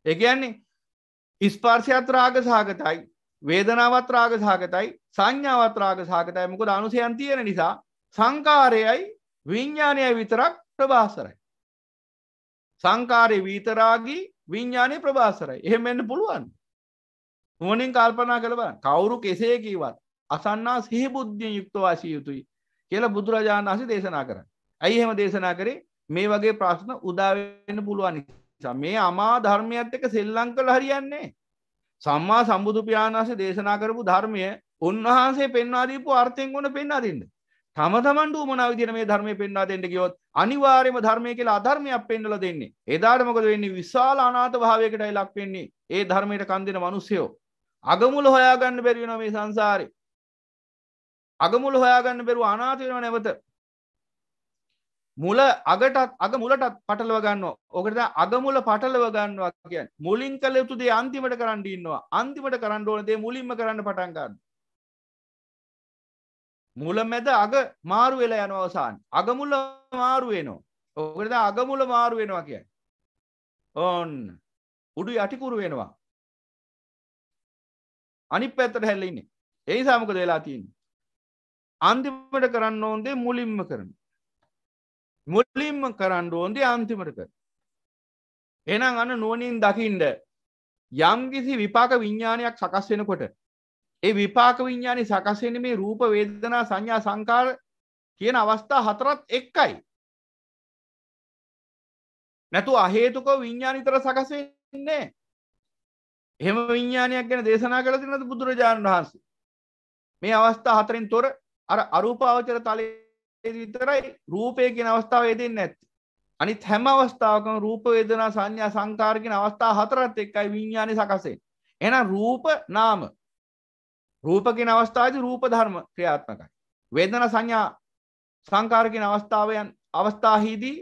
ඒ කියන්නේ ස්පර්ශයත් රාග සහගතයි වේදනාවත් රාග සහගතයි සංඥාවත් රාග සහගතයි. මොකද අනුසයන් තියෙන නිසා සංකාරයයි විඥානයයි විතරක් ප්‍රබාසරයි. සංකාරේ විතරාගී විඥානේ ප්‍රබාසරයි. එහෙම වෙන්න පුළුවන්. මොනින් කල්පනා කරලා බලන්න. කවුරු කෙසේ කිව්වත් අසන්නා සිහි බුද්ධියෙන් යුක්තව වාසිය යුතුයි කියලා බුදුරජාණන් වහන්සේ දේශනා කරා. ඇයි එහෙම දේශනා කරේ? මේ වගේ ප්‍රශ්න උදා වෙන්න පුළුවන් නිසා. මේ අමා ධර්මයත් එක්ක සෙල්ලම් කළා හරියන්නේ. සම්මා සම්බුදු පියාණන් වහන්සේ දේශනා කරපු ධර්මය උන්වහන්සේ පෙන්වා දීපු අර්ථයෙන් උන පෙන්වා දෙන්න. තම තමන්ට උමනා විදිහට මේ ධර්මයේ පෙන්වා දෙන්න ගියොත් අනිවාර්යයෙන්ම ධර්මයේ කියලා අධර්මයක් පෙන්වලා දෙන්නේ. එදාට මොකද වෙන්නේ? විශාල අනාථ භාවයකටයි ලක් වෙන්නේ. ඒ ධර්මයට කන් දෙන මිනිස්සයෝ. අගමුල හොයාගන්න බැරි වෙනවා මේ සංසාරේ. අගමුල හොයාගන්න බැරුව අනාථ වෙනව නැවත. මුල අගටත් අග මුලටත් පටලව ගන්නවා. ඔකට තමයි අගමුල පටලව ගන්නවා කියන්නේ. මුලින් කළ යුතු දේ අන්තිමට කරන්න ඉන්නවා. අන්තිමට කරන්න ඕන දේ මුලින්ම කරන්න පටන් ගන්නවා. මුල මැද අග මාරු වෙලා යනවා අවසානයේ. අගමුල මාරු වෙනවා. ඔකට තමයි අගමුල මාරු වෙනවා කියන්නේ. ඕන්න. උඩු යටිකුරු වෙනවා. අනිත් පැත්තට හැල්ලා ඉන්නේ. ඒ නිසා මොකද වෙලා තියෙන්නේ? අන්තිමට කරන්න ඕන දේ මුලින්ම කරනවා. මුලින්ම කරන්න ඕන දේ අන්තිමට කරනවා. එහෙනම් අන්න නුවණින් දකින්න යම්කිසි විපාක විඥානයක් සකස් වෙනකොට ඒ විපාක විඥානේ සකස් වෙන්නේ මේ රූප වේදනා සංඥා සංකාර කියන අවස්ථා හතරත් එක්කයි. නැතු අහේතුක විඥාන විතර සකස් වෙන්නේ. එහෙම විඥානයක් ගැන දේශනා කළ තියෙනවද බුදුරජාණන් වහන්සේ? මේ අවස්ථා හතරෙන් තොර අර අරූපාවචර තලයේ විතරයි රූපය කියන අවස්ථාව යෙදෙන්නේ නැත්තේ. අනිත් හැම අවස්ථාවකම රූප වේදනා සංඥා සංකාර කියන අවස්ථා හතරත් එක්කයි විඥානේ සකස් වෙන්නේ. එහෙනම් රූප නාම රූප කියන අවස්ථාවේදී රූප ධර්ම ක්‍රියාත්මකයි. වේදනා සංඥා සංකාර කියන අවස්ථාවේදී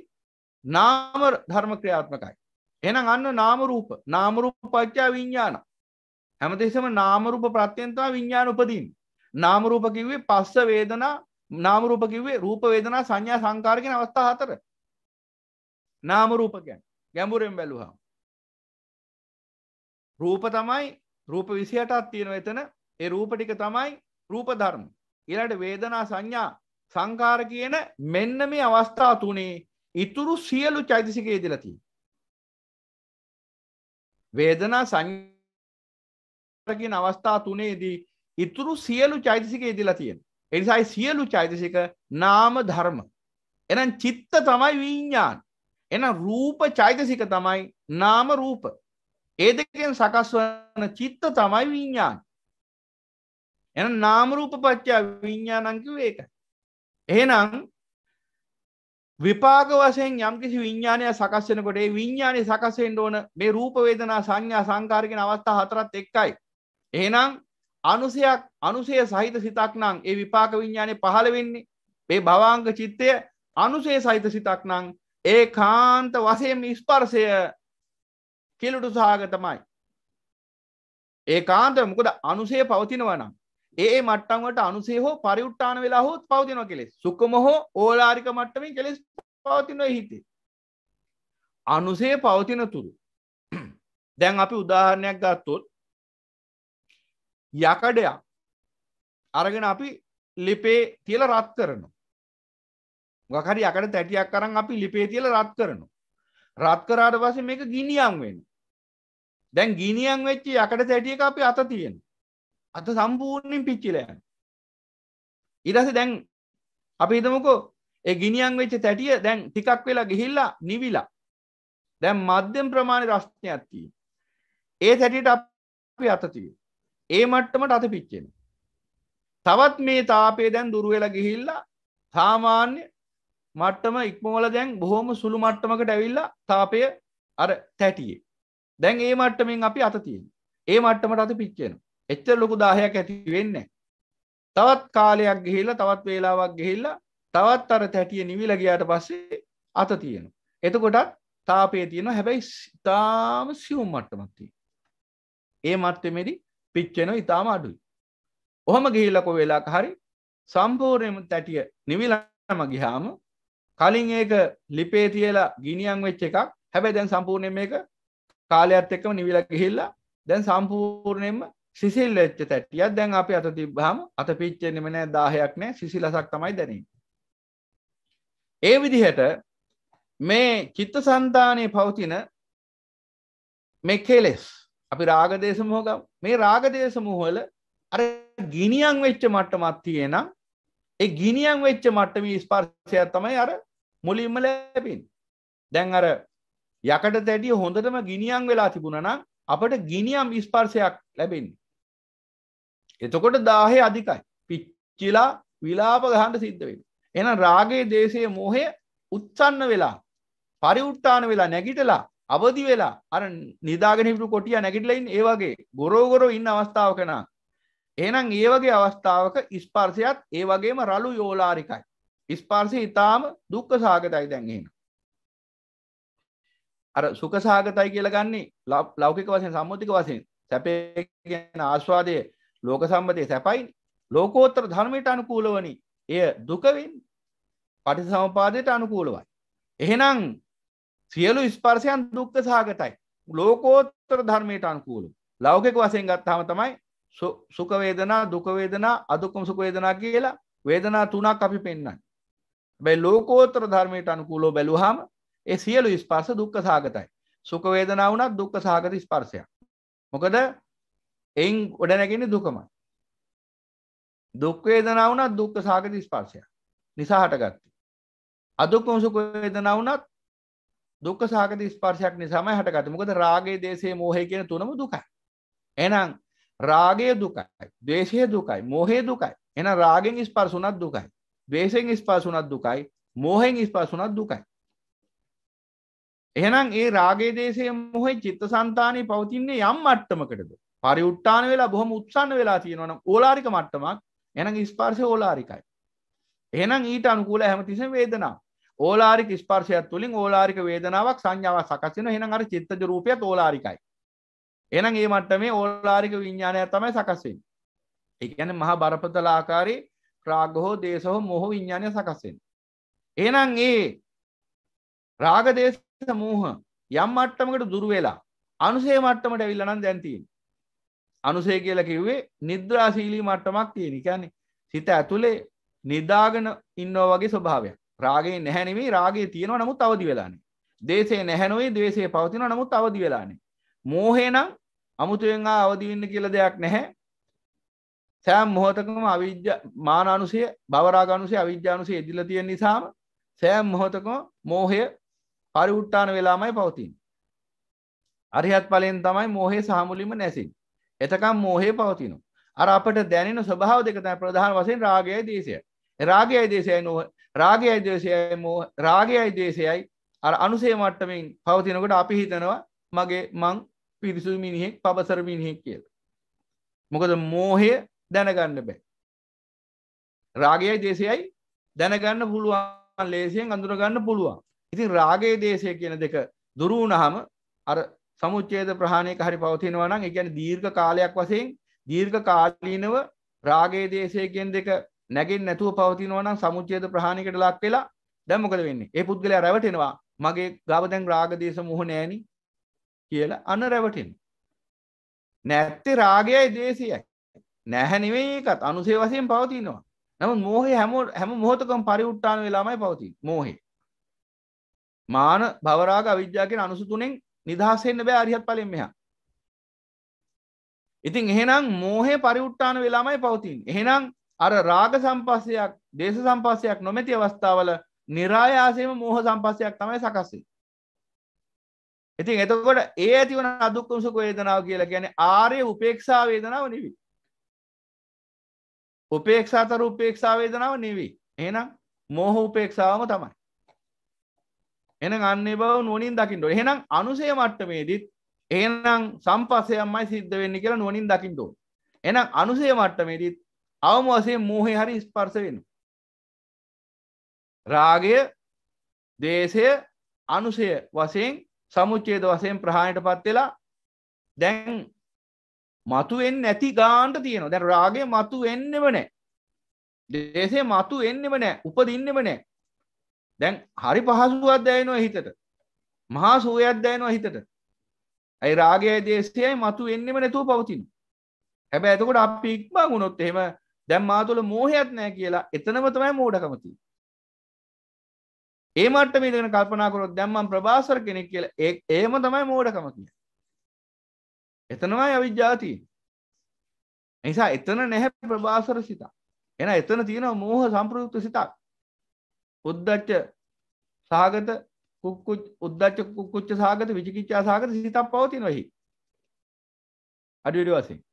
නාම ධර්ම ක්‍රියාත්මකයි. එහෙනම් අන්න නාම රූප පත්‍ය විඥාන. හැමදෙස්සම නාම රූප ප්‍රත්‍යයෙන් තමයි විඥාන උපදින්නේ. නාම රූප කිව්වේ පස්ස වේදනා නාම රූප කිව්වේ රූප වේදනා සංඥා සංකාර කියන අවස්ථා හතර. නාම රූප කියන්නේ ගැඹුරෙන් බැලුවහම රූප තමයි රූප 28ක් තියෙනවා එතන. ඒ රූප ටික තමයි රූප ධර්ම. ඊළඟට වේදනා සංඥා සංකාර කියන මෙන්න මේ අවස්ථා තුනේ ඉතුරු සියලු චෛතසික යෙදලා තියෙනවා. වේදනා සංඥා කියන අවස්ථා තුනේදී ඉතුරු සියලු චෛතසික යෙදලා තියෙනවා. ඒ නිසා සියලු චෛතසික නාම ධර්ම. එහෙනම් චිත්ත තමයි විඥාන. එහෙනම් රූප චෛතසික තමයි නාම රූප. ඒ දෙකෙන් සකස් වන චිත්ත තමයි විඥාන. එහෙනම් නාම රූප පත්‍ය විඥානං කිව්වේ ඒකයි. එහෙනම් විපාක වශයෙන් යම්කිසි විඥානය සකස් වෙනකොට ඒ විඥානය සකස් වෙන්න ඕන මේ රූප වේදනා සංඥා සංකාර කියන අවස්ථා හතරත් එක්කයි. එහෙනම් අනුසය සහිත සිතක් නම් ඒ විපාක විඥානේ පහළ වෙන්නේ. මේ භවාංග චිත්තය අනුසය සහිත සිතක් නම් ඒකාන්ත වශයෙන් ස්පර්ශය කිලුටු සහගතමයි. ඒකාන්ත මොකද අනුසය පවතිනවා නම් ඒ මට්ටම් වලට අනුසය හෝ පරිඋත්තාන වෙලා හෝ පවතිනවා කෙලෙස්. සුක්කම හෝ ඕලාරික මට්ටමින් කෙලෙස් පවතිනවා හිතේ. අනුසය පවතින තුරු දැන් අපි උදාහරණයක් ගත්තොත් යකඩයක් අරගෙන අපි ලිපේ තියලා රත් කරනවා. මොකක් හරි යකඩ තැටියක් අරන් අපි ලිපේ තියලා රත් කරනවා. රත් කරාට පස්සේ මේක ගිනියම් වෙනවා. දැන් ගිනියම් වෙච්ච යකඩ තැටියක අපි අත තියෙනවා. අත සම්පූර්ණයෙන් පිච්චිලා යනවා. ඊට පස්සේ දැන් අපි හිතමුකෝ ඒ ගිනියම් වෙච්ච තැටිය දැන් ටිකක් වෙලා ගිහිල්ලා නිවිලා. දැන් මධ්‍යම ප්‍රමාණයේ රස්නයක් තියෙනවා. ඒ තැටියට අපි අත තියෙනවා. ඒ මට්ටමට අත පිච්චෙනවා. තවත් මේ තාපය දැන් දුර වෙලා ගිහිල්ලා සාමාන්‍ය මට්ටම ඉක්මවලා දැන් බොහොම සුළු මට්ටමකට ඇවිල්ලා තාපය අර තැටියේ. දැන් ඒ මට්ටමින් අපි අත තියෙනවා. ඒ මට්ටමට අත පිච්චෙනවා. එච්චර ලොකු 10ක් ඇති වෙන්නේ නැහැ. තවත් කාලයක් ගිහිල්ලා තවත් වේලාවක් ගිහිල්ලා තවත් අර තැටිය නිවිලා ගියාට පස්සේ අත තියෙනවා. එතකොටත් තාපය තියෙනවා. හැබැයි ඊටාම සියුම් මට්ටමක් තියෙනවා. ඒ මට්ටමේදී පිච්චෙනවා ඊටාම අඩුයි. ඔහම ගිහිල්ලා කො වෙලාවක හරි සම්පූර්ණයෙන්ම තැටිය නිවිලාම ගියාම කලින් ඒක ලිපේ තියලා ගිනියම් වෙච්ච එකක්. හැබැයි දැන් සම්පූර්ණයෙන් මේක කාලයත් එක්කම නිවිලා ගිහිල්ලා දැන් සම්පූර්ණයෙන්ම සිසිල් වෙච්ච තැටියක් දැන් අපි අත තිබ්බහම අත පිච්චෙන්නේම නෑ 10ක් නෑ සිසිලසක් තමයි දැනෙන්නේ. ඒ විදිහට මේ චිත්තසංතානයේ පවතින මේ කෙලෙස් අපි රාග දේශ මොහ ගමු. මේ රාග දේශ මොහ වල අර ගිනියම් වෙච්ච මට්ටමක් තියෙනම් ඒ ගිනියම් වෙච්ච මට්ටමේ ස්පර්ශය තමයි අර මුලින්ම ලැබෙන්නේ. දැන් අර යකඩ තැටිය හොඳටම ගිනියම් වෙලා තිබුණා නම් අපට ගිනියම් ස්පර්ශයක් ලැබෙන්නේ. එතකොට 10 අධිකයි. පිච්චිලා විලාප ගහන්න සිද්ධ වෙනවා. එහෙනම් රාගයේ දේශයේ මොහය උත්සන්න වෙලා පරිඋත්තාන වෙලා නැගිටලා අවදි වෙලා අර නිදාගෙන හිටපු කොටියා නැගිටලා ඉන්නේ ඒ වගේ ගොරෝ ඉන්න අවස්ථාවක නා. එහෙනම් ඒ වගේ අවස්ථාවක ස්පර්ශයත් ඒ වගේම රළු යෝලාරිකයි. ස්පර්ශය ඊටාම දුක්ඛ සාගතයි දැන් එහෙනම්. අර සුඛ සාගතයි කියලා ගන්නේ ලෞකික වශයෙන් සම්මුතික වශයෙන් සැපේ කියන ආස්වාදයේ ලෝක සම්මතයේ සැපයිනේ. ලෝකෝත්තර ධර්මයට අනුකූලවනි එය දුක වෙන්නේ. පටිච්චසමුපාදයට අනුකූලවයි. එහෙනම් සියලු ස්පර්ශයන් දුක්ඛ සාගතයි. ලෝකෝත්තර ධර්මයට අනුකූලව. ලෞකික වශයෙන් ගත්තාම තමයි සුඛ වේදනා, දුක වේදනා, අදුක්ඛම සුඛ වේදනා කියලා වේදනා තුනක් අපි පෙන්නන්නේ. හැබැයි ලෝකෝත්තර ධර්මයට අනුකූලව බැලුවාම ඒ සියලු ස්පර්ශ දුක්ඛ සාගතයි. සුඛ වේදනා වුණත් දුක්ඛ සාගත ස්පර්ශයක්. මොකද එයින් උඩ නැගෙන්නේ දුකමයි. දුක් වේදනා වුණත් දුක්ඛ සාගත ස්පර්ශයක්. නිසා හටගත්තේ. අදුක්ඛම සුඛ වේදනා වුණත් දුක්ඛ සාගත ස්පර්ශයක් නිසාමයි හටගත්තේ. මොකද රාගයේ, දේශයේ, මෝහය කියන තුනම දුකයි. එහෙනම් රාගය දුකයි, ද්වේෂය දුකයි, මෝහය දුකයි. එහෙනම් රාගෙන් ස්පර්ශ වුණත් දුකයි. ද්වේෂයෙන් ස්පර්ශ වුණත් දුකයි. මෝහයෙන් ස්පර්ශ වුණත් දුකයි. එහෙනම් ඒ රාගයේ දේශයේ මොහේ චිත්තසංතානී පවතින්නේ යම් මට්ටමකටද? පරිඋත්තාන වෙලා බොහොම උත්සන්න වෙලා තියෙනවා නම් ඕලාරික මට්ටමක්. එහෙනම් ස්පර්ශය ඕලාරිකයි. එහෙනම් ඊට අනුකූල හැමතිස්සෙම වේදනාව. ඕලාරික ස්පර්ශයත් තුලින් ඕලාරික වේදනාවක් සංඥාවක් සකස් වෙනවා. එහෙනම් අර චිත්තජ රූපයත් ඕලාරිකයි. එහෙනම් මේ මට්ටමේ ඕලාරික විඥානය තමයි සකස් වෙන්නේ. ඒ කියන්නේ මහා බරපතල ආකාරයේ රාග හෝ දේශ හෝ මොහ විඥානය සකස් වෙන්නේ. එහෙනම් ඒ රාග දේශ මොහ යම් මට්ටමකට දුර වෙලා අනුසය මට්ටමට ඇවිල්ලා නම් දැන් තියෙන්නේ. අනුසය කියලා කිව්වේ නිද්‍රාශීලී මට්ටමක් තියෙන. ඒ කියන්නේ සිත ඇතුලේ නිදාගෙන ඉන්නවා වගේ ස්වභාවයක්. රාගේ නැහැ නෙමෙයි, රාගේ තියෙනවා නමුත් අවදි වෙලා නැහැ. දේශේ නැහැ නෙවෙයි, දේශේ පවතිනවා නමුත් අවදි වෙලා නැහැ. මෝහේ නම් අමුතුවෙන් අවදි වෙන්න කියලා දෙයක් නැහැ. සෑම මොහොතකම අවිජ්ජා මානානුසය, භවරාගානුසය, අවිජ්ජානුසය ඉදිලා තියෙන නිසාම සෑම මොහොතකම මෝහය පරිඋත්තාන වෙලාමයි පවතින්නේ. අරිහත් ඵලයෙන් තමයි මෝහය සාමුලින්ම නැසෙන්නේ. එතකම් මෝහය පවතිනවා. අර අපිට දැනෙන ස්වභාව දෙක තමයි ප්‍රධාන වශයෙන් රාගයයි දේශයයි. රාගයයි දේශයයි නෝ රාගයයි දේශයයි මෝහ රාගයයි දේශයයි අර අනුසය මට්ටමින් පවතිනකොට අපි හිතනවා මං පිරිසුදු මිනිහෙක්, පබසර මිනිහෙක් කියලා. මොකද මෝහය දැනගන්න බෑ. රාගයයි දේශයයි දැනගන්න පුළුවන්, ලේසියෙන් අඳුර ගන්න පුළුවන්. ඉතින් රාගයේ දේශය කියන දෙක දුරු වුණාම අර සමුච්ඡේද ප්‍රහාණයක හරි පවතිනවා නම් ඒ කියන්නේ දීර්ඝ කාලයක් වශයෙන් දීර්ඝ කාලීනව රාගයේ දේශය කියන දෙක නැගෙන්නේ නැතුව පවතිනවා නම් සමුච්ඡේද ප්‍රහාණයකට ලක් වෙලා දැන් මොකද වෙන්නේ? ඒ පුද්ගලයා රැවටෙනවා. මගේ ගාව දැන් රාග දේශ මොහ නෑනි කියලා අන්න රැවටෙනවා. නැත්තේ රාගයයි දේශයයි. නැහැ නෙවෙයි, ඒකත් අනුසය වශයෙන් පවතිනවා. නමුත් මෝහය හැම මොහොතකම පරිඋත්තාන වෙලාමයි පවතින්නේ. මෝහය. මාන භවරාග අවිජ්ජා කියන අනුසු තුනෙන් නිදහස් වෙන්න බෑ අරිහත් ඵලයෙන් මෙහා. ඉතින් එහෙනම් මෝහය පරිඋත්තාන වෙලාමයි පවතින්නේ. එහෙනම් අර රාග සම්පස්සයක්, දේශ සම්පස්සයක් නොමැති අවස්ථාවල નિરાයාසයෙන්ම මෝහ සම්පස්සයක් තමයි සකස් වෙන්නේ. ඉතින් එතකොට ඒ ඇතිවන අදුක්ඛම සුඛ වේදනාව කියලා කියන්නේ ආර්ය උපේක්ෂා වේදනාව නෙවෙයි. උපේක්ෂාතර උපේක්ෂා වේදනාව නෙවෙයි. එහෙනම් මෝහ උපේක්ෂාවම තමයි. එහෙනම් අන්නේ බව නුවණින් දකින්න ඕනේ. එහෙනම් අනුසය මට්ටමේදීත් එහෙනම් සම්පස්සයමයි සිද්ධ වෙන්නේ කියලා නුවණින් දකින්න ඕනේ. එහෙනම් අනුසය මට්ටමේදීත් අවම වශයෙන් මෝහය හරි ස්පර්ශ වෙනවා. රාගය, දේශය, අනුසය වශයෙන් සමුච්ඡේද වශයෙන් ප්‍රහාණයටපත් වෙලා දැන් මතු වෙන්නේ නැති ගානට තියෙනවා. දැන් රාගය මතු වෙන්නෙම නැහැ. දේශය මතු වෙන්නෙම නැහැ. උපදින්නෙම නැහැ. දැන් හරි පහසුවක් දැනෙනවා හිතට. මහා සුවයක් දැනෙනවා හිතට. ඒ රාගයයි දේශයයි මතු වෙන්නෙම නැතුව පවතිනවා. හැබැයි එතකොට අපි ඉක්මන් වුණොත් එහෙම දැන් මා තුළ මෝහයක් නැහැ කියලා එතනම තමයි මෝඩකම තියෙන්නේ. ඒ මට්ටමේ ඉඳගෙන කල්පනා කරොත් දැන් මම ප්‍රභාස්වර කෙනෙක් කියලා ඒම තමයි මෝඩකම කියන්නේ. එතනමයි අවිජ්ජාව තියෙන්නේ. ඒ නිසා එතන නැහැ ප්‍රභාස්වර සිත. එහෙනම් එතන තියෙනවා මෝහ සම්ප්‍රයුක්ත සිතක්. උද්දච්ච සාගත උද්දච්ච කුක්කුච්ච සාගත විචිකිච්ඡා සාගත සිතක් පවතිනවා එහි. අඩුවිඩු වශයෙන්.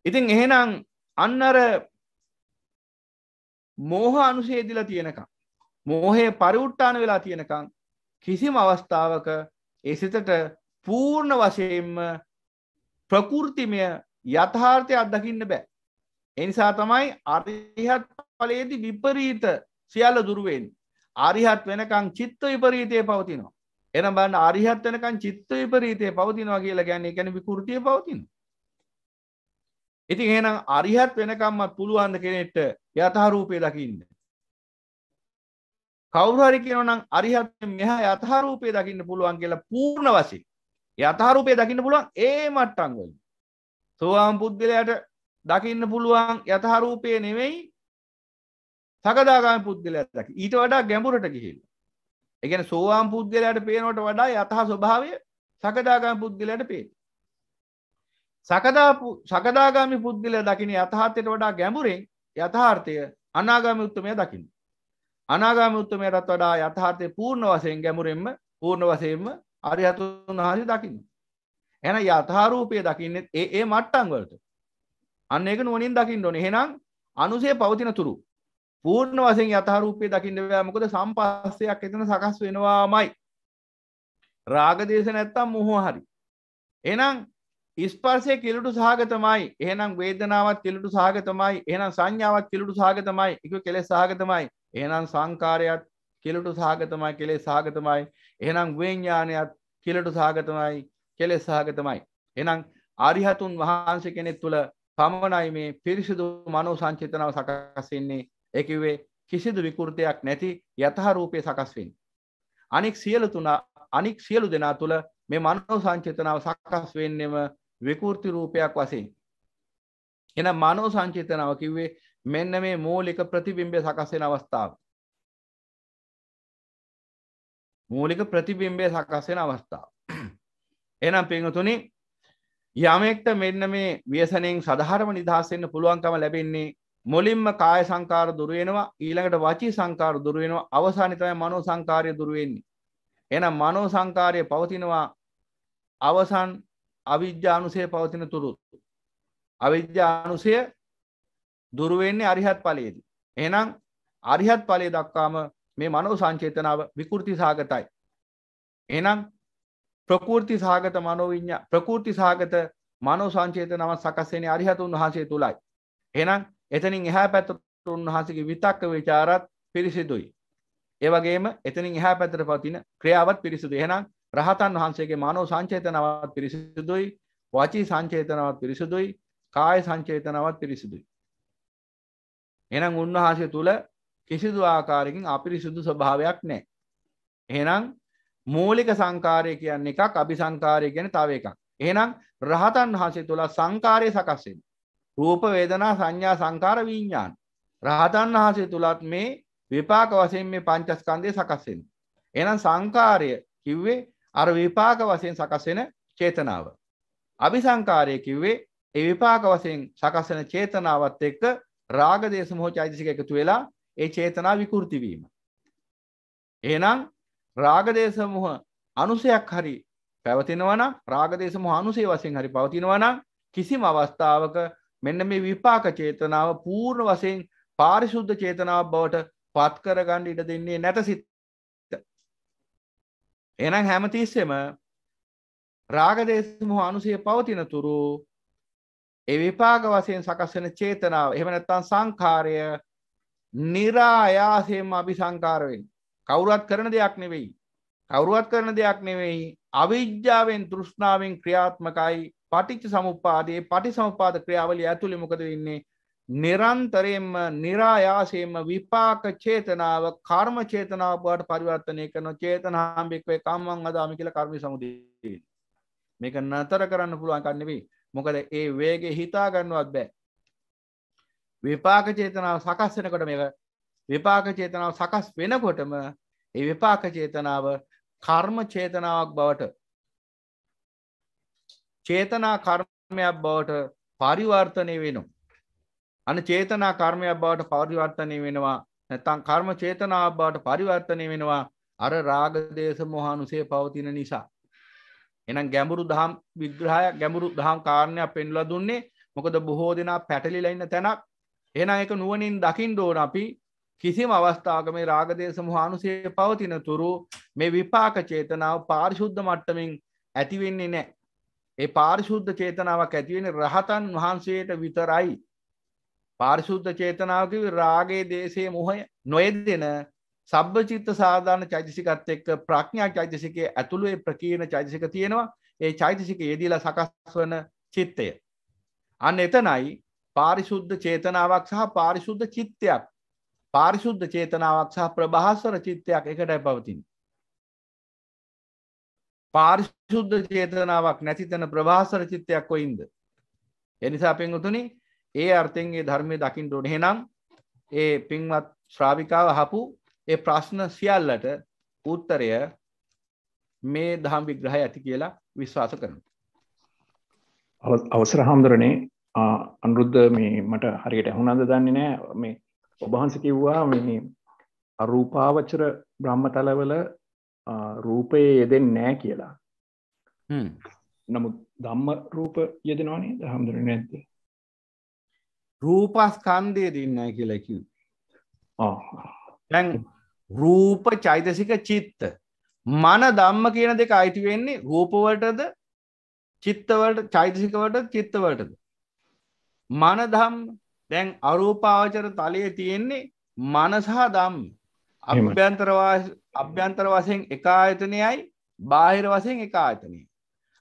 ඉතින් එහෙනම් අන්න අර මෝහ අනුශේදිලා තියෙනකම් මෝහය පරිඋත්තාන වෙලා තියෙනකම් කිසිම අවස්ථාවක ඒ සිතට පූර්ණ වශයෙන්ම ප්‍රකෘතිමය යථාර්ථය අත්දකින්න බෑ. ඒ නිසා තමයි අරිහත් ඵලයේදී විපරීත සියල්ල දුරු වෙන්නේ. අරිහත් වෙනකන් චිත්ත විපරීතේ පවතිනවා. එහෙනම් බලන්න අරිහත් වෙනකන් චිත්ත විපරීතේ පවතිනවා කියලා කියන්නේ ඒ කියන්නේ විකෘතිය පවතිනවා. ඉතින් එහෙනම් අරිහත් වෙනකම්ම පුළුවන් ද කෙනෙක්ට යථා රූපේ දකින්න? කවුරු හරි කියනවා නම් අරිහත් මෙහා යථා රූපේ දකින්න පුළුවන් කියලා පූර්ණ වශයෙන් යථා රූපේ දකින්න පුළුවන් ඒ මට්ටම් වලින්. සෝවාන් පුද්ගලයාට දකින්න පුළුවන් යථා රූපේ නෙවෙයි සකදාගාමී පුද්ගලයාට දකි. ඊට වඩා ගැඹුරට ගිහිල්ලා. ඒ කියන්නේ සෝවාන් පුද්ගලයාට පේනවට වඩා යථා ස්වභාවය සකදාගාමී පුද්ගලයාට පේනවා. සකදාගාමී පුද්ගලයා දකින්න යථාර්ථයට වඩා ගැඹුරෙන් යථාර්ථය අනාගාමී උත්තමයා දකින්න. අනාගාමී උත්තමයාට වඩා යථාර්ථය පූර්ණ වශයෙන් ගැඹුරෙන්ම පූර්ණ වශයෙන්ම අරිහතුන් වහන්සේ දකින්න. එහෙනම් යථා රූපය දකින්නේ ඒ මට්ටම් වලට. අන්න ඒක නුවණින් දකින්න ඕනේ. එහෙනම් අනුසය පවතින තුරු පූර්ණ වශයෙන් යථා රූපය දකින්න බෑ. මොකද සම්පස්සයක් එතන සකස් වෙනවාමයි. රාග දේශ නැත්තම් මොහ හරි. එහෙනම් ස්පර්ශයේ කිලුටු සහගතමයි. එහෙනම් වේදනාවත් කිලුටු සහගතමයි. එහෙනම් සංඥාවත් කිලුටු සහගතමයි. ඒක කෙලෙස් සහගතමයි. එහෙනම් සංකාරයත් කිලුටු සහගතමයි, කෙලෙස් සහගතමයි. එහෙනම් විඥානයත් කිලුටු සහගතමයි, කෙලෙස් සහගතමයි. එහෙනම් ආරිහතුන් වහන්සේ කෙනෙක් තුල පමණයි මේ පිරිසිදු මනෝ සංචේතනාව සකස් වෙන්නේ. ඒ කිව්වේ කිසිදු විකෘතියක් නැති යථා රූපේ සකස් වෙන්නේ. අනික් සියලු දෙනා තුල මේ මනෝ සංචේතනාව සකස් වෙන්නේම විකෘති රූපයක් වශයෙන්. එහෙනම් මනෝ සංචේතනාව කිව්වේ මෙන්න මේ මූලික ප්‍රතිබිම්බය සකස් වෙන අවස්ථාව. මූලික ප්‍රතිබිම්බය සකස් වෙන අවස්ථාව. එහෙනම් පින්වතුනි යමෙක්ට මෙන්න මේ ව්‍යසනයෙන් සාධාරණ නිදහස් වෙන්න පුළුවන්කම ලැබෙන්නේ මුලින්ම කාය සංකාර දුර වෙනවා, ඊළඟට වචී සංකාර දුර වෙනවා, අවසානයේ තමයි මනෝ සංකාරය දුර වෙන්නේ. එහෙනම් මනෝ සංකාරය පවතිනවා අවසන් අවිජ්ජානුසය පවතින තුරු. අවිජ්ජානුසය දුර වෙන්නේ අරිහත් ඵලයේදී. එහෙනම් අරිහත් ඵලයේ දක්වාම මේ මනෝ සංචේතනාව විකෘති සාගතයි. එහෙනම් ප්‍රකෘති සාගත මනෝවිඤ්ඤා ප්‍රකෘති සාගත මනෝ සංචේතනාව සකස් වෙන්නේ අරිහතුන් වහන්සේ තුලයි. එහෙනම් එතනින් එහා පැත්තට උන්වහන්සේගේ විතක්ක ਵਿਚාරත් පිරිසිදුයි. ඒ වගේම එතනින් එහා පැත්තට පවතින ක්‍රියාවත් පිරිසිදුයි. එහෙනම් රහතන් වහන්සේගේ මනෝ සංචේතනාවත් පිරිසිදුයි, වාචී සංචේතනාවත් පිරිසිදුයි, කාය සංචේතනාවත් පිරිසිදුයි. එහෙනම් උන්වහන්සේ තුල කිසිදු ආකාරයකින් අපිරිසිදු ස්වභාවයක් නැහැ. එහෙනම් මූලික සංකාරය කියන්නේ එකක්, අபிසංකාරය කියන්නේ තව එකක්. එහෙනම් රහතන් වහන්සේ තුල සංකාරය සකස් වෙනවා. රූප වේදනා සංඥා සංකාර විඥාන. රහතන් වහන්සේ තුලත් මේ විපාක වශයෙන් මේ පංචස්කන්ධය සකස් වෙනවා. එහෙනම් සංකාරය කිව්වේ අර විපාක වශයෙන් සකස් වෙන චේතනාව. අபிසංකාරය කිව්වේ ඒ විපාක වශයෙන් සකස් වෙන චේතනාවත් එක්ක රාග දේශ මොහ චෛතසික එකතු වෙලා ඒ චේතනා විකෘති වීම. එහෙනම් රාග දේශ මොහ අනුසයක් හරි පැවතිනවා නම්, රාග දේශ මොහ අනුසය වශයෙන් හරි පවතිනවා නම් කිසිම අවස්ථාවක මෙන්න මේ විපාක චේතනාව පූර්ණ වශයෙන් පාරිශුද්ධ චේතනාවක් බවට පත් කරගන්න ඉඩ දෙන්නේ නැත සිත. එහෙනම් හැමතිස්සෙම රාග දේශ මොහ අනුසය පවතින තුරු ඒ විපාක වශයෙන් සකස් වෙන චේතනාව, එහෙම නැත්නම් සංඛාරය නිරායාසයෙන්ම අபிසංකාර වෙන්නේ. කවුරුවත් කරන දෙයක් නෙවෙයි. කවුරුවත් කරන දෙයක් නෙවෙයි. අවිජ්ජාවෙන් තෘෂ්ණාවෙන් ක්‍රියාත්මකයි. පටිච්ච සමුප්පාදයේ පටිසමුප්පාද ක්‍රියාවලිය ඇතුලේ මොකද වෙන්නේ? නිරන්තරයෙන්ම නිරායාසයෙන්ම විපාක චේතනාව කර්ම චේතනාව බවට පරිවර්තනය කරන චේතනාම්බික්වේ කම්මං අදාමි කියලා කර්ම සමුදය. මේක නතර කරන්න පුළුවන් කන්නේ නෙවෙයි. මොකද ඒ වේගේ හිතා ගන්නවත් බෑ. විපාක චේතනාව සකස් වෙනකොට මේක විපාක චේතනාව සකස් වෙනකොටම ඒ විපාක චේතනාව කර්ම චේතනාවක් බවට චේතනා කර්මයක් බවට පරිවර්තනය වෙනවා. අන චේතනා කර්මයක් බවට පරිවර්තනය වෙනවා. නැත්නම් කර්ම චේතනාවක් බවට පරිවර්තනය වෙනවා. අර රාග දේශ මොහානුසය පවතින නිසා. එහෙනම් ගැඹුරු දහම් විග්‍රහයක්, ගැඹුරු දහම් කාරණයක් පෙන්වලා දුන්නේ. මොකද බොහෝ දෙනා පැටලිලා ඉන්න තැනක්. එහෙනම් ඒක නුවණින් දකින්න ඕන අපි. කිසිම අවස්ථාවක මේ රාග දේශ මොහානුසය පවතින තුරු මේ විපාක චේතනාව පාරිශුද්ධ මට්ටමින් ඇති වෙන්නේ නැහැ. ඒ පාරිශුද්ධ චේතනාවක් ඇති වෙන්නේ රහතන් වහන්සේට විතරයි. පාරිශුද්ධ චේතනාව කිව්වේ රාගයේ දේශයේ මොහය නොයෙදෙන සබ්බචිත්ත සාධාරණ චෛතසිකත් එක්ක ප්‍රඥා චෛතසිකයේ ඇතුළේ ප්‍රකීර්ණ චෛතසික තියෙනවා. ඒ චෛතසිකයේ යෙදিলা සකස් වන චිත්තය. අන්න එතනයි පාරිශුද්ධ චේතනාවක් සහ පාරිශුද්ධ චිත්තයක්, පාරිශුද්ධ චේතනාවක් සහ ප්‍රභාස්වර චිත්තයක් එකටයි පවතින්නේ. පාරිශුද්ධ චේතනාවක් නැති තැන ප්‍රභාස්වර චිත්තයක් කොයින්ද? ඒ නිසා පින්වතුනි ඒ අර්ථයෙන් ඒ ධර්මයේ දකින්න ඕනේ. එහෙනම් ඒ පින්වත් ශ්‍රාවිකාව අහපු ඒ ප්‍රශ්න සියල්ලට උත්තරය මේ දහම් විග්‍රහය ඇති කියලා විශ්වාස කරනවා. අවසර හාමුදුරනේ, අනුරුද්ධ මේ මට හරියට ඇහුණාද දන්නේ නැහැ. මේ ඔබ වහන්සේ කිව්වා මේ අරූපාවචර බ්‍රහ්මතලවල රූපයේ යෙදෙන්නේ නැහැ කියලා. නමුත් ධම්ම රූප යෙදෙනවා නේද හාමුදුරනේ නැද්ද? රූපස්කන්ධය දෙන්නේ නැහැ කියලා කිව්වේ. දැන් රූප චෛතසික චිත්ත මන ධම්ම කියන දෙක අයිති වෙන්නේ රූප වලටද චිත්ත වලට චෛතසික වලටද චිත්ත වලටද? මන ධම්ම දැන් අරූපාවචර තලයේ තියෙන්නේ මන සහ ධම්ම. අභ්‍යන්තර වශයෙන් එක ආයතනයයි බාහිර වශයෙන් එක ආයතනයයි.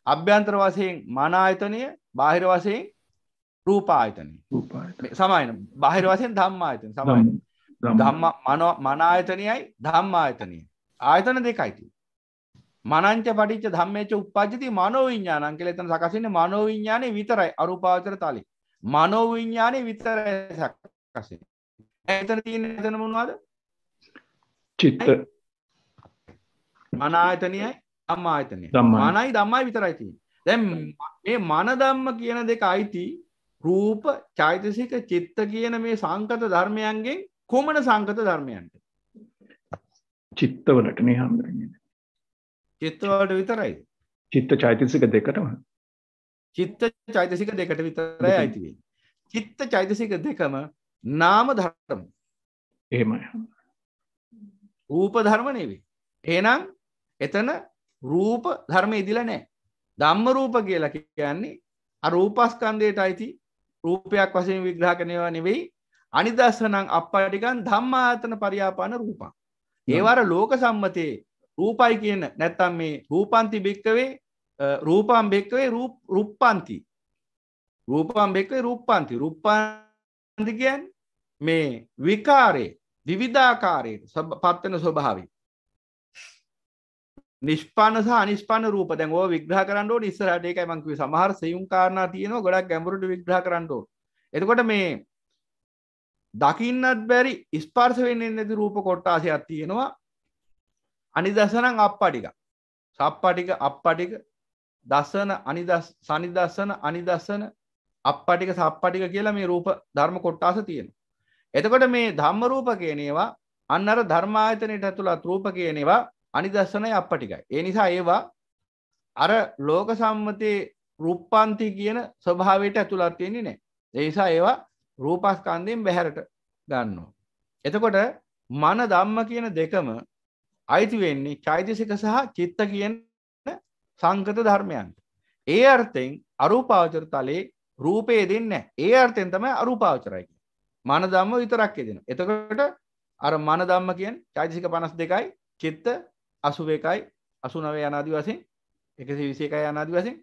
අභ්‍යන්තර වශයෙන් මන ආයතනය බාහිර වශයෙන් රූප ආයතනය. සමායන බාහිර වශයෙන් ධම්ම ආයතන සමායන. ධම්ම මන ආයතනයයි ධම්ම ආයතනයයි. ආයතන දෙකයි තියෙන්නේ. මනංච පටිච්ච ධම්මේච උප්පජ්ජති මනෝ විඥානං කියලා එතන සකස් වෙන්නේ මනෝ විඥානේ විතරයි අරූපාවචර තලෙ. මනෝ විඥානේ විතරයි සකස් වෙන්නේ. එතන තියෙන්නේ එතන මොනවද? චිත්ත මන ආයතනයයි ධම්ම ආයතනයයි. මනයි ධම්මයි විතරයි තියෙන්නේ. දැන් මේ මන ධම්ම කියන දෙක අයිති රූප චෛතසික චිත්ත කියන මේ සංකත ධර්මයන්ගෙන් කොමන සංකත ධර්මයන්ට? චිත්තවලට නේ හම්බෙන්නේ. චිත්ත වලට විතරයි. චිත්ත චෛතසික දෙකටම. චිත්ත චෛතසික දෙකට විතරයි අයිති වෙන්නේ. චිත්ත චෛතසික දෙකම නාම ධර්ම. එහෙමයි. රූප ධර්ම නෙවෙයි. එහෙනම් එතන රූප ධර්ම ඉදිලා නැහැ. ධම්ම රූප කියලා කියන්නේ අරූපස්කන්ධයට අයිති රූපයක් වශයෙන් විග්‍රහ කරනවා නෙවෙයි. අනිදස්සනං අප්පටිකං ධම්මායතන පරියාපන රූපං. ඒවර ලෝක සම්මතේ රූපයි කියන නැත්තම් මේ රූපන්ති බික්කවේ රූපම් බික්කවේ රූපන්ති. රූපම් බික්කවේ රූපන්ති. රූපන්ති කියන්නේ මේ විකාරේ විවිධාකාරයේ පත්වන ස්වභාවය. නිෂ්පන්න සහ අනිෂ්පන්න රූප දැන් ඕවා විග්‍රහ කරන්න ඕනේ ඉස්සරහට. ඒකයි මම කිව්වේ සමහර සෙයුම් කාරණා තියෙනවා ගොඩක් ගැඹුරට විග්‍රහ කරන්න ඕනේ. එතකොට මේ දකින්නත් බැරි ස්පර්ශ වෙන්නේ නැති රූප කොටාසයක් තියෙනවා. අනිදස්සනං අප්පටික. සප්පටික අප්පටික දසන සනිදස්සන අනිදස්සන අප්පටික සප්පටික කියලා මේ රූප ධර්ම කොටාස තියෙනවා. එතකොට මේ ධම්ම රූප කියන ඒවා අන්න අර ධර්මායතනයට ඇතුළත් රූප කියන ඒවා අනිදස්සනයි අප්පටිකයි. ඒ නිසා ඒවා අර ලෝක සම්මතේ රූපාන්ති කියන ස්වභාවයට ඇතුළත් වෙන්නේ නැහැ. ඒ නිසා ඒවා රූපස්කන්ධයෙන් බැහැරට ගන්නවා. එතකොට මන ධම්ම කියන දෙකම අයිති වෙන්නේ චෛතසික සහ චිත්ත කියන සංකත ධර්මයන්ට. ඒ අර්ථයෙන් අරූපාවචර තලයේ රූපේ දෙන්නේ නැහැ. ඒ අර්ථයෙන් තමයි අරූපාවචරයි කියන්නේ. මන ධම්ම විතරක් එදෙනවා. එතකොට අර මන ධම්ම කියන්නේ චෛතසික 52යි චිත්ත 81යි 89 යන ආදි වශයෙන් 121යි යන ආදි වශයෙන්.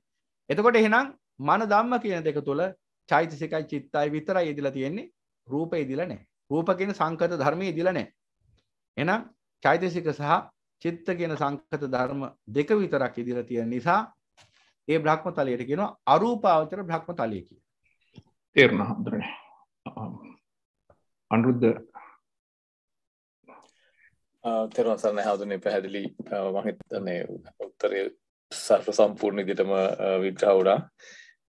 එතකොට එහෙනම් මන ධම්ම කියන දෙක තුල චෛතසිකයි චිත්තයි විතරයි ඉදලා තියෙන්නේ. රූපේ ඉදලා නැහැ. රූප කියන සංකත ධර්මයේ ඉදලා නැහැ. එහෙනම් චෛතසික සහ චිත්ත කියන සංකත ධර්ම දෙක විතරක් ඉදලා තියෙන නිසා ඒ බ්‍රහ්ම තලයට කියනවා අරූපාවචර බ්‍රහ්ම තලය කියලා. තේරුණා හඳුනන්නේ. අනුරුද්ධ තෙරුවන් සරණයි හඳුනේ පැහැදිලි මම හිතන්නේ උත්තරේ සර්ව සම්පූර්ණ විදිහටම විග්‍රහ වුණා.